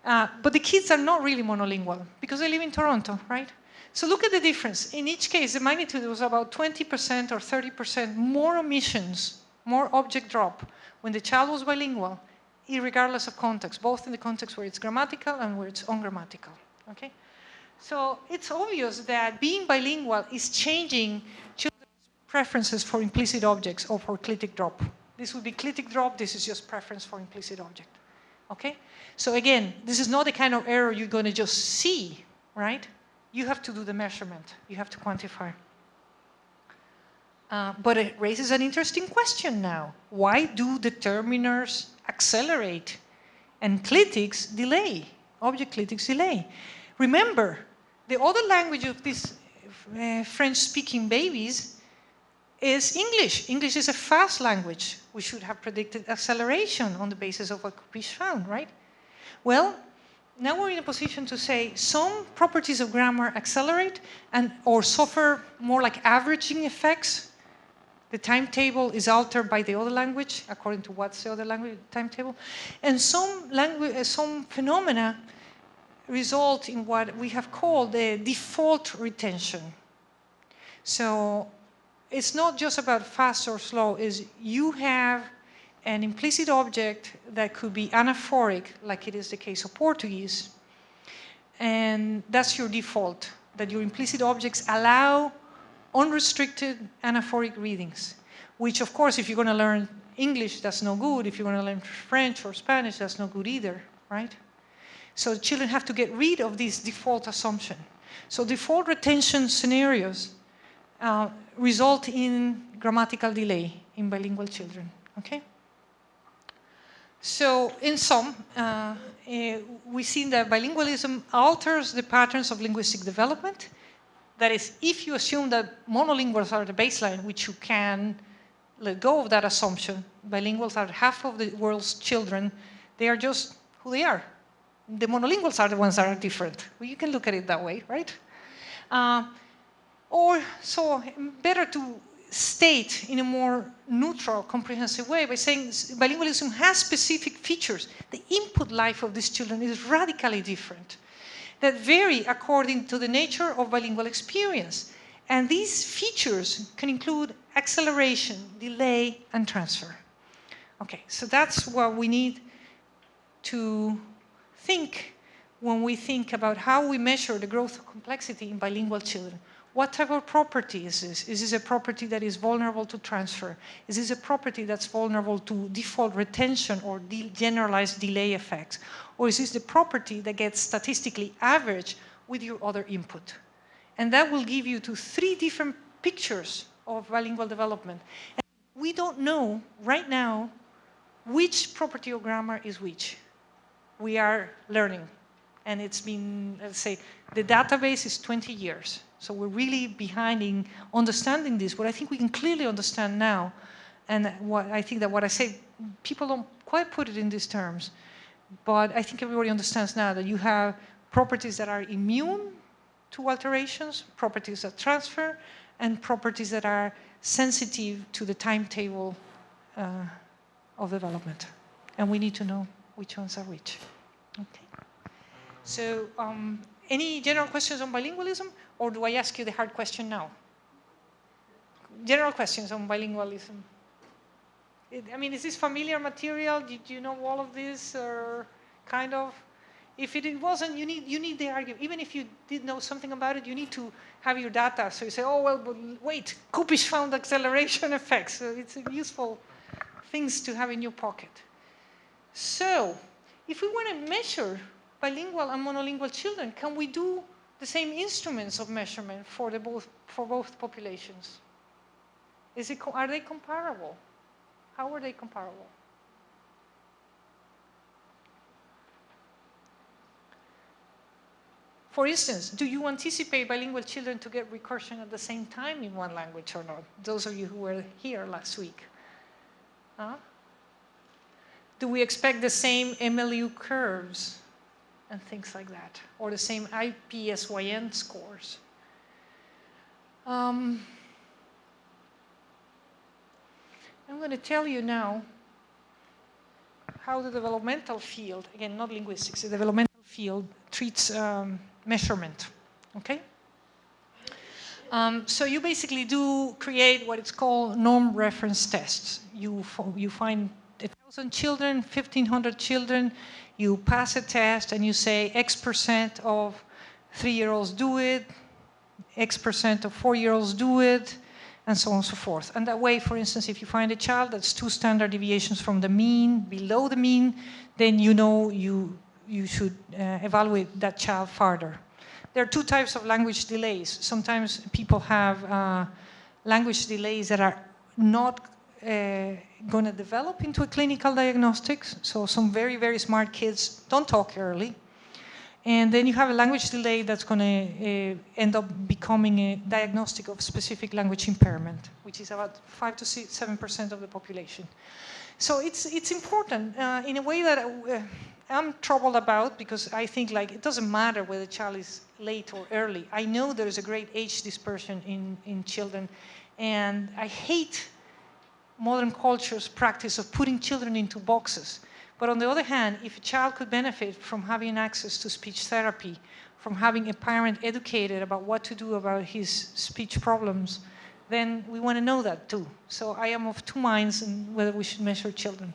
But the kids are not really monolingual because they live in Toronto, right? So look at the difference. In each case, the magnitude was about 20% or 30% more omissions, more object drop when the child was bilingual, regardless of context, both in the context where it's grammatical and where it's ungrammatical, okay? So it's obvious that being bilingual is changing children's preferences for implicit objects or for clitic drop. This would be clitic drop, this is just preference for implicit object, okay? So again, this is not the kind of error you're going to just see, right? You have to do the measurement. You have to quantify. But it raises an interesting question now. Why do determiners accelerate and clitics delay? Object clitics delay. Remember, the other language of these French-speaking babies is English. English is a fast language. We should have predicted acceleration on the basis of what Kupish found, right? Well, now we're in a position to say some properties of grammar accelerate or suffer more like averaging effects. The timetable is altered by the other language, according to what's the other language timetable. And some phenomena result in what we have called the default retention. So it's not just about fast or slow, is you have an implicit object that could be anaphoric, like it is the case of Portuguese, and that's your default, that your implicit objects allow unrestricted anaphoric readings, which of course, if you're going to learn English, that's no good. If you're going to learn French or Spanish, that's no good either, right? So children have to get rid of this default assumption. So default retention scenarios result in grammatical delay in bilingual children, okay? So in sum, we've seen that bilingualism alters the patterns of linguistic development. That is, if you assume that monolinguals are the baseline, which you can let go of that assumption, bilinguals are half of the world's children, they are just who they are. The monolinguals are the ones that are different. Well, you can look at it that way, right? Or so better to state in a more neutral, comprehensive way by saying bilingualism has specific features. The input life of these children is radically different, that vary according to the nature of bilingual experience. And these features can include acceleration, delay, and transfer. Okay, so that's what we need to think when we think about how we measure the growth of complexity in bilingual children. What type of property is this? Is this a property that is vulnerable to transfer? Is this a property that's vulnerable to default retention or generalized delay effects? Or is this the property that gets statistically averaged with your other input? And that will give you to 3 different pictures of bilingual development. And we don't know right now which property of grammar is which. We are learning. And it's been, let's say, the database is 20 years. So we're really behind in understanding this. But I think we can clearly understand now. And I think that what I say, people don't quite put it in these terms. But I think everybody understands now that you have properties that are immune to alterations, properties that transfer, and properties that are sensitive to the timetable of development. And we need to know which ones are which. Okay. So, any general questions on bilingualism, or do I ask you the hard question now? General questions on bilingualism. I mean, is this familiar material? Did you know all of this, or kind of? If it wasn't, you need the argument. Even if you did know something about it, you need to have your data. So you say, oh, well, but wait, Kupish found acceleration effects. So it's useful things to have in your pocket. So, if we want to measure bilingual and monolingual children, can we do the same instruments of measurement for both populations? Are they comparable? How are they comparable? For instance, do you anticipate bilingual children to get recursion at the same time in one language or not? Those of you who were here last week. Huh? Do we expect the same MLU curves and things like that? Or the same IPSYN scores? I'm going to tell you now how the developmental field, again, not linguistics, the developmental field treats measurement, okay? So you basically do create what it's called norm reference tests. You find 1,000 children, 1,500 children, you pass a test and you say X% of 3-year-olds do it, X% of 4-year-olds do it, and so on and so forth. And that way, for instance, if you find a child that's 2 standard deviations from the mean, below the mean, then you know you should evaluate that child further. There are 2 types of language delays. Sometimes people have language delays that are not going to develop into a clinical diagnostics. So some very, very smart kids don't talk early. And then you have a language delay that's going to end up becoming a diagnostic of specific language impairment, which is about 5 to 7% of the population. So it's important in a way that I'm troubled about, because I think like it doesn't matter whether the child is late or early. I know there is a great age dispersion in children, and I hate modern culture's practice of putting children into boxes. But on the other hand, if a child could benefit from having access to speech therapy, from having a parent educated about what to do about his speech problems, then we want to know that too. So I am of 2 minds on whether we should measure children.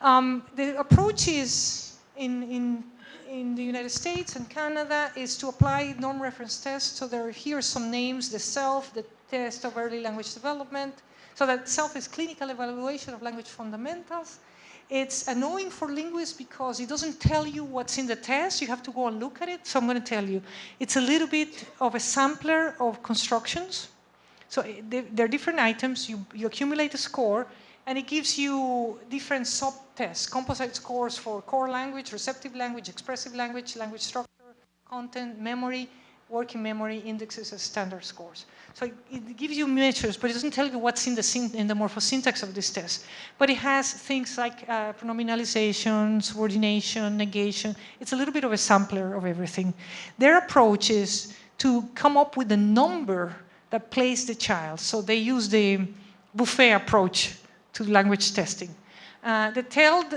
The approach is in the United States and Canada is to apply norm reference tests. So here are some names: the SELF, the test of early language development. So that SELF is clinical evaluation of language fundamentals. It's annoying for linguists because it doesn't tell you what's in the test. You have to go and look at it. So I'm going to tell you. It's a little bit of a sampler of constructions. So there are different items. You accumulate a score, and it gives you different sub-tests, composite scores for core language, receptive language, expressive language, language structure, content, memory, working memory, indexes as standard scores. So it gives you measures, but it doesn't tell you what's in the morphosyntax of this test. But it has things like pronominalization, subordination, negation. It's a little bit of a sampler of everything. Their approach is to come up with a number that plays the child. So they use the buffet approach to language testing. The TELD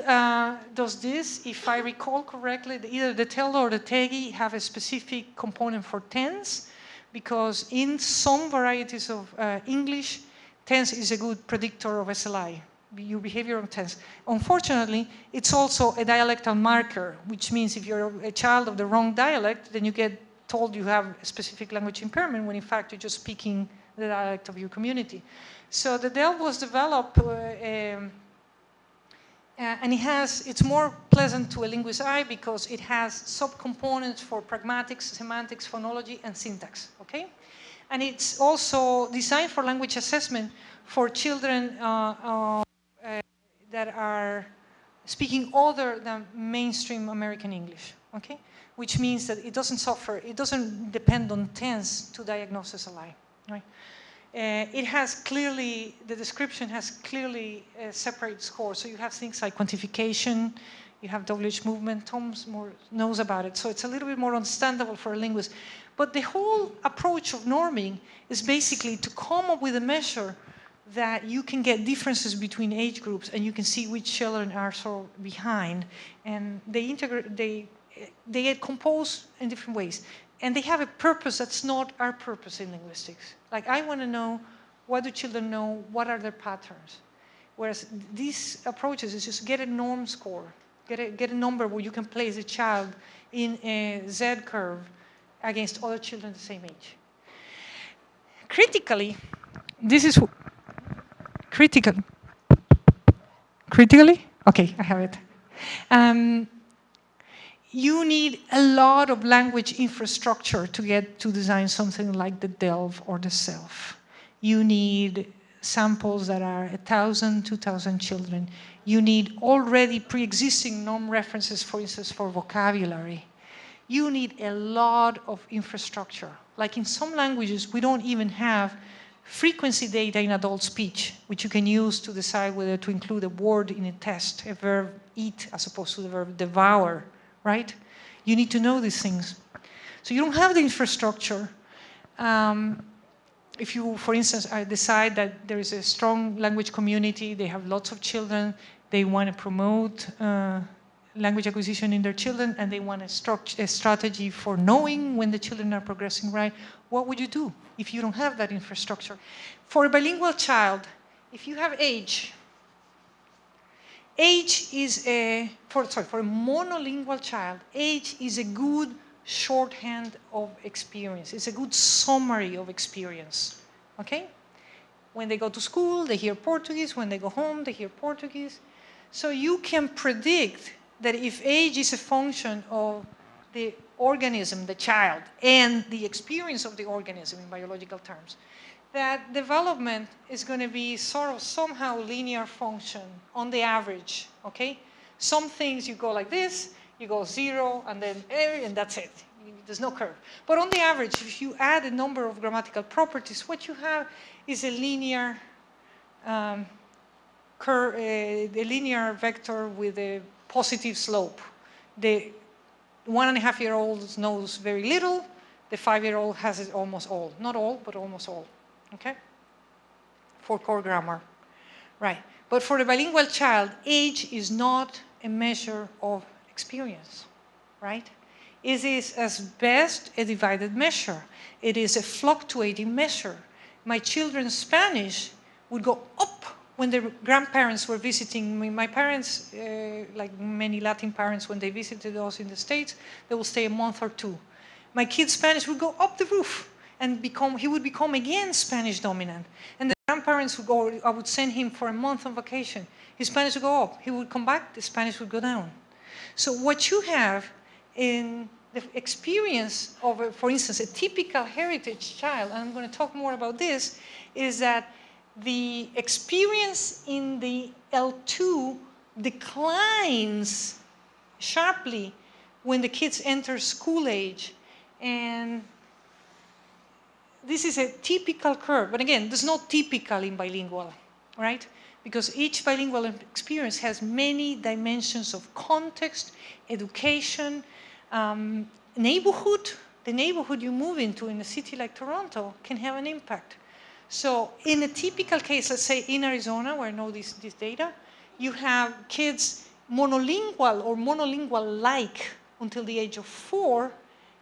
does this, if I recall correctly. Either the TELD or the TEGI have a specific component for tense, because in some varieties of English, tense is a good predictor of SLI. your behavioral tense. Unfortunately, it's also a dialectal marker, which means if you're a child of the wrong dialect, then you get told you have a specific language impairment when in fact you're just speaking the dialect of your community. So the DELF was developed and it's more pleasant to a linguist's eye because it has subcomponents for pragmatics, semantics, phonology, and syntax, okay? And it's also designed for language assessment for children that are speaking other than mainstream American English, okay? Which means that it doesn't suffer, it doesn't depend on tense to diagnose as a lie, right? It has clearly, the description has clearly separate scores. So you have things like quantification, you have WH movement, Tom knows about it. So it's a little bit more understandable for a linguist. But the whole approach of norming is basically to come up with a measure that you can get differences between age groups and you can see which children are sort of behind. And they get composed in different ways. And they have a purpose that's not our purpose in linguistics. Like, I want to know, what do children know? What are their patterns? Whereas these approaches is just get a norm score, get a number where you can place a child in a Z curve against other children the same age. Critically, this is critically? Okay, I have it. You need a lot of language infrastructure to get to design something like the DELF or the SELF. You need samples that are 1,000, 2,000 children. You need already pre-existing norm references, for instance, for vocabulary. You need a lot of infrastructure. Like in some languages, we don't even have frequency data in adult speech, which you can use to decide whether to include a word in a test, a verb eat as opposed to the verb devour. Right? You need to know these things. So you don't have the infrastructure. If you, for instance, decide that there is a strong language community, they have lots of children, they want to promote language acquisition in their children, and they want a strategy for knowing when the children are progressing right, what would you do if you don't have that infrastructure? For a bilingual child, if you have age is for a monolingual child, age is a good shorthand of experience. It's a good summary of experience, okay? When they go to school, they hear Portuguese. When they go home, they hear Portuguese. So you can predict that if age is a function of the organism, the child, and the experience of the organism in biological terms, that development is going to be sort of somehow linear function on the average, okay? Some things you go like this, you go 0, and then and that's it. There's no curve. But on the average, if you add a number of grammatical properties, what you have is a linear a linear vector with a positive slope. The 1.5-year-old knows very little. The 5-year-old has it almost all. Not all, but almost all. Okay? For core grammar. Right. But for the bilingual child, age is not a measure of experience. Right? It is, at best, a divided measure. It is a fluctuating measure. My children's Spanish would go up when their grandparents were visiting me. My parents, like many Latin parents, when they visited us in the States, they will stay a month or two. My kid's Spanish would go up the roof and he would become again Spanish dominant. And the grandparents would go, I would send him for a month on vacation. His Spanish would go up. He would come back, the Spanish would go down. So what you have in the experience of, for instance, a typical heritage child, and I'm going to talk more about this, is that the experience in the L2 declines sharply when the kids enter school age. And this is a typical curve. But again, there's no typical in bilingual, right? Because each bilingual experience has many dimensions of context, education, neighborhood. The neighborhood you move into in a city like Toronto can have an impact. So in a typical case, let's say in Arizona, where I know this data, you have kids monolingual or monolingual-like until the age of 4,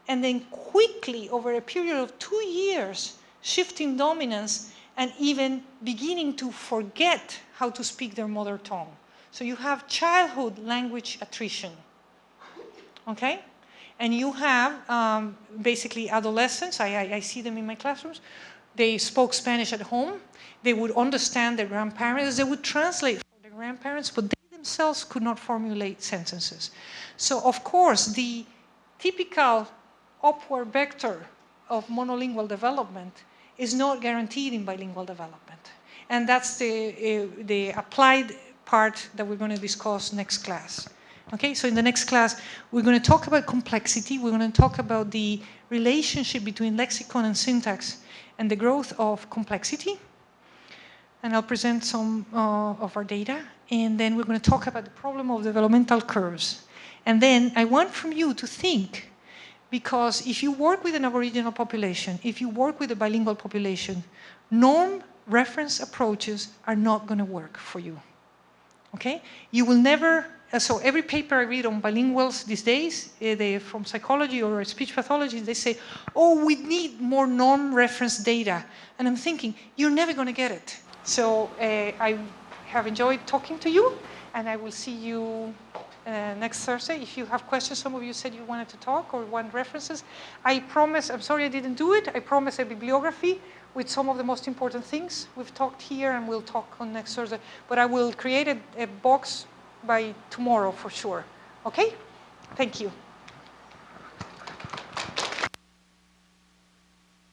and then quickly, over a period of 2 years, shifting dominance and even beginning to forget how to speak their mother tongue. So you have childhood language attrition, okay? And you have basically adolescents, I see them in my classrooms, they spoke Spanish at home, they would understand their grandparents, they would translate for their grandparents, but they themselves could not formulate sentences. So of course, the typical upward vector of monolingual development is not guaranteed in bilingual development. And that's the applied part that we're going to discuss next class. Okay, so in the next class, we're going to talk about complexity. We're going to talk about the relationship between lexicon and syntax and the growth of complexity. And I'll present some of our data. And then we're going to talk about the problem of developmental curves. And then I want from you to think, because if you work with an Aboriginal population, if you work with a bilingual population, norm reference approaches are not going to work for you. Okay? You will never, so every paper I read on bilinguals these days, from psychology or speech pathology, they say, oh, we need more norm reference data. And I'm thinking, you're never going to get it. So I have enjoyed talking to you, and I will see you next Thursday. If you have questions, some of you said you wanted to talk or want references. I promise, I'm sorry I didn't do it, I promise a bibliography with some of the most important things we've talked here, and we'll talk on next Thursday. But I will create a box by tomorrow for sure. Okay? Thank you.